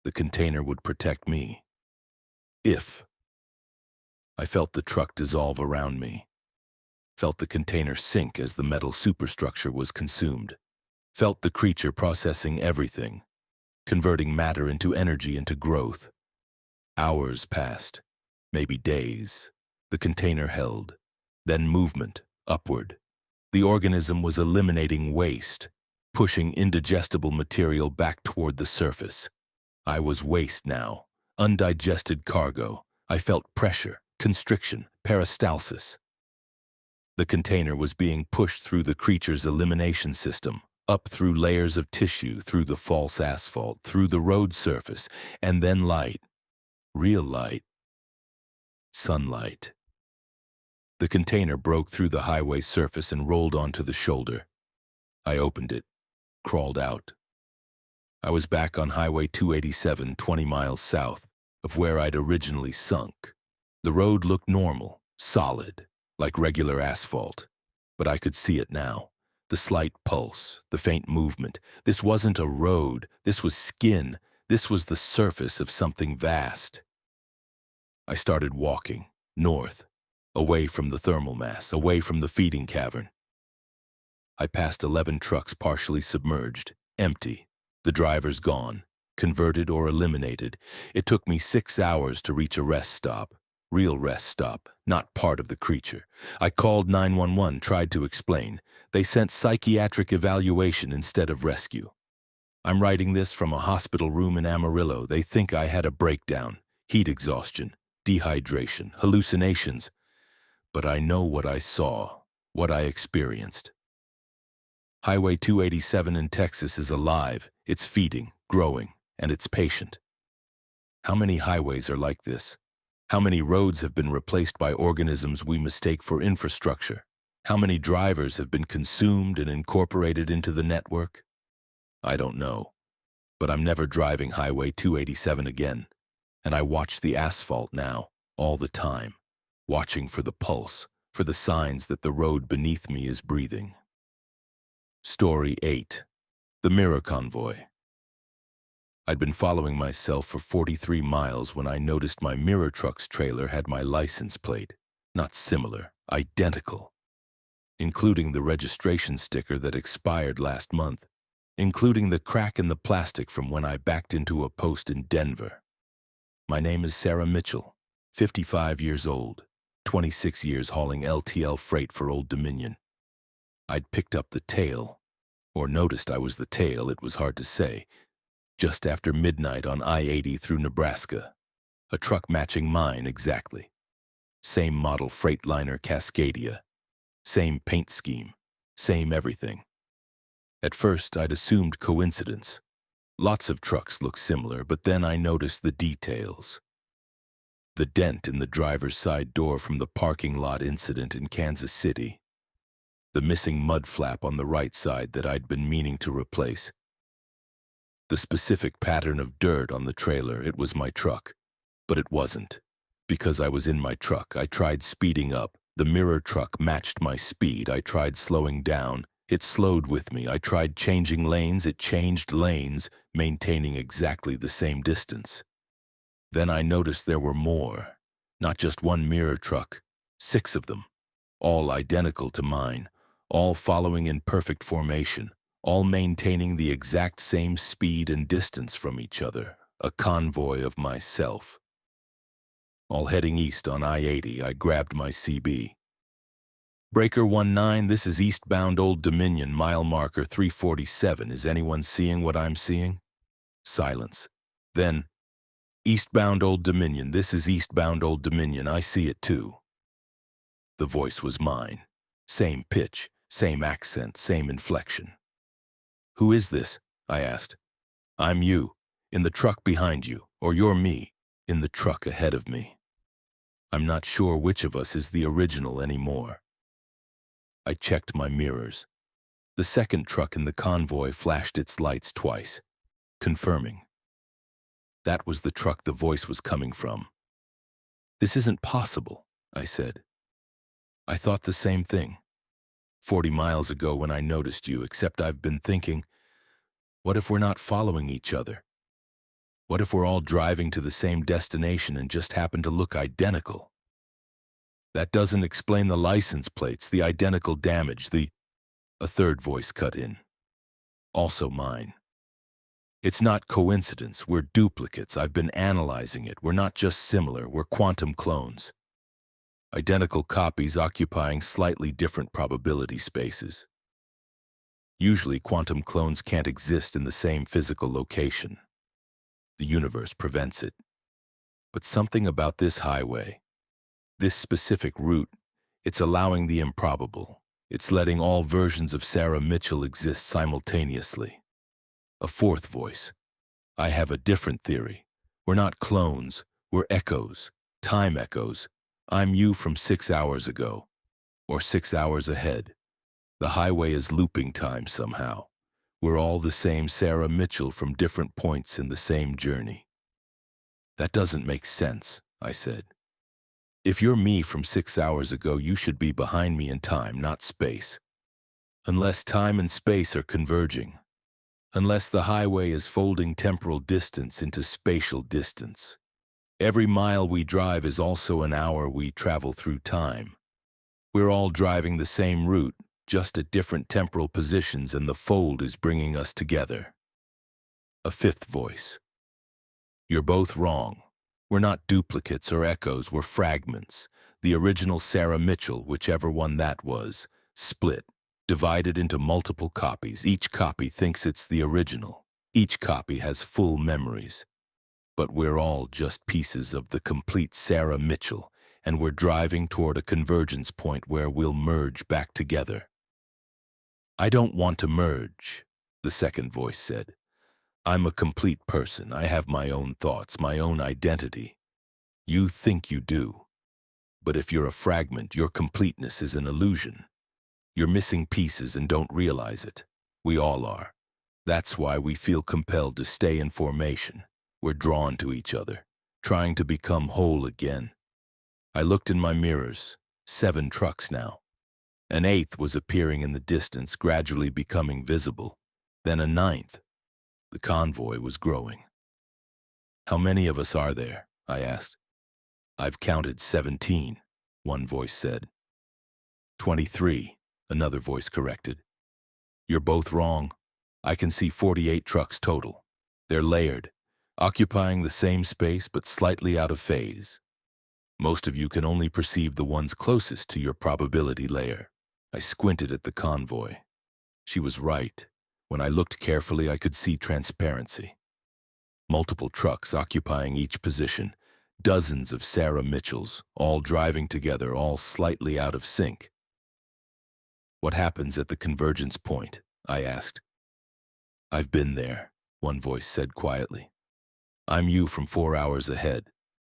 the container would protect me. If. I felt the truck dissolve around me. felt the container sink as the metal superstructure was consumed, felt the creature processing everything, converting matter into energy into growth. Hours passed, maybe days. The container held. Then movement, upward. The organism was eliminating waste, pushing indigestible material back toward the surface. I was waste now, undigested cargo. I felt pressure, constriction, peristalsis. The container was being pushed through the creature's elimination system, up through layers of tissue, through the false asphalt, through the road surface, and then light. Real light. Sunlight. The container broke through the highway surface and rolled onto the shoulder. I opened it, crawled out. I was back on Highway 287, 20 miles south of where I'd originally sunk. The road looked normal, solid, like regular asphalt, but I could see it now. The slight pulse, the faint movement. This wasn't a road, this was skin. This was the surface of something vast. I started walking, north, away from the thermal mass, away from the feeding cavern. I passed 11 trucks partially submerged, empty, the drivers gone, converted or eliminated. It took me 6 hours to reach a rest stop, real rest stop, not part of the creature. I called 911, tried to explain. They sent psychiatric evaluation instead of rescue. I'm writing this from a hospital room in Amarillo. They think I had a breakdown, heat exhaustion, dehydration, hallucinations. But I know what I saw, what I experienced. Highway 287 in Texas is alive, it's feeding, growing, and it's patient. How many highways are like this? How many roads have been replaced by organisms we mistake for infrastructure? How many drivers have been consumed and incorporated into the network? I don't know, but I'm never driving Highway 287 again. And I watch the asphalt now, all the time, watching for the pulse, for the signs that the road beneath me is breathing. Story 8. The Mirror Convoy. I'd been following myself for 43 miles when I noticed my mirror truck's trailer had my license plate. Not similar, identical. Including the registration sticker that expired last month. Including the crack in the plastic from when I backed into a post in Denver. My name is Sarah Mitchell, 55 years old, 26 years hauling LTL freight for Old Dominion. I'd picked up the tail, or noticed I was the tail, it was hard to say, just after midnight on I-80 through Nebraska. A truck matching mine exactly. Same model Freightliner Cascadia. Same paint scheme. Same everything. At first, I'd assumed coincidence. Lots of trucks look similar, but then I noticed the details. The dent in the driver's side door from the parking lot incident in Kansas City. The missing mud flap on the right side that I'd been meaning to replace. The specific pattern of dirt on the trailer, it was my truck. But it wasn't. Because I was in my truck, I tried speeding up. The mirror truck matched my speed. I tried slowing down. It slowed with me. I tried changing lanes. It changed lanes, maintaining exactly the same distance. Then I noticed there were more. Not just one mirror truck. 6 of them. All identical to mine. All following in perfect formation. All maintaining the exact same speed and distance from each other. A convoy of myself. All heading east on I-80, I grabbed my CB. Breaker 19, this is eastbound Old Dominion, mile marker 347. Is anyone seeing what I'm seeing? Silence. Then, eastbound Old Dominion, this is eastbound Old Dominion, I see it too. The voice was mine. Same pitch, same accent, same inflection. Who is this? I asked. I'm you, in the truck behind you, or you're me, in the truck ahead of me. I'm not sure which of us is the original anymore. I checked my mirrors. The second truck in the convoy flashed its lights twice, confirming. That was the truck the voice was coming from. This isn't possible, I said. I thought the same thing. 40 miles ago when I noticed you, except I've been thinking, what if we're not following each other? What if we're all driving to the same destination and just happen to look identical? That doesn't explain the license plates, the identical damage, A third voice cut in. Also mine. It's not coincidence, we're duplicates, I've been analyzing it, we're not just similar, we're quantum clones. Identical copies occupying slightly different probability spaces. Usually, quantum clones can't exist in the same physical location. The universe prevents it. But something about this highway, this specific route, it's allowing the improbable. It's letting all versions of Sarah Mitchell exist simultaneously. A fourth voice. I have a different theory. We're not clones, we're echoes, time echoes. I'm you from 6 hours ago, or 6 hours ahead. The highway is looping time somehow. We're all the same Sarah Mitchell from different points in the same journey. That doesn't make sense, I said. If you're me from 6 hours ago, you should be behind me in time, not space. Unless time and space are converging. Unless the highway is folding temporal distance into spatial distance. Every mile we drive is also an hour we travel through time. We're all driving the same route, just at different temporal positions, and the fold is bringing us together. A fifth voice. You're both wrong. We're not duplicates or echoes, we're fragments. The original Sarah Mitchell, whichever one that was, split, divided into multiple copies. Each copy thinks it's the original. Each copy has full memories. But we're all just pieces of the complete Sarah Mitchell, and we're driving toward a convergence point where we'll merge back together. I don't want to merge, the second voice said. I'm a complete person. I have my own thoughts, my own identity. You think you do. But if you're a fragment, your completeness is an illusion. You're missing pieces and don't realize it. We all are. That's why we feel compelled to stay in formation. We're drawn to each other, trying to become whole again. I looked in my mirrors. 7 trucks now. An 8th was appearing in the distance, gradually becoming visible. Then a 9th. The convoy was growing. How many of us are there? I asked. I've counted 17, one voice said. 23, another voice corrected. You're both wrong. I can see 48 trucks total. They're layered, occupying the same space but slightly out of phase. Most of you can only perceive the ones closest to your probability layer. I squinted at the convoy. She was right. When I looked carefully, I could see transparency. Multiple trucks occupying each position, dozens of Sarah Mitchells, all driving together, all slightly out of sync. What happens at the convergence point? I asked. I've been there, one voice said quietly. I'm you from 4 hours ahead.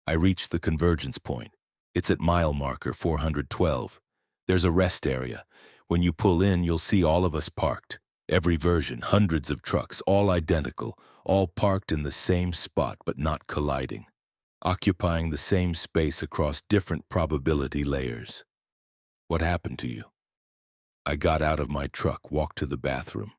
I reached the convergence point. It's at mile marker 412. There's a rest area. When you pull in, you'll see all of us parked. Every version, hundreds of trucks, all identical, all parked in the same spot but not colliding, occupying the same space across different probability layers. What happened to you? I got out of my truck, walked to the bathroom.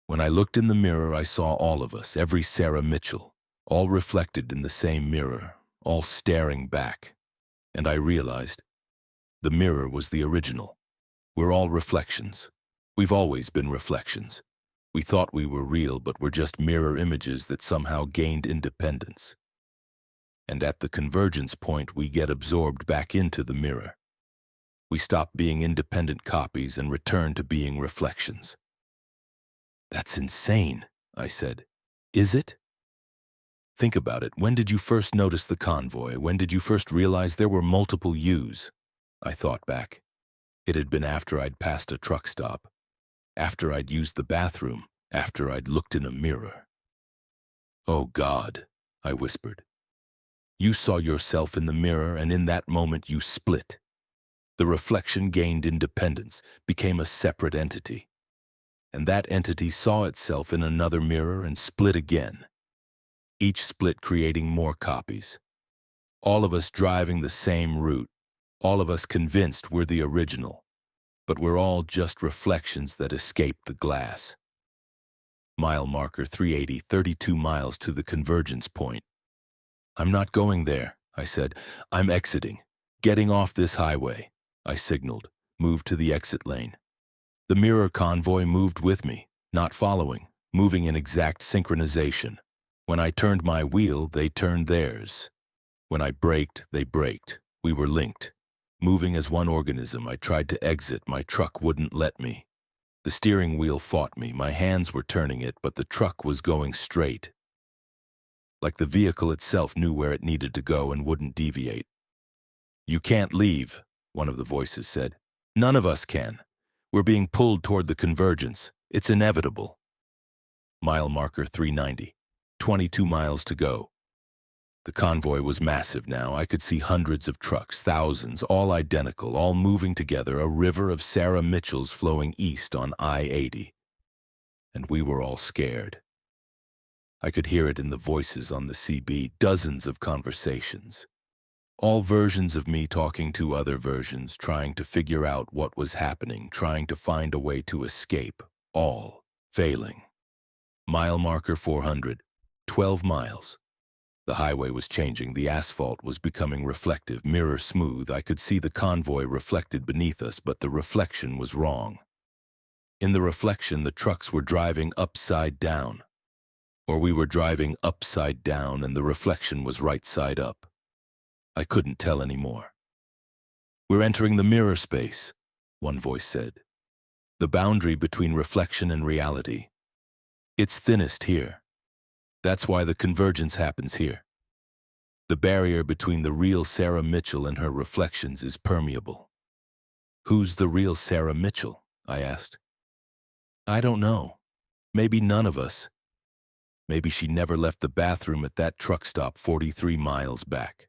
When I looked in the mirror, I saw all of us, every Sarah Mitchell, all reflected in the same mirror, all staring back. And I realized the mirror was the original. We're all reflections. We've always been reflections. We thought we were real, but we're just mirror images that somehow gained independence. And at the convergence point, we get absorbed back into the mirror. We stop being independent copies and return to being reflections. That's insane, I said. Is it? Think about it. When did you first notice the convoy? When did you first realize there were multiple yous? I thought back. It had been after I'd passed a truck stop, after I'd used the bathroom, after I'd looked in a mirror. Oh God, I whispered. You saw yourself in the mirror, and in that moment you split. The reflection gained independence, became a separate entity. And that entity saw itself in another mirror and split again. Each split creating more copies. All of us driving the same route. All of us convinced we're the original. But we're all just reflections that escape the glass. Mile marker 380, 32 miles to the convergence point. I'm not going there, I said. I'm exiting. Getting off this highway, I signaled, moved to the exit lane. The mirror convoy moved with me, not following, moving in exact synchronization. When I turned my wheel, they turned theirs. When I braked, they braked. We were linked. Moving as one organism, I tried to exit. My truck wouldn't let me. The steering wheel fought me. My hands were turning it, but the truck was going straight. Like the vehicle itself knew where it needed to go and wouldn't deviate. "You can't leave," one of the voices said. "None of us can. We're being pulled toward the convergence. It's inevitable." Mile marker 390. 22 miles to go. The convoy was massive now. I could see hundreds of trucks, thousands, all identical, all moving together, a river of Sarah Mitchells flowing east on I-80. And we were all scared. I could hear it in the voices on the CB, dozens of conversations. All versions of me talking to other versions, trying to figure out what was happening, trying to find a way to escape, all failing. Mile marker 400, 12 miles. The highway was changing, the asphalt was becoming reflective, mirror smooth. I could see the convoy reflected beneath us, but the reflection was wrong. In the reflection, the trucks were driving upside down. Or we were driving upside down and the reflection was right side up. I couldn't tell anymore. "We're entering the mirror space," one voice said. "The boundary between reflection and reality. It's thinnest here. That's why the convergence happens here. The barrier between the real Sarah Mitchell and her reflections is permeable." "Who's the real Sarah Mitchell?" I asked. "I don't know. Maybe none of us. Maybe she never left the bathroom at that truck stop 43 miles back.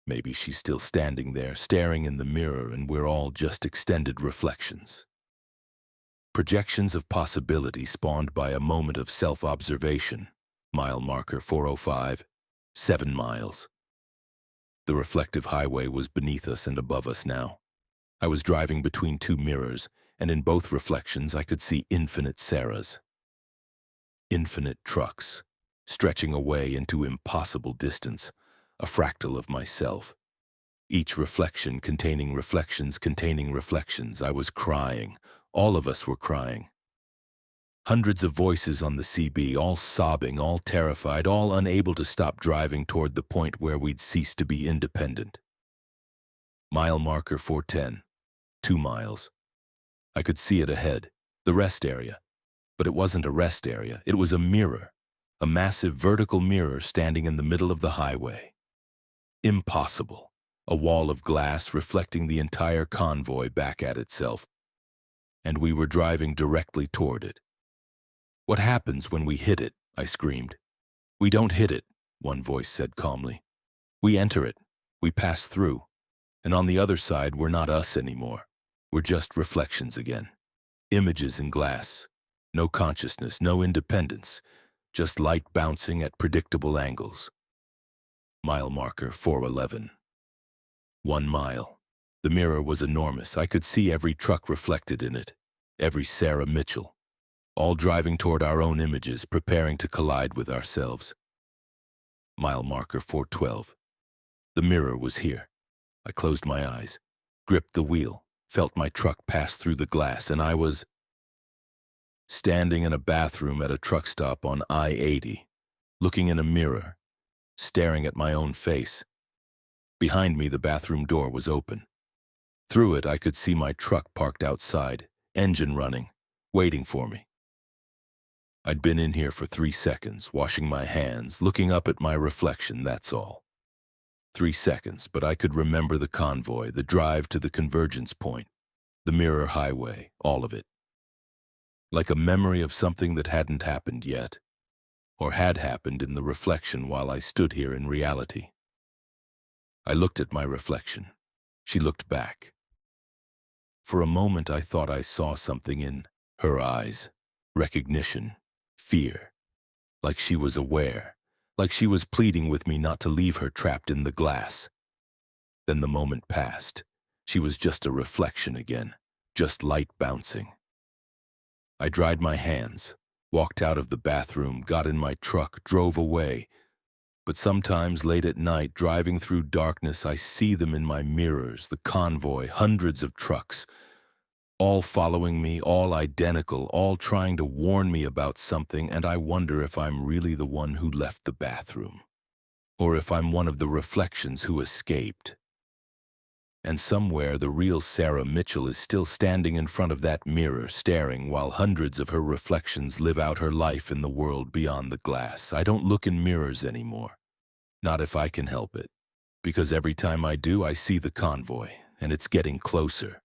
Maybe she's still standing there, staring in the mirror, and we're all just extended reflections. Projections of possibility spawned by a moment of self-observation. Mile marker 405, 7 miles. The reflective highway was beneath us and above us now. I was driving between two mirrors, and in both reflections I could see infinite Sarahs. Infinite trucks, stretching away into impossible distance, a fractal of myself. Each reflection containing reflections containing reflections. I was crying. All of us were crying. Hundreds of voices on the CB, all sobbing, all terrified, all unable to stop driving toward the point where we'd cease to be independent. Mile marker 410, 2 miles. I could see it ahead, the rest area. But it wasn't a rest area, it was a mirror, a massive vertical mirror standing in the middle of the highway. Impossible, a wall of glass reflecting the entire convoy back at itself. And we were driving directly toward it. "What happens when we hit it?" I screamed. "We don't hit it," one voice said calmly. "We enter it, we pass through, and on the other side we're not us anymore. We're just reflections again. Images in glass. No consciousness, no independence, just light bouncing at predictable angles." Mile marker 411. 1 mile. The mirror was enormous. I could see every truck reflected in it, every Sarah Mitchell. All driving toward our own images, preparing to collide with ourselves. Mile marker 412. The mirror was here. I closed my eyes, gripped the wheel, felt my truck pass through the glass, and I was standing in a bathroom at a truck stop on I-80, looking in a mirror, staring at my own face. Behind me, the bathroom door was open. Through it, I could see my truck parked outside, engine running, waiting for me. I'd been in here for 3 seconds, washing my hands, looking up at my reflection, that's all. 3 seconds, but I could remember the convoy, the drive to the convergence point, the mirror highway, all of it. Like a memory of something that hadn't happened yet, or had happened in the reflection while I stood here in reality. I looked at my reflection. She looked back. For a moment I thought I saw something in her eyes. Recognition. Fear. Like she was aware. Like she was pleading with me not to leave her trapped in the glass. Then the moment passed. She was just a reflection again. Just light bouncing. I dried my hands, walked out of the bathroom, got in my truck, drove away. But sometimes late at night, driving through darkness, I see them in my mirrors, the convoy, hundreds of trucks, all following me, all identical, all trying to warn me about something, and I wonder if I'm really the one who left the bathroom, or if I'm one of the reflections who escaped. And somewhere the real Sarah Mitchell is still standing in front of that mirror, staring while hundreds of her reflections live out her life in the world beyond the glass. I don't look in mirrors anymore. Not if I can help it. Because every time I do, I see the convoy, and it's getting closer.